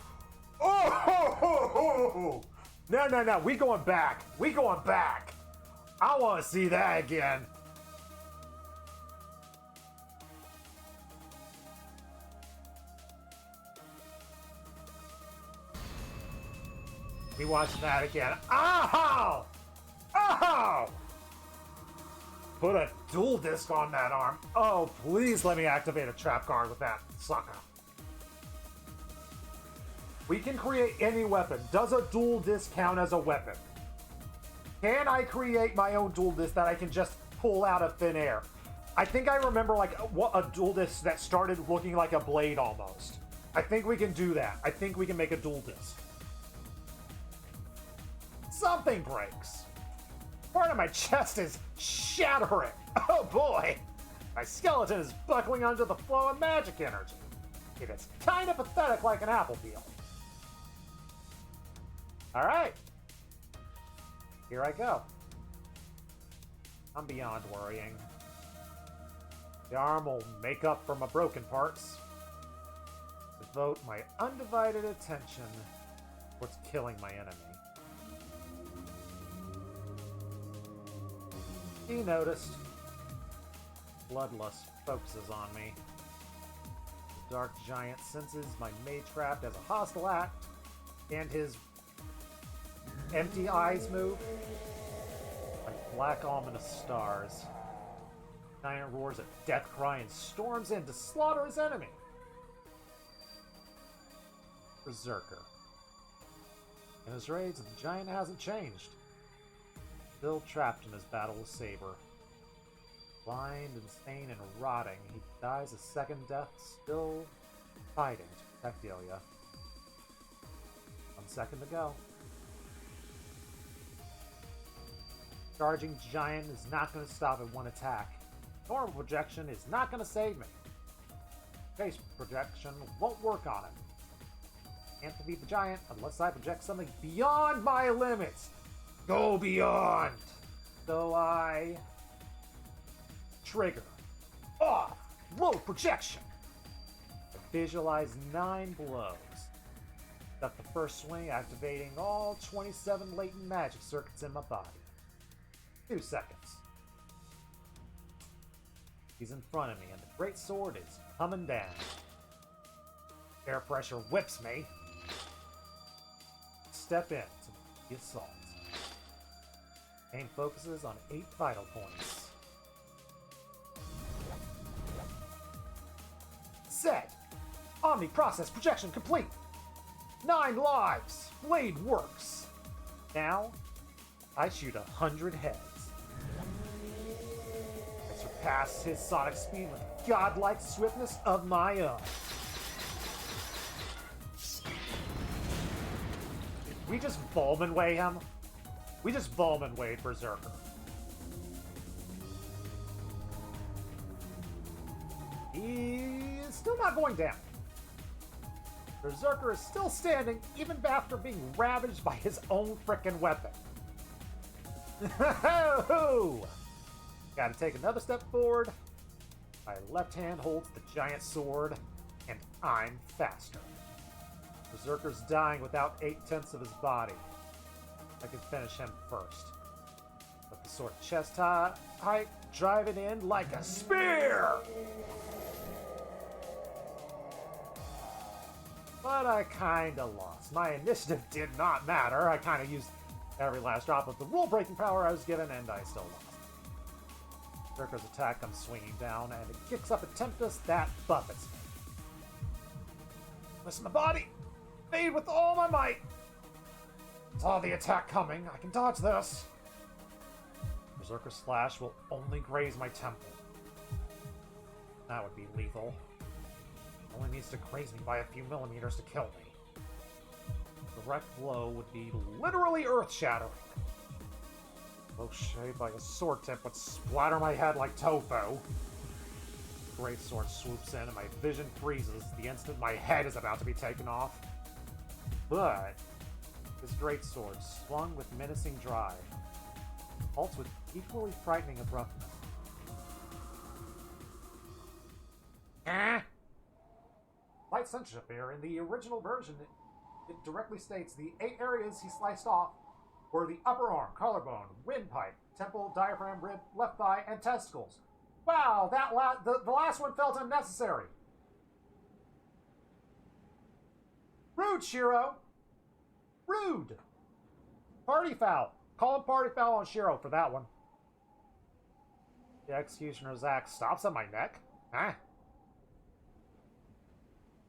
Oh ho ho ho ho! No, we going back. We going back. I want to see that again. We watching that again. Ow! Ow! Put a dual disc on that arm. Oh, please let me activate a trap card with that sucker. We can create any weapon. Does a dual disc count as a weapon? Can I create my own dual disc that I can just pull out of thin air? I think I remember like what a dual disc that started looking like a blade almost. I think we can do that. I think we can make a dual disc. Something breaks. Part of my chest is shattering. Oh boy. My skeleton is buckling under the flow of magic energy. It is kind of pathetic like an apple peel. Alright. Here I go. I'm beyond worrying. The arm will make up for my broken parts. Devote my undivided attention towards killing my enemy. He noticed. Bloodlust focuses on me. The dark giant senses my magecraft as a hostile act, and his empty eyes move. black ominous stars. Giant roars a death cry and storms in to slaughter his enemy. Berserker. In his raids, the giant hasn't changed. Still trapped in his battle with Saber. Blind, insane, and rotting, he dies a second death, still fighting to protect Ilya. 1 second to go. Charging giant is not going to stop at one attack. Normal projection is not going to save me. Face projection won't work on him. Can't defeat the giant unless I project something beyond my limits. Go beyond. So I trigger off low projection. I visualize 9 blows. Got the first swing, activating all 27 latent magic circuits in my body. 2 seconds. He's in front of me, and the great sword is coming down. Air pressure whips me. Step in to the assault. Aim focuses on 8 vital points. Set! Omni process projection complete! 9 lives! Blade works! Now, I shoot 100 heads. I surpass his sonic speed with godlike swiftness of my own. Did we just Volmanway him? We just Volmanwayed Berserker. He is still not going down. Berserker is still standing even after being ravaged by his own frickin' weapon. Gotta take another step forward. My left hand holds the giant sword, and I'm faster. Berserker's dying without 8/10 of his body. I can finish him first. Put the sword chest height, drive it in like a spear! But I kinda lost. My initiative did not matter. I kinda used every last drop of the rule-breaking power I was given, and I still lost. Berserker's attack comes swinging down, and it kicks up a tempest that buffets me. Listen, my body! Fade with all my might! Saw the attack coming. I can dodge this. Berserker's slash will only graze my temple. That would be lethal. Only needs to graze me by a few millimeters to kill me. Direct blow would be literally earth-shattering. Blow shaved by a sword tip would splatter my head like tofu. Great sword swoops in and my vision freezes the instant my head is about to be taken off. But his great sword, swung with menacing drive, halts with equally frightening abruptness. Slight censorship here. In the original version, it directly states the 8 areas he sliced off were the upper arm, collarbone, windpipe, temple, diaphragm, rib, left thigh, and testicles. Wow, the last one felt unnecessary. Rude, Shiro. Rude. Party foul. Call him party foul on Shiro for that one. The executioner's axe stops at my neck. Huh?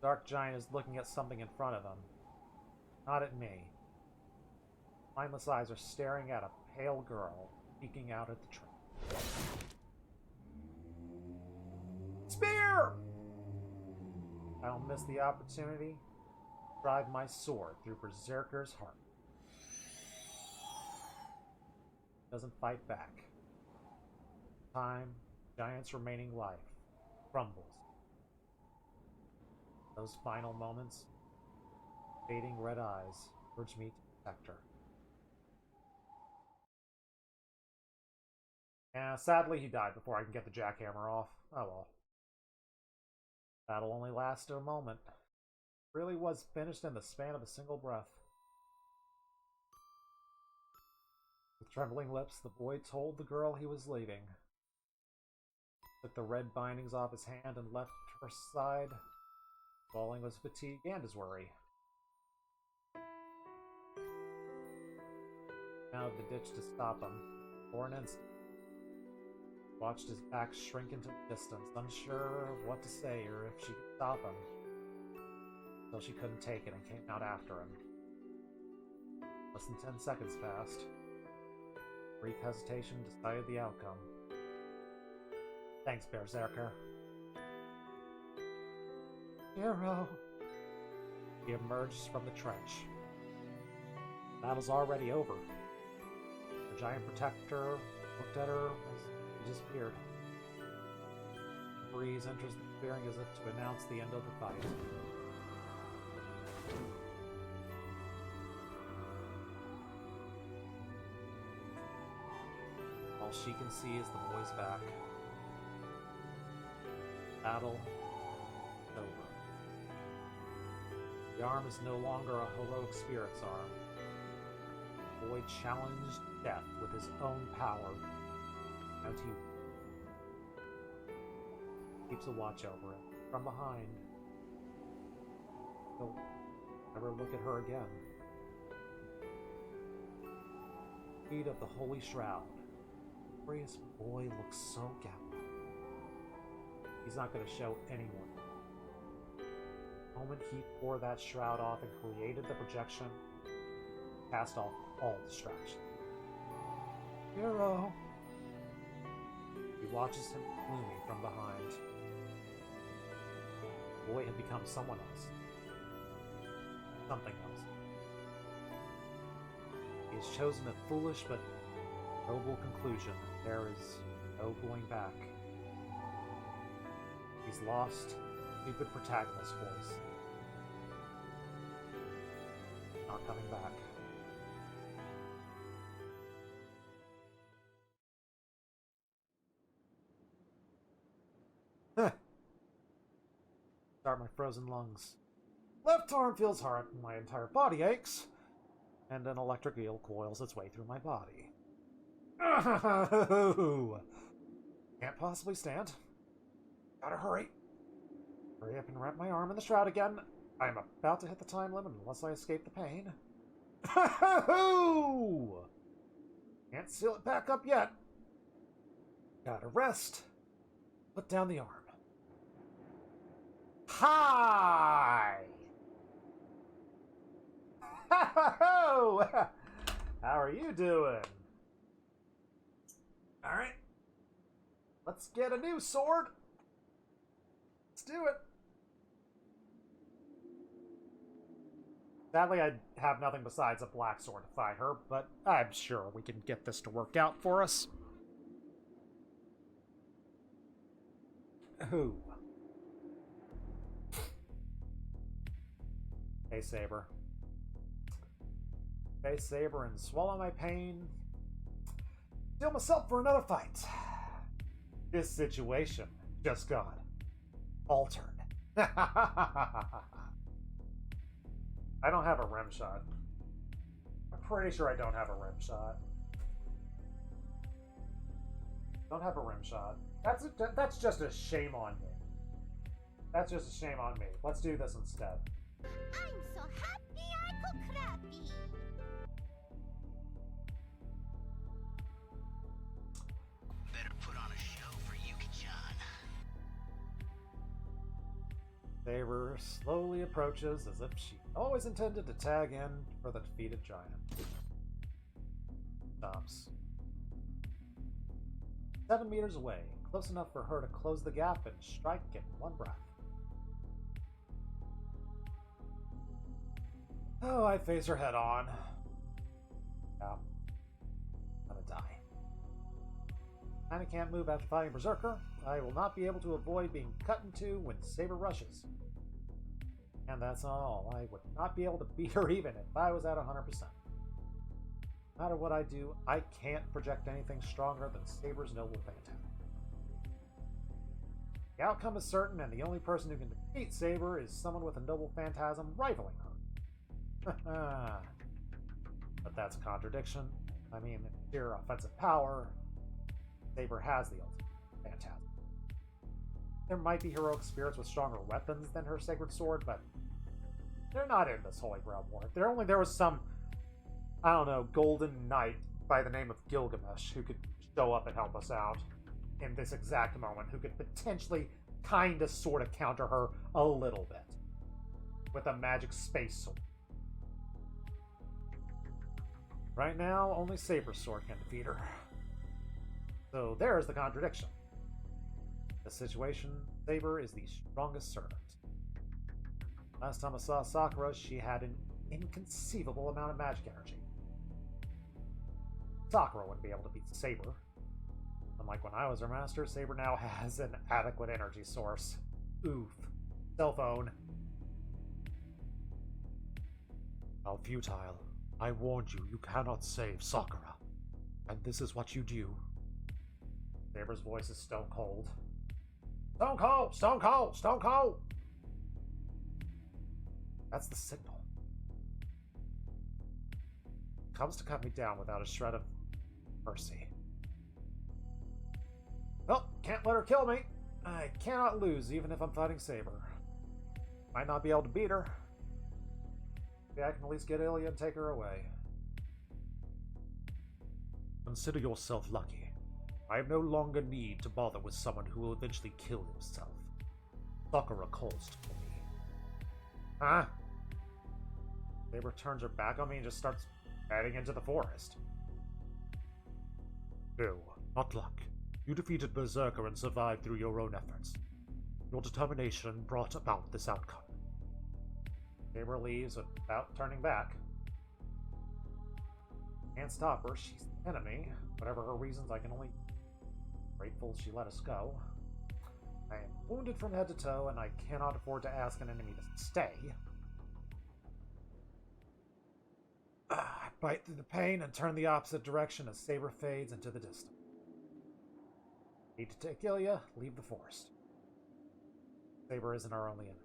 Dark Giant is looking at something in front of him. Not at me. Mindless eyes are staring at a pale girl peeking out at the tree. Spear! I don't miss the opportunity to drive my sword through Berserker's heart. Doesn't fight back. Time, Giant's remaining life, crumbles. Those final moments, fading red eyes urge me to protect her. Yeah, sadly he died before I can get the jackhammer off. Oh well. Battle only lasted a moment. Really was finished in the span of a single breath. With trembling lips, the boy told the girl he was leaving. Took the red bindings off his hand and left her side, falling with fatigue and his worry. Out of the ditch to stop him. For an instant, watched his back shrink into the distance, unsure of what to say or if she could stop him, until she couldn't take it and came out after him. Less than 10 seconds passed. Brief hesitation decided the outcome. Thanks, Berserker. Hero! He emerged from the trench. The battle's already over. Her giant protector looked at her as he disappeared. The breeze enters the clearing as if to announce the end of the fight. All she can see is the boy's back. Battle over. The arm is no longer a heroic spirit's arm. The boy challenged death with his own power, and he keeps a watch over it from behind. He'll never look at her again. Feet of the holy shroud. The glorious boy looks so gallant. He's not going to show anyone. The moment he tore that shroud off and created the projection, cast off all distraction. Hero! He watches him gloomy from behind. The boy had become someone else. Something else. He has chosen a foolish but noble conclusion. There is no going back. He's lost stupid protagonist voice. Not coming back. Start my frozen lungs. Left arm feels hard, my entire body aches, and an electric eel coils its way through my body. Can't possibly stand. Gotta hurry. Hurry up and wrap my arm in the shroud again. I'm about to hit the time limit unless I escape the pain. Can't seal it back up yet. Gotta rest. Put down the arm. Hi! How are you doing? Alright. Let's get a new sword. Let's do it. Sadly, I have nothing besides a black sword to fight her, but I'm sure we can get this to work out for us. Who? Face Saber. Face Saber and swallow my pain. Steel myself for another fight. This situation just got altered. I don't have a rim shot. I'm pretty sure I don't have a rim shot. Don't have a rim shot. That's just a shame on me. That's just a shame on me. Let's do this instead. I'm so happy I could crappy. Better put on a show for Yuki-chan. Saber slowly approaches as if she always intended to tag in for the defeated giant. Stops. 7 meters away, close enough for her to close the gap and strike in one breath. Oh, I face her head on. Yeah. I'm gonna die. Kinda can't move after fighting Berserker. I will not be able to avoid being cut in two when Saber rushes. And that's not all. I would not be able to beat her even if I was at 100%. No matter what I do, I can't project anything stronger than Saber's noble phantasm. The outcome is certain, and the only person who can defeat Saber is someone with a noble phantasm rivaling her. But that's a contradiction. I mean, in sheer offensive power, Saber has the ultimate phantasm. There might be heroic spirits with stronger weapons than her sacred sword, but they're not in this Holy Grail war. There was some, I don't know, golden knight by the name of Gilgamesh who could show up and help us out in this exact moment, who could potentially kind of sort of counter her a little bit with a magic space sword. Right now, only Saber Sword can defeat her. So there's the contradiction. In this situation, Saber is the strongest servant. Last time I saw Sakura, she had an inconceivable amount of magic energy. Sakura wouldn't be able to beat Saber. Unlike when I was her master, Saber now has an adequate energy source. Oof. Cell phone. How futile. I warned you, you cannot save Sakura. And this is what you do. Saber's voice is stone cold. Stone cold! Stone cold! Stone cold! That's the signal. Comes to cut me down without a shred of mercy. Well, can't let her kill me. I cannot lose even if I'm fighting Saber. Might not be able to beat her. Maybe I can at least get Ilya and take her away. Consider yourself lucky. I have no longer need to bother with someone who will eventually kill himself. Sakura calls to me. Huh? Saber turns her back on me and just starts heading into the forest. No, not luck. You defeated Berserker and survived through your own efforts. Your determination brought about this outcome. Saber leaves without turning back. Can't stop her, she's the enemy. Whatever her reasons, I can only be grateful she let us go. I am wounded from head to toe, and I cannot afford to ask an enemy to stay. I bite through the pain and turn the opposite direction as Saber fades into the distance. Need to take Ilya, leave the forest. Saber isn't our only enemy.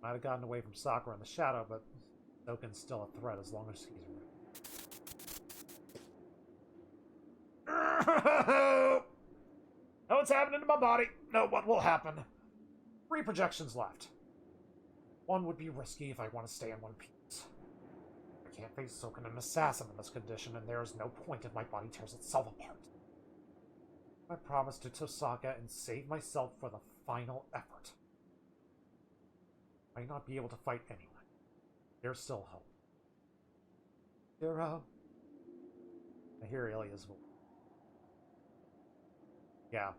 Might have gotten away from Sakura in the shadow, but Zoken's still a threat as long as he's around. Know what's happening to my body? Know what will happen. 3 projections left. 1 would be risky if I want to stay in one piece. I can't face Zoken, an assassin in this condition, and there is no point if my body tears itself apart. I promise to Tosaka and save myself for the final effort. I might not be able to fight anyway. There's still hope. Hero. I hear Ilya's voice. Yeah.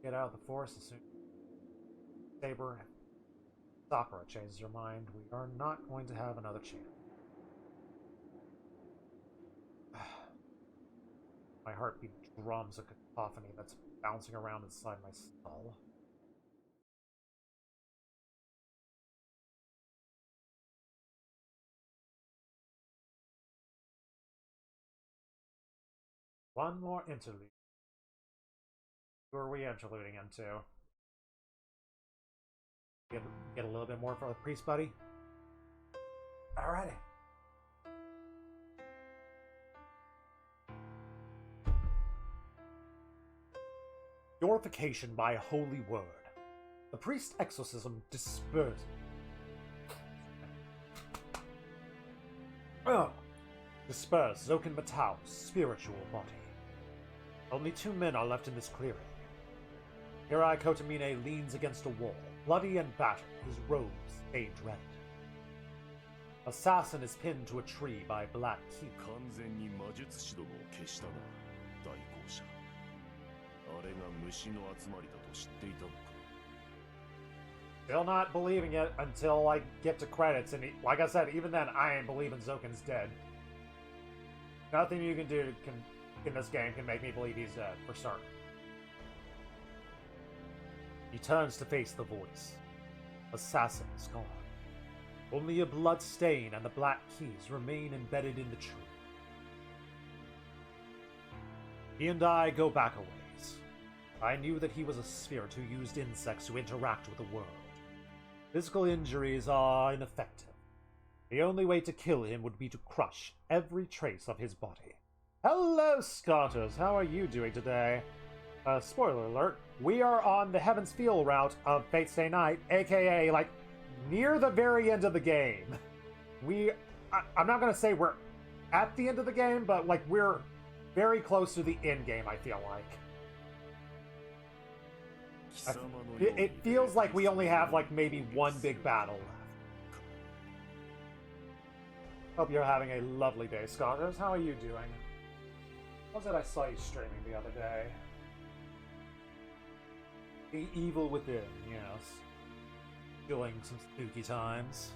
Get out of the forest as soon as Saber and Sakura changes her mind. We are not going to have another chance. My heartbeat drums a cacophony that's bouncing around inside my skull. One more interlude. Who are we interluding into? Get a little bit more for the priest, buddy? Alrighty. Purification by a holy word. The priest's exorcism dispersed. Disperse Zoken Matao's spiritual body. Only 2 men are left in this clearing. Hirai Kotomine leans against a wall, bloody and battered, his robes stage red. Assassin is pinned to a tree by Black Key. Still not believing it until I get to credits, and like I said, even then, I ain't believing Zoken's dead. Nothing you can do in this game can make me believe he's dead, for certain. He turns to face the voice. Assassin is gone. Only a blood stain and the black keys remain embedded in the tree. He and I go back a ways. I knew that he was a spirit who used insects to interact with the world. Physical injuries are ineffective. The only way to kill him would be to crush every trace of his body. Hello, Scotters! How are you doing today? Spoiler alert, we are on the Heaven's Feel route of Fate Stay Night, aka, like, near the very end of the game. I'm not gonna say we're at the end of the game, but like we're very close to the end game, I feel like. It feels like we only have like maybe one big battle left. Hope you're having a lovely day, Scholars. How are you doing? What was it I saw you streaming the other day? The Evil Within, yes. Doing some spooky times.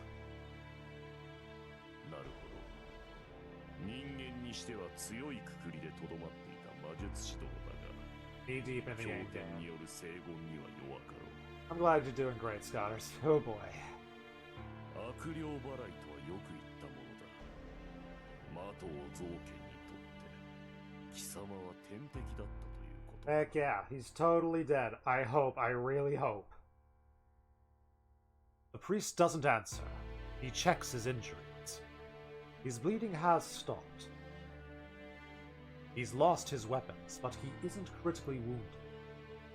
Knee deep in the end game. I'm glad you're doing great, Scholars. Oh boy. Heck yeah, he's totally dead. I hope, I really hope. The priest doesn't answer. He checks his injuries. His bleeding has stopped. He's lost his weapons, but he isn't critically wounded.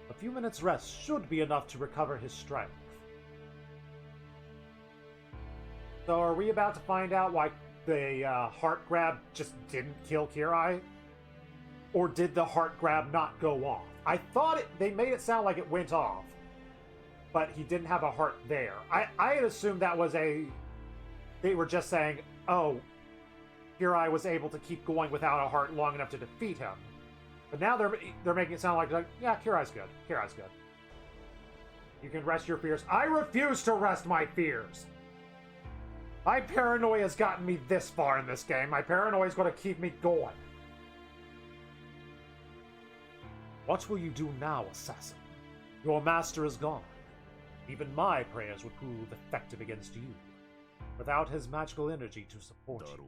A few minutes rest should be enough to recover his strength. So are we about to find out why the heart grab just didn't kill Kirai? Or did the heart grab not go off? I thought they made it sound like it went off, but he didn't have a heart there. I had assumed that was they were just saying, oh, Kirai was able to keep going without a heart long enough to defeat him. But now they're making it sound like yeah, Kirai's good. Kirai's good. You can rest your fears. I refuse to rest my fears! My paranoia has gotten me this far in this game. My paranoia is going to keep me going. What will you do now, assassin? Your master is gone. Even my prayers would prove effective against you, without his magical energy to support you.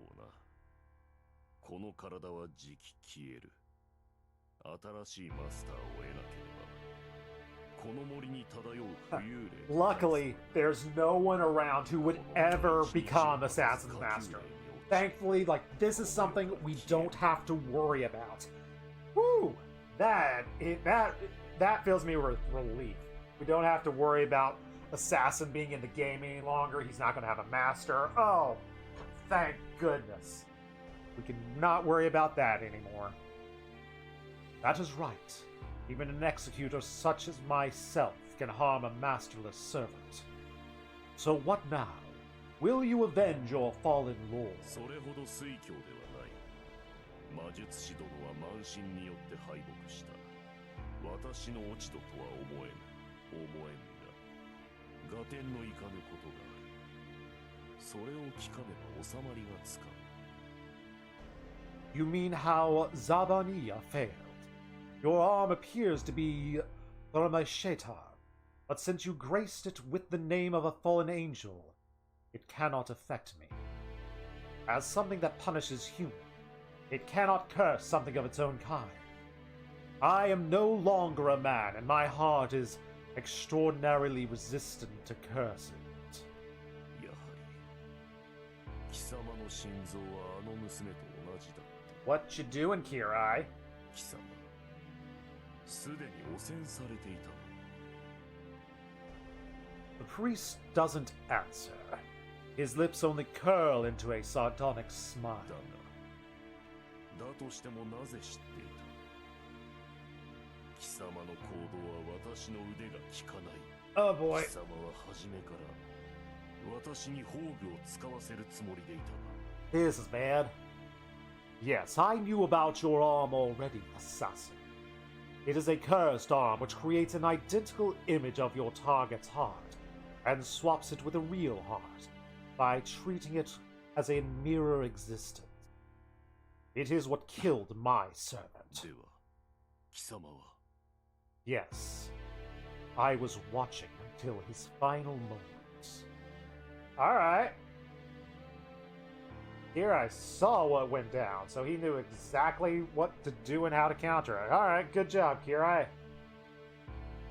Luckily, there's no one around who would ever become Assassin's Master. Thankfully, like, this is something we don't have to worry about. Woo! That fills me with relief. We don't have to worry about Assassin being in the game any longer. He's not going to have a master. Oh, thank goodness. We can not worry about that anymore. That is right. Even an executor such as myself can harm a masterless servant. So what now? Will you avenge your fallen lord? You mean how Zabania failed? Your arm appears to be Remastered, but since you graced it with the name of a fallen angel, it cannot affect me. As something that punishes human, it cannot curse something of its own kind. I am no longer a man, and my heart is extraordinarily resistant to cursing it. What you doing, Kirai? The priest doesn't answer. His lips only curl into a sardonic smile. Oh boy. This is bad. Yes, I knew about your arm already, assassin. It is a cursed arm which creates an identical image of your target's heart and swaps it with a real heart by treating it as a mirror existence. It is what killed my servant. Yes, I was watching until his final moments. Alright. Here I saw what went down, so he knew exactly what to do and how to counter it. Alright, good job, Kirai.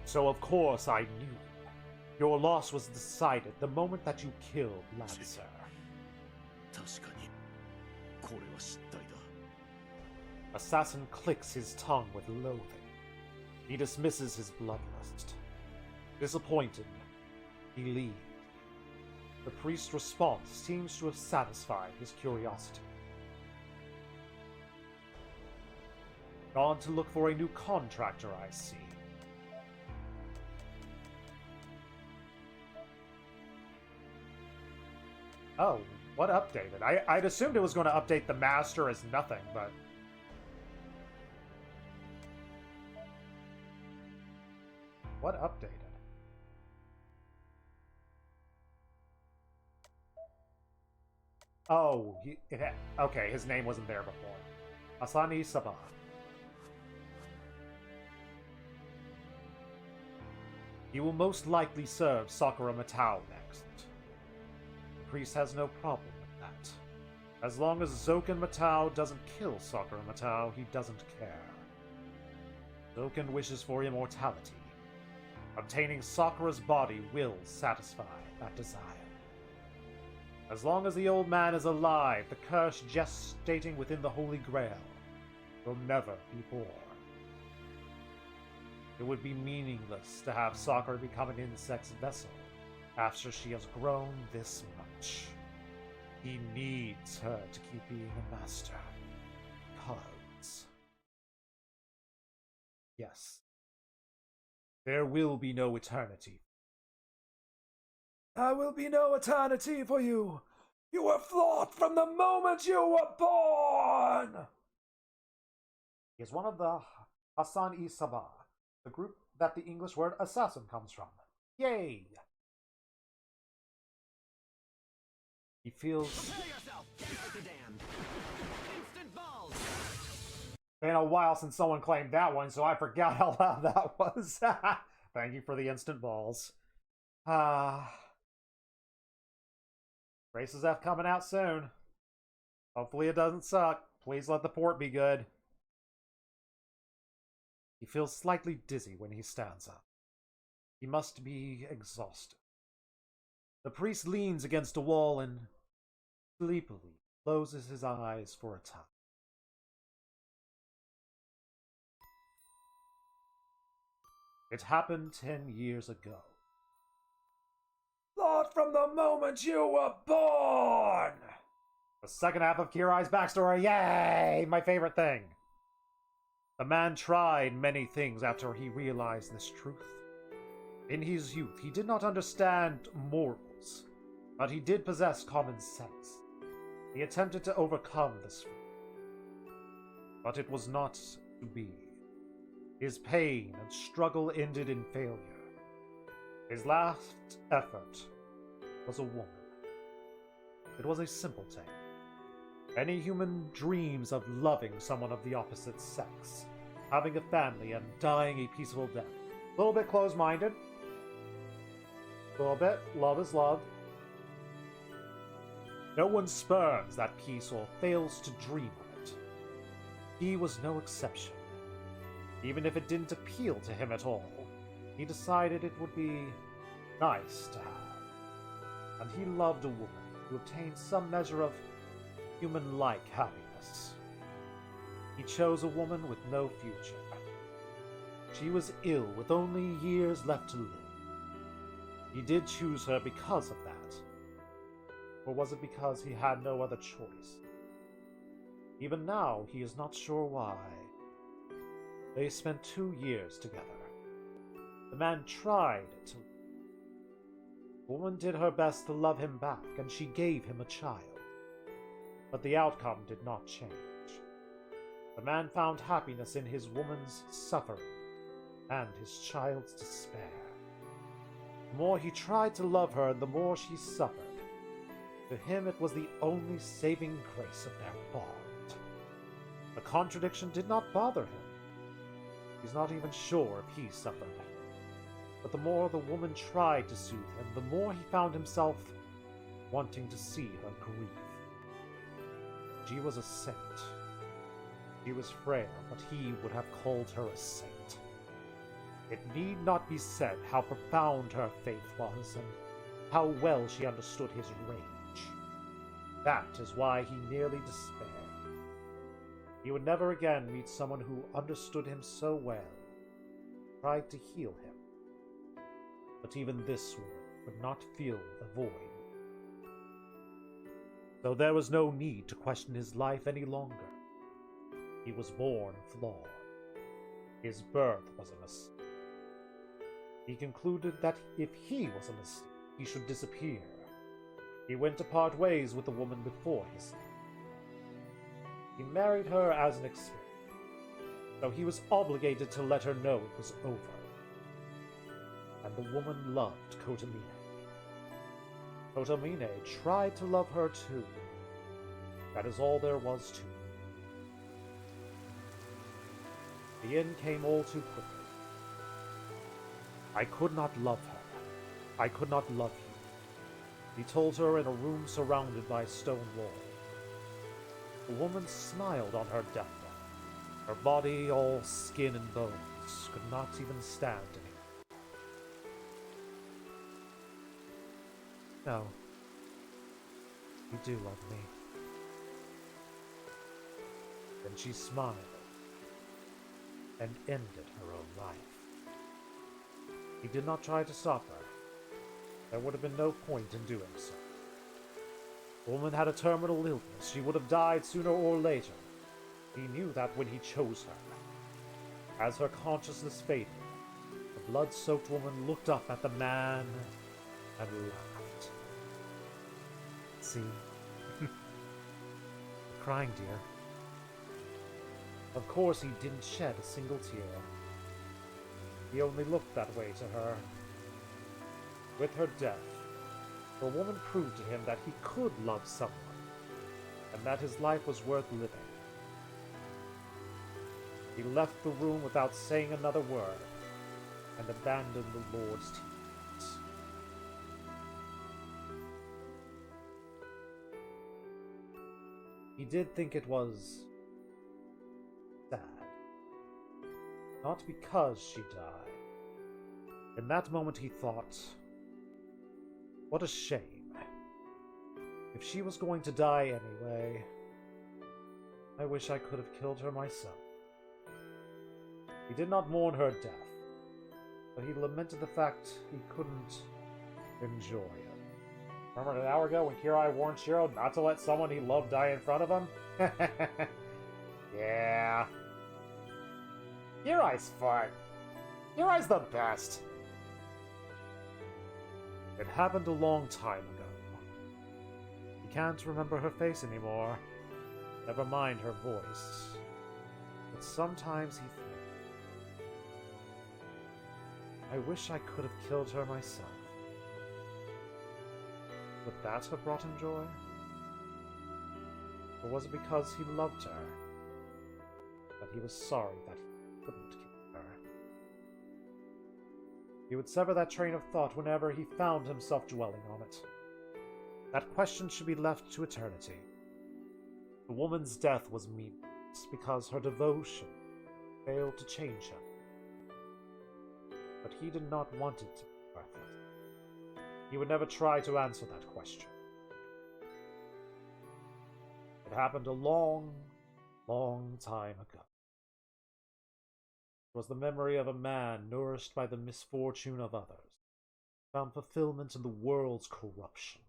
So of course I knew. Your loss was decided the moment that you killed Lancer. Assassin clicks his tongue with loathing. He dismisses his bloodlust. Disappointed, he leaves. The priest's response seems to have satisfied his curiosity. Gone to look for a new contractor, I see. Oh, what updated? I'd assumed it was going to update the master as nothing, but... What updated? Oh, okay, his name wasn't there before. Asani Sabah. He will most likely serve Sakura Matao next. The priest has no problem with that. As long as Zoken Matao doesn't kill Sakura Matao, he doesn't care. Zoken wishes for immortality. Obtaining Sakura's body will satisfy that desire. As long as the old man is alive, the curse gestating within the Holy Grail will never be born. It would be meaningless to have Sakura become an insect's vessel after she has grown this much. He needs her to keep being a master. Because... yes. There will be no eternity. There will be no eternity for you. You were flawed from the moment you were born. He is one of the Hassan-i-Sabah, the group that the English word assassin comes from. Yay! He feels... Prepare yourself! Get out the dam! Instant balls! Been a while since someone claimed that one, so I forgot how loud that was. Thank you for the instant balls. Races F coming out soon. Hopefully it doesn't suck. Please let the port be good. He feels slightly dizzy when he stands up. He must be exhausted. The priest leans against a wall and sleepily closes his eyes for a time. It happened 10 years ago. Flawed from the moment you were born. The second half of Kirai's backstory, yay! My favorite thing. The man tried many things after he realized this truth. In his youth, he did not understand morals, but he did possess common sense. He attempted to overcome this fear, but it was not to be. His pain and struggle ended in failure. His last effort was a woman. It was a simple tale. Any human dreams of loving someone of the opposite sex, having a family, and dying a peaceful death. A little bit close-minded. A little bit. Love is love. No one spurns that peace or fails to dream of it. He was no exception. Even if it didn't appeal to him at all, he decided it would be nice to have. And he loved a woman who obtained some measure of human-like happiness. He chose a woman with no future. She was ill with only years left to live. He did choose her because of that. Or was it because he had no other choice? Even now, he is not sure why. They spent 2 years together. The man tried to... The woman did her best to love him back, and she gave him a child. But the outcome did not change. The man found happiness in his woman's suffering and his child's despair. The more he tried to love her, the more she suffered. To him, it was the only saving grace of their bond. The contradiction did not bother him. He's not even sure if he suffered. But the more the woman tried to soothe him, the more he found himself wanting to see her grief. She was a saint. She was frail, but he would have called her a saint. It need not be said how profound her faith was, and how well she understood his rage. That is why he nearly despaired. He would never again meet someone who understood him so well, tried to heal him. But even this woman could not fill the void. Though there was no need to question his life any longer. He was born flawed. His birth was a mistake. He concluded that if he was a mistake, he should disappear. He went to part ways with the woman before his death. He married her as an experiment, so he was obligated to let her know it was over. And the woman loved Kotomine. Kotomine tried to love her too. That is all there was to it. The end came all too quickly. I could not love her. I could not love you, he told her in a room surrounded by a stone wall. The woman smiled on her deathbed. Her body, all skin and bones, could not even stand anymore. No, you do love me. Then she smiled and ended her own life. He did not try to stop her. There would have been no point in doing so. The woman had a terminal illness. She would have died sooner or later. He knew that when he chose her. As her consciousness faded, the blood-soaked woman looked up at the man and laughed. See? You're crying, dear. Of course he didn't shed a single tear. He only looked that way to her. With her death, the woman proved to him that he could love someone, and that his life was worth living. He left the room without saying another word, and abandoned the Lord's teachings. He did think it was sad. Not because she died. In that moment he thought, what a shame. If she was going to die anyway, I wish I could have killed her myself. He did not mourn her death, but he lamented the fact he couldn't enjoy it. Remember an hour ago when Kirai warned Shiro not to let someone he loved die in front of him? Yeah. Kirai's fun. Kirai's the best. It happened a long time ago. He can't remember her face anymore. Never mind her voice. But sometimes he thinks, I wish I could have killed her myself. Would that have brought him joy? Or was it because he loved her? That he was sorry that he couldn't kill her? He would sever that train of thought whenever he found himself dwelling on it. That question should be left to eternity. The woman's death was meaningless because her devotion failed to change him. But he did not want it to be worth it. He would never try to answer that question. It happened a long, long time ago. It was the memory of a man nourished by the misfortune of others, found fulfillment in the world's corruption.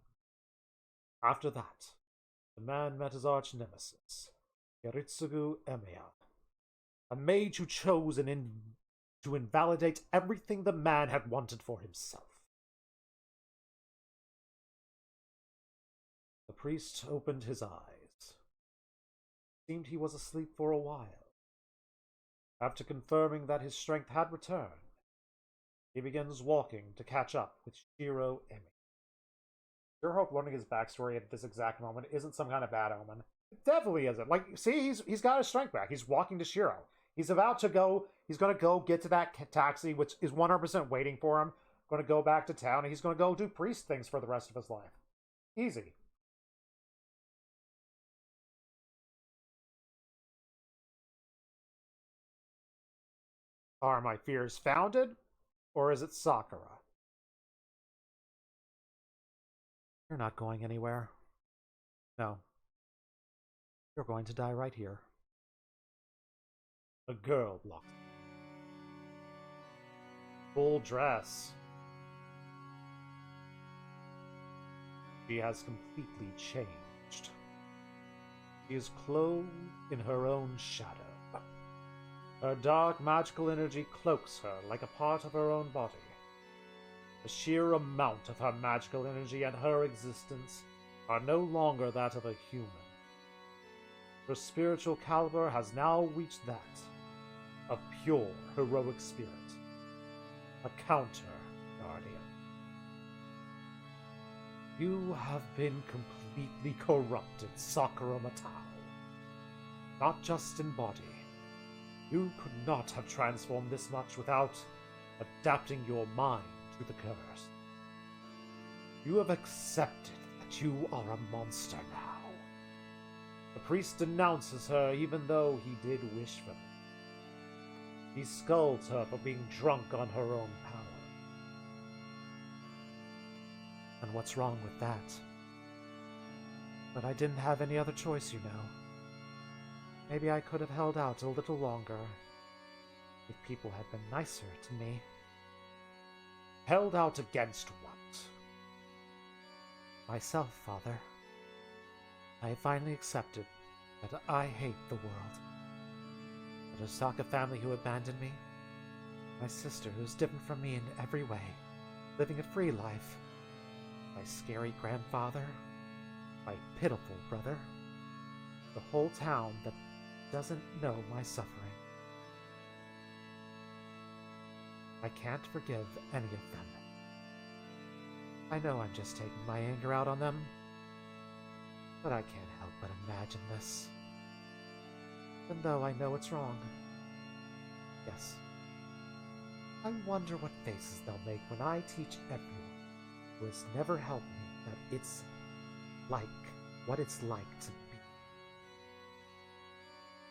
After that, the man met his arch-nemesis, Yaritsugu Emiya, a mage who chose to invalidate everything the man had wanted for himself. The priest opened his eyes. It seemed he was asleep for a while. After confirming that his strength had returned, he begins walking to catch up with Shiro Emi. Sure hope learning his backstory at this exact moment isn't some kind of bad omen. It definitely isn't. Like, see, he's got his strength back. He's walking to Shiro. He's about to go. He's going to go get to that taxi, which is 100% waiting for him. Going to go back to town, and he's going to go do priest things for the rest of his life. Easy. Are my fears founded, or is it Sakura? You're not going anywhere. No. You're going to die right here. A girl walks. Full dress. She has completely changed. She is clothed in her own shadow. Her dark magical energy cloaks her like a part of her own body. The sheer amount of her magical energy and her existence are no longer that of a human. Her spiritual caliber has now reached that of pure heroic spirit. A counter guardian. You have been completely corrupted, Sakura Matao. Not just in body. You could not have transformed this much without adapting your mind to the curse. You have accepted that you are a monster now. The priest denounces her even though he did wish for it. He scolds her for being drunk on her own power. And what's wrong with that? But I didn't have any other choice, you know. Maybe I could have held out a little longer if people had been nicer to me. Held out against what? Myself, Father. I have finally accepted that I hate the world. The Osaka family who abandoned me, my sister who's different from me in every way, living a free life, my scary grandfather, my pitiful brother, the whole town that doesn't know my suffering. I can't forgive any of them. I know I'm just taking my anger out on them, but I can't help but imagine this. Even though I know it's wrong. Yes. I wonder what faces they'll make when I teach everyone who has never helped me that it's like what it's like to be.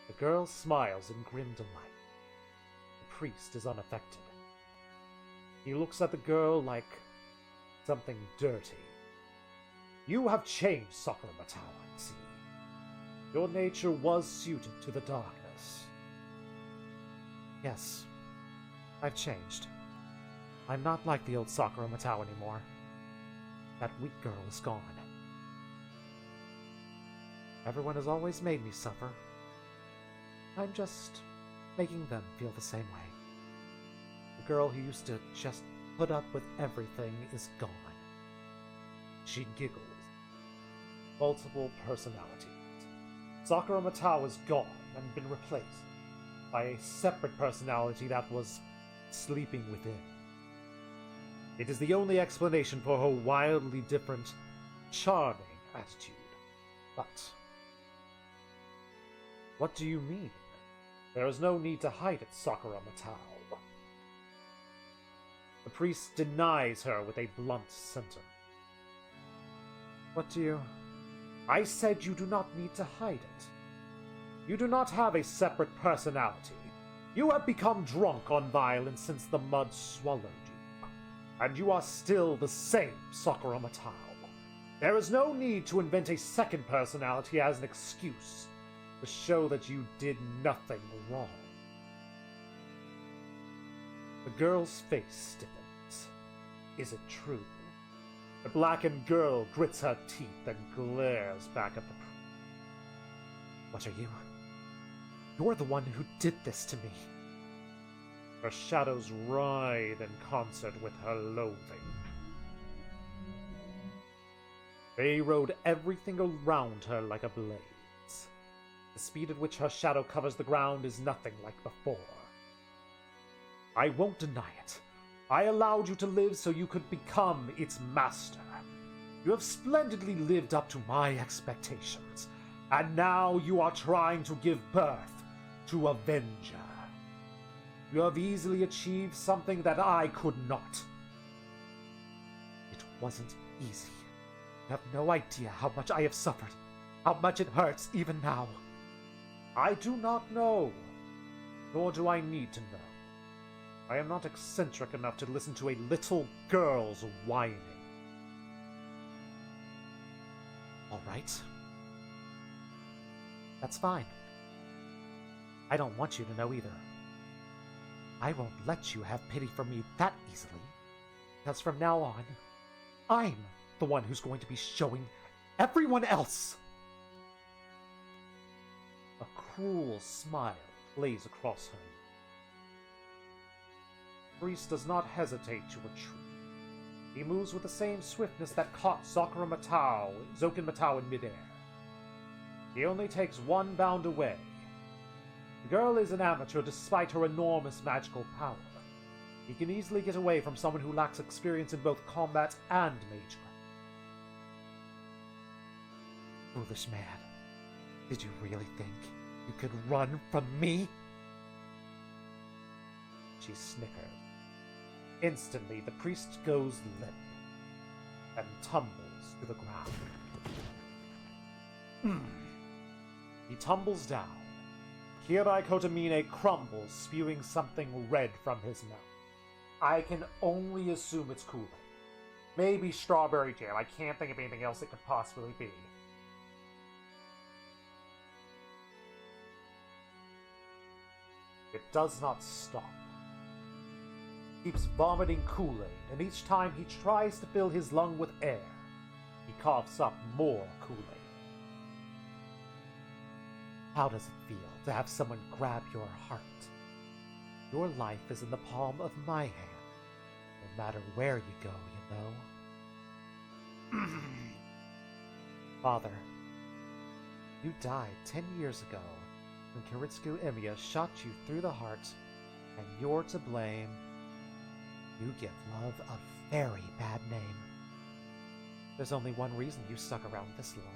The girl smiles in grim delight. The priest is unaffected. He looks at the girl like something dirty. You have changed, Sakura Matao, I see. Your nature was suited to the darkness. Yes, I've changed. I'm not like the old Sakura Matao anymore. That weak girl is gone. Everyone has always made me suffer. I'm just making them feel the same way. The girl who used to just put up with everything is gone. She giggles. Multiple personalities. Sakura Matao is gone and been replaced by a separate personality that was sleeping within. It is the only explanation for her wildly different, charming attitude. But what do you mean? There is no need to hide it, Sakura Matao. The priest denies her with a blunt sentence. What do you... I said you do not need to hide it. You do not have a separate personality. You have become drunk on violence since the mud swallowed you. And you are still the same Sakura Matao. There is no need to invent a second personality as an excuse to show that you did nothing wrong. The girl's face stiffens. Is it true? The blackened girl grits her teeth and glares back at the priest. What are you? You're the one who did this to me. Her shadows writhe in concert with her loathing. They rode everything around her like a blaze. The speed at which her shadow covers the ground is nothing like before. I won't deny it. I allowed you to live so you could become its master. You have splendidly lived up to my expectations, and now you are trying to give birth to Avenger. You have easily achieved something that I could not. It wasn't easy. You have no idea how much I have suffered, how much it hurts even now. I do not know, nor do I need to know. I am not eccentric enough to listen to a little girl's whining. All right. That's fine. I don't want you to know either. I won't let you have pity for me that easily, because from now on, I'm the one who's going to be showing everyone else. A cruel smile plays across her priest does not hesitate to retreat. He moves with the same swiftness that caught Zoken Matao in midair. He only takes one bound away. The girl is an amateur despite her enormous magical power. He can easily get away from someone who lacks experience in both combat and magecraft. Foolish man. Did you really think you could run from me? She snickered. Instantly, the priest goes limp and tumbles to the ground. He tumbles down. Kirai Kotomine crumbles, spewing something red from his mouth. I can only assume it's Kool-Aid. Maybe strawberry jam. I can't think of anything else it could possibly be. It does not stop. He keeps vomiting Kool-Aid, and each time he tries to fill his lung with air, he coughs up more Kool-Aid. How does it feel to have someone grab your heart? Your life is in the palm of my hand, no matter where you go, you know. Father, you died 10 years ago when Kiritsugu Emiya shot you through the heart, and you're to blame. You give love a very bad name. There's only one reason you stuck around this long.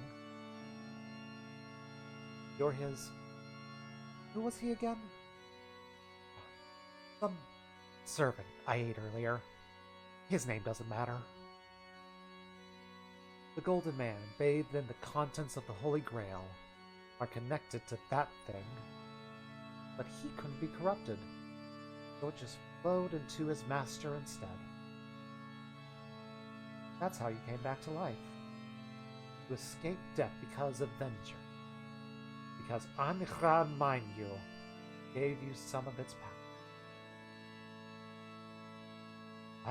You're his... Who was he again? Some servant I ate earlier. His name doesn't matter. The Golden Man, bathed in the contents of the Holy Grail, are connected to that thing. But he couldn't be corrupted, so it just flowed into his master instead. That's how you came back to life. To escape death because of Venger. Because Anhra Mainyu gave you some of its power.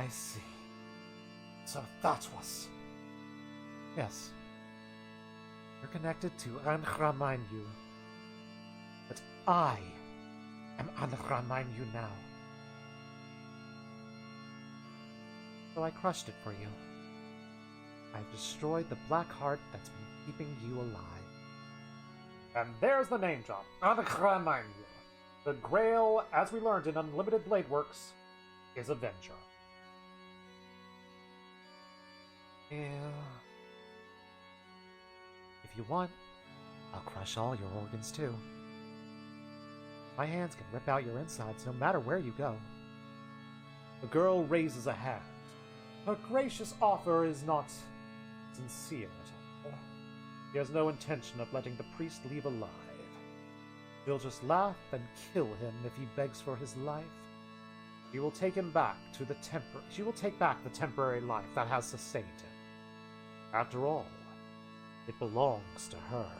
I see. So that was... Yes. You're connected to Anhra Mainyu. But I am Anhra Mainyu now. So I crushed it for you. I've destroyed the black heart that's been keeping you alive. And there's the name drop. Anhra Mainyu. The Grail, as we learned in Unlimited Blade Works, is Avenger. Yeah. If you want, I'll crush all your organs too. My hands can rip out your insides no matter where you go. The girl raises a hand. Her gracious offer is not sincere at all. She has no intention of letting the priest leave alive. She'll just laugh and kill him if he begs for his life. She will take him back to the She will take back the temporary life that has sustained him. After all, it belongs to her.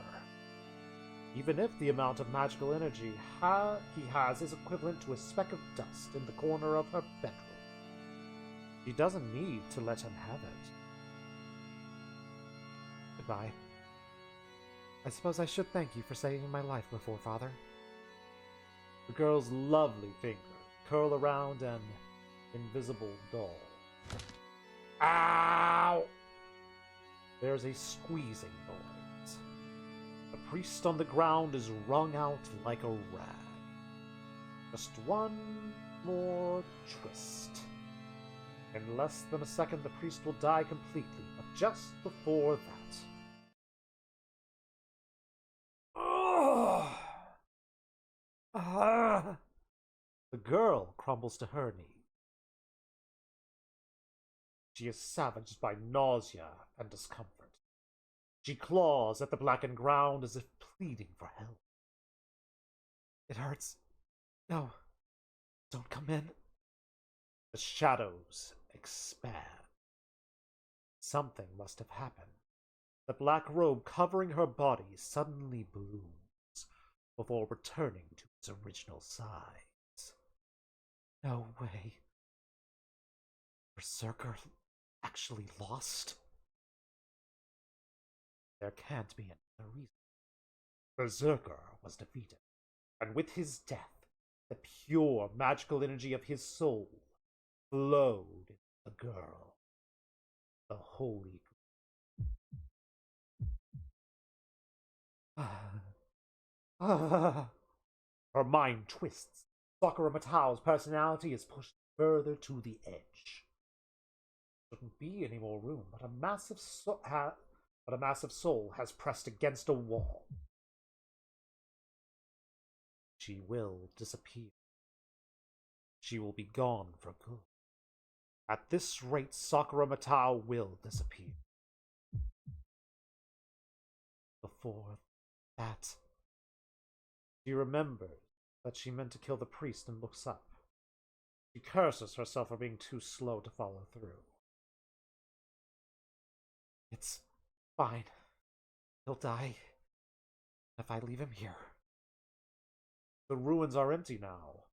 Even if the amount of magical energy he has is equivalent to a speck of dust in the corner of her bedroom. She doesn't need to let him have it. Goodbye. I suppose I should thank you for saving my life before, Father. The girl's lovely fingers curl around an invisible doll. Ow! There's a squeezing noise. The priest on the ground is wrung out like a rag. Just one more twist. In less than a second, the priest will die completely, but just before that... The girl crumbles to her knees. She is savaged by nausea and discomfort. She claws at the blackened ground as if pleading for help. It hurts. No, don't come in. The shadows expand. Something must have happened. The black robe covering her body suddenly blooms before returning to its original size. No way. Berserker actually lost? There can't be another reason. Berserker was defeated, and with his death, the pure magical energy of his soul flowed into the girl, the holy. Her mind twists. Sakura Matao's personality is pushed further to the edge. Shouldn't be any more room, but a massive soul has pressed against a wall. She will disappear. She will be gone for good. At this rate, Sakura Matao will disappear. Before that, she remembers that she meant to kill the priest and looks up. She curses herself for being too slow to follow through. It's fine. He'll die if I leave him here. The ruins are empty now.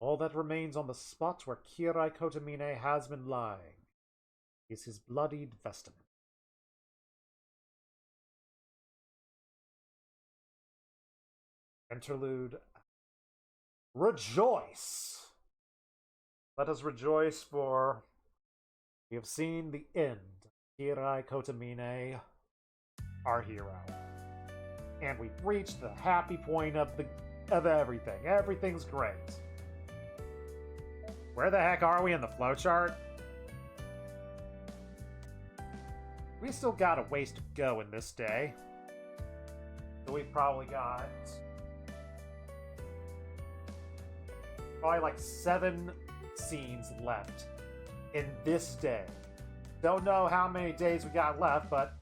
All that remains on the spot where Kirai Kotomine has been lying is his bloodied vestment. Interlude. Rejoice! Let us rejoice, for we have seen the end of Kirai Kotomine, our hero. And we've reached the happy point of everything. Everything's great. Where the heck are we in the flowchart? We still got a ways to go in this day. So we've probably got like 7 scenes left in this day. Don't know how many days we got left, but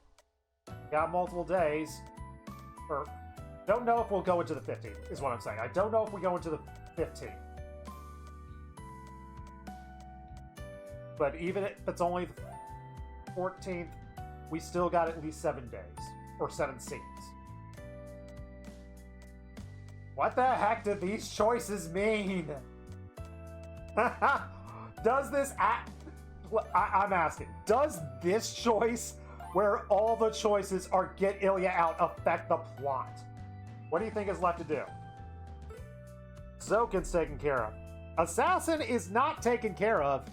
we got multiple days. Or don't know if we'll go into the 15th, is what I'm saying. I don't know if we go into the 15th. But even if it's only the 14th, we still got at least 7 days. Or 7 scenes. What the heck did these choices mean? Does this I'm asking, does this choice, where all the choices are get Ilya out, affect the plot? What do you think is left to do? Zokin's taken care of. Assassin is not taken care of.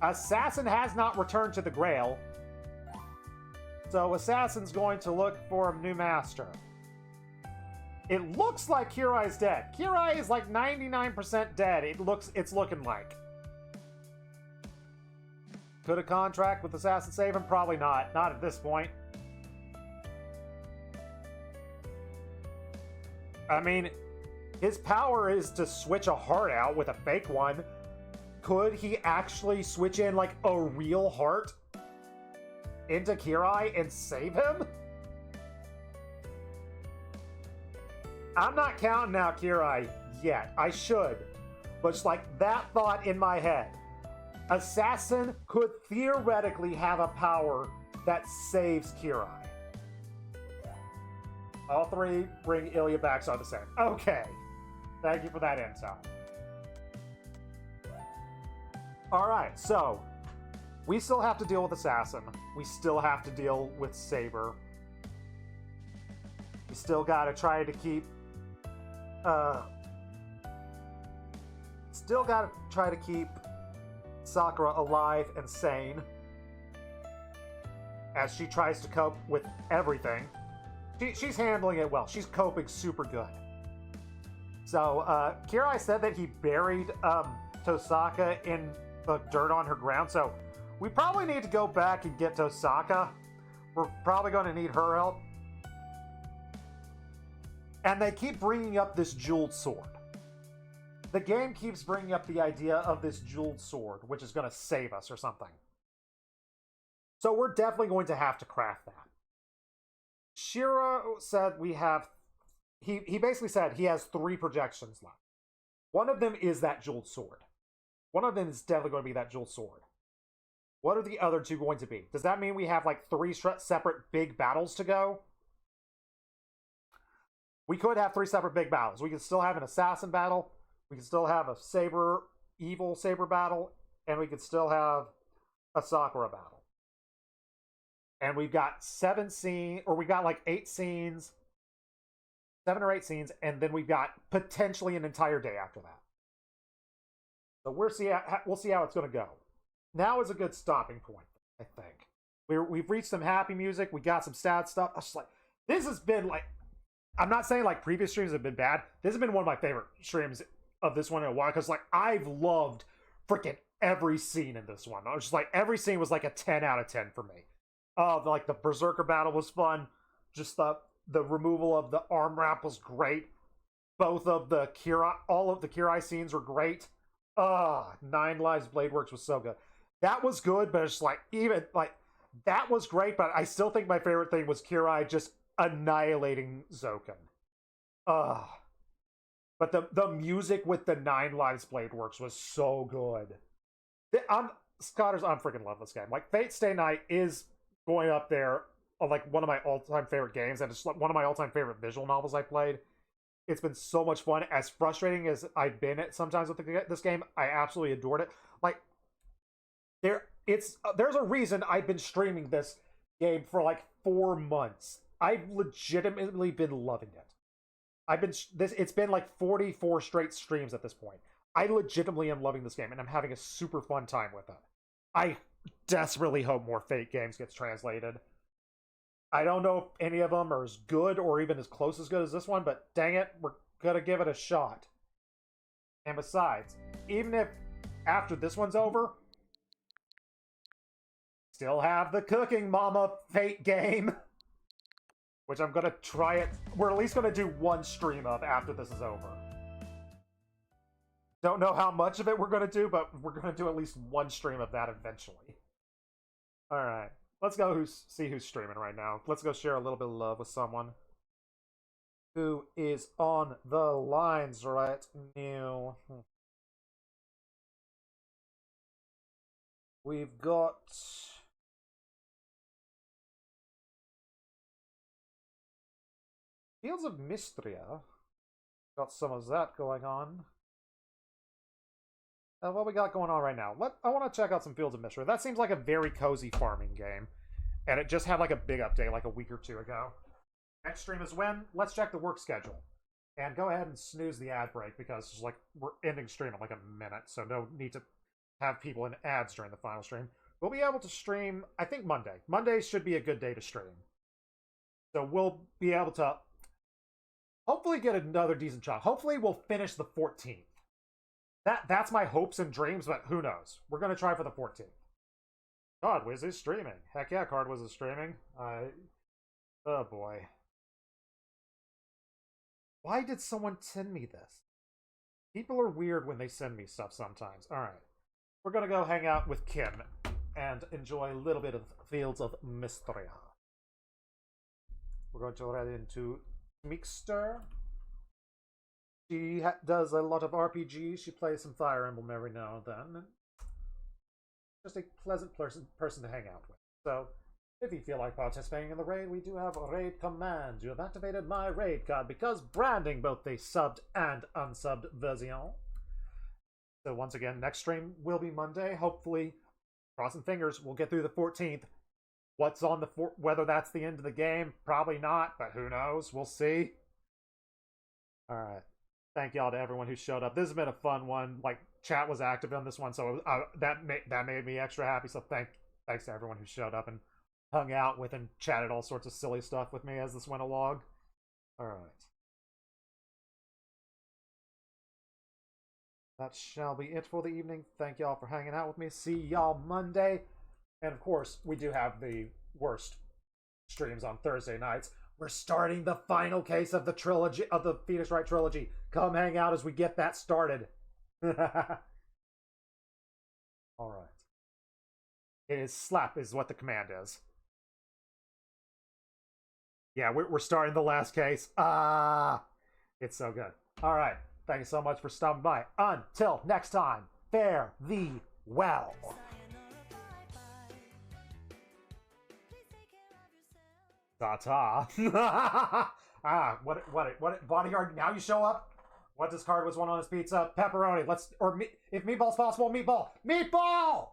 Assassin has not returned to the Grail. So Assassin's going to look for a new master. It looks like Kirai's dead. Kirai is like 99% dead. It's looking like. Could a contract with Assassin save him? Probably not. Not at this point. I mean, his power is to switch a heart out with a fake one. Could he actually switch in like a real heart into Kirai and save him? I'm not counting out Kirai yet. I should. But it's like that thought in my head. Assassin could theoretically have a power that saves Kirai. All 3 bring Ilya back, so are the same. Okay. Thank you for that intel. Alright, so we still have to deal with Assassin. We still have to deal with Saber. We still gotta try to keep Sakura alive and sane as she tries to cope with everything. She's handling it well. She's coping super good. So, Kirai said that he buried Tosaka in the dirt on her ground, so we probably need to go back and get Tosaka. We're probably going to need her help. And they keep bringing up this jeweled sword. The game keeps bringing up the idea of this jeweled sword, which is going to save us or something. So we're definitely going to have to craft that. Shiro said we have... He basically said he has 3 projections left. One of them is that jeweled sword. One of them is definitely going to be that jeweled sword. What are the other 2 going to be? Does that mean we have like 3 separate big battles to go? We could have 3 separate big battles. We could still have an assassin battle. We could still have a evil saber battle. And we could still have a Sakura battle. And we've got 7 scenes, or we got like 8 scenes. 7 or 8 scenes, and then we've got potentially an entire day after that. So we'll see how it's going to go. Now is a good stopping point, I think. We've reached some happy music. We got some sad stuff. I was just like, this has been like, I'm not saying like previous streams have been bad. This has been one of my favorite streams of this one in a while, because like I've loved freaking every scene in this one. I was just like, every scene was like a 10 out of 10 for me. Like the Berserker battle was fun. Just the removal of the arm wrap was great. Both of the all of the Kirai scenes were great. Nine Lives Blade Works was so good. That was good, but it's like, even like, that was great, but I still think my favorite thing was Kirai just annihilating Zoken. But the music with the Nine Lives Blade Works was so good. Scotters, I'm freaking love this game. Like, Fate Stay Night is going up there of like one of my all-time favorite games, and it's like one of my all-time favorite visual novels I played. It's been so much fun. As frustrating as I've been at sometimes with this game, I absolutely adored it. Like, there's a reason I've been streaming this game for like 4 months. I've legitimately been loving it. It's been like 44 straight streams at this point. I legitimately am loving this game, and I'm having a super fun time with it. I desperately hope more Fate games gets translated. I don't know if any of them are as good or even as close as good as this one, but dang it, we're gonna give it a shot. And besides, even if after this one's over, still have the Cooking Mama Fate game, which I'm gonna try it. We're at least gonna do one stream of after this is over. Don't know how much of it we're gonna do, but we're gonna do at least one stream of that eventually. Alright, let's go see who's streaming right now. Let's go share a little bit of love with someone who is on the lines right now. We've got Fields of Mystria. Got some of that going on. What we got going on right now? I want to check out some Fields of Mystria. That seems like a very cozy farming game. And it just had like a big update like a week or two ago. Next stream is when? Let's check the work schedule. And go ahead and snooze the ad break, because it's like we're ending stream in like a minute. So no need to have people in ads during the final stream. We'll be able to stream, I think, Monday. Monday should be a good day to stream. So we'll be able to hopefully get another decent shot. Hopefully we'll finish the 14th. That's my hopes and dreams, but who knows? We're going to try for the 14th. God, Wiz is streaming. Heck yeah, Cardwiz is streaming. Oh boy. Why did someone send me this? People are weird when they send me stuff sometimes. Alright. We're going to go hang out with Kim and enjoy a little bit of Fields of Mystria. We're going to head into Mixter. She does a lot of RPGs. She plays some Fire Emblem every now and then. Just a pleasant person to hang out with. So, if you feel like participating in the raid, we do have raid commands. You have activated my raid card because branding both the subbed and unsubbed version. So once again, next stream will be Monday. Hopefully, crossing fingers, we'll get through the 14th. What's on the whether that's the end of the game, probably not, but who knows? We'll see. All right. Thank y'all to everyone who showed up. This has been a fun one. Like, chat was active on this one, so that made me extra happy. So thanks to everyone who showed up and hung out with and chatted all sorts of silly stuff with me as this went along. All right. That shall be it for the evening. Thank y'all for hanging out with me. See y'all Monday. And of course, we do have the worst streams on Thursday nights. We're starting the final case of the trilogy, of the Phoenix Wright trilogy. Come hang out as we get that started. Alright. It is slap is what the command is. Yeah, we're starting the last case. It's so good. Alright. Thank you so much for stopping by. Until next time, fare thee well. Ta-ta. What bodyguard, now you show up? What does Cardwiz want on his pizza? Pepperoni. If meatball's possible, meatball. Meatball!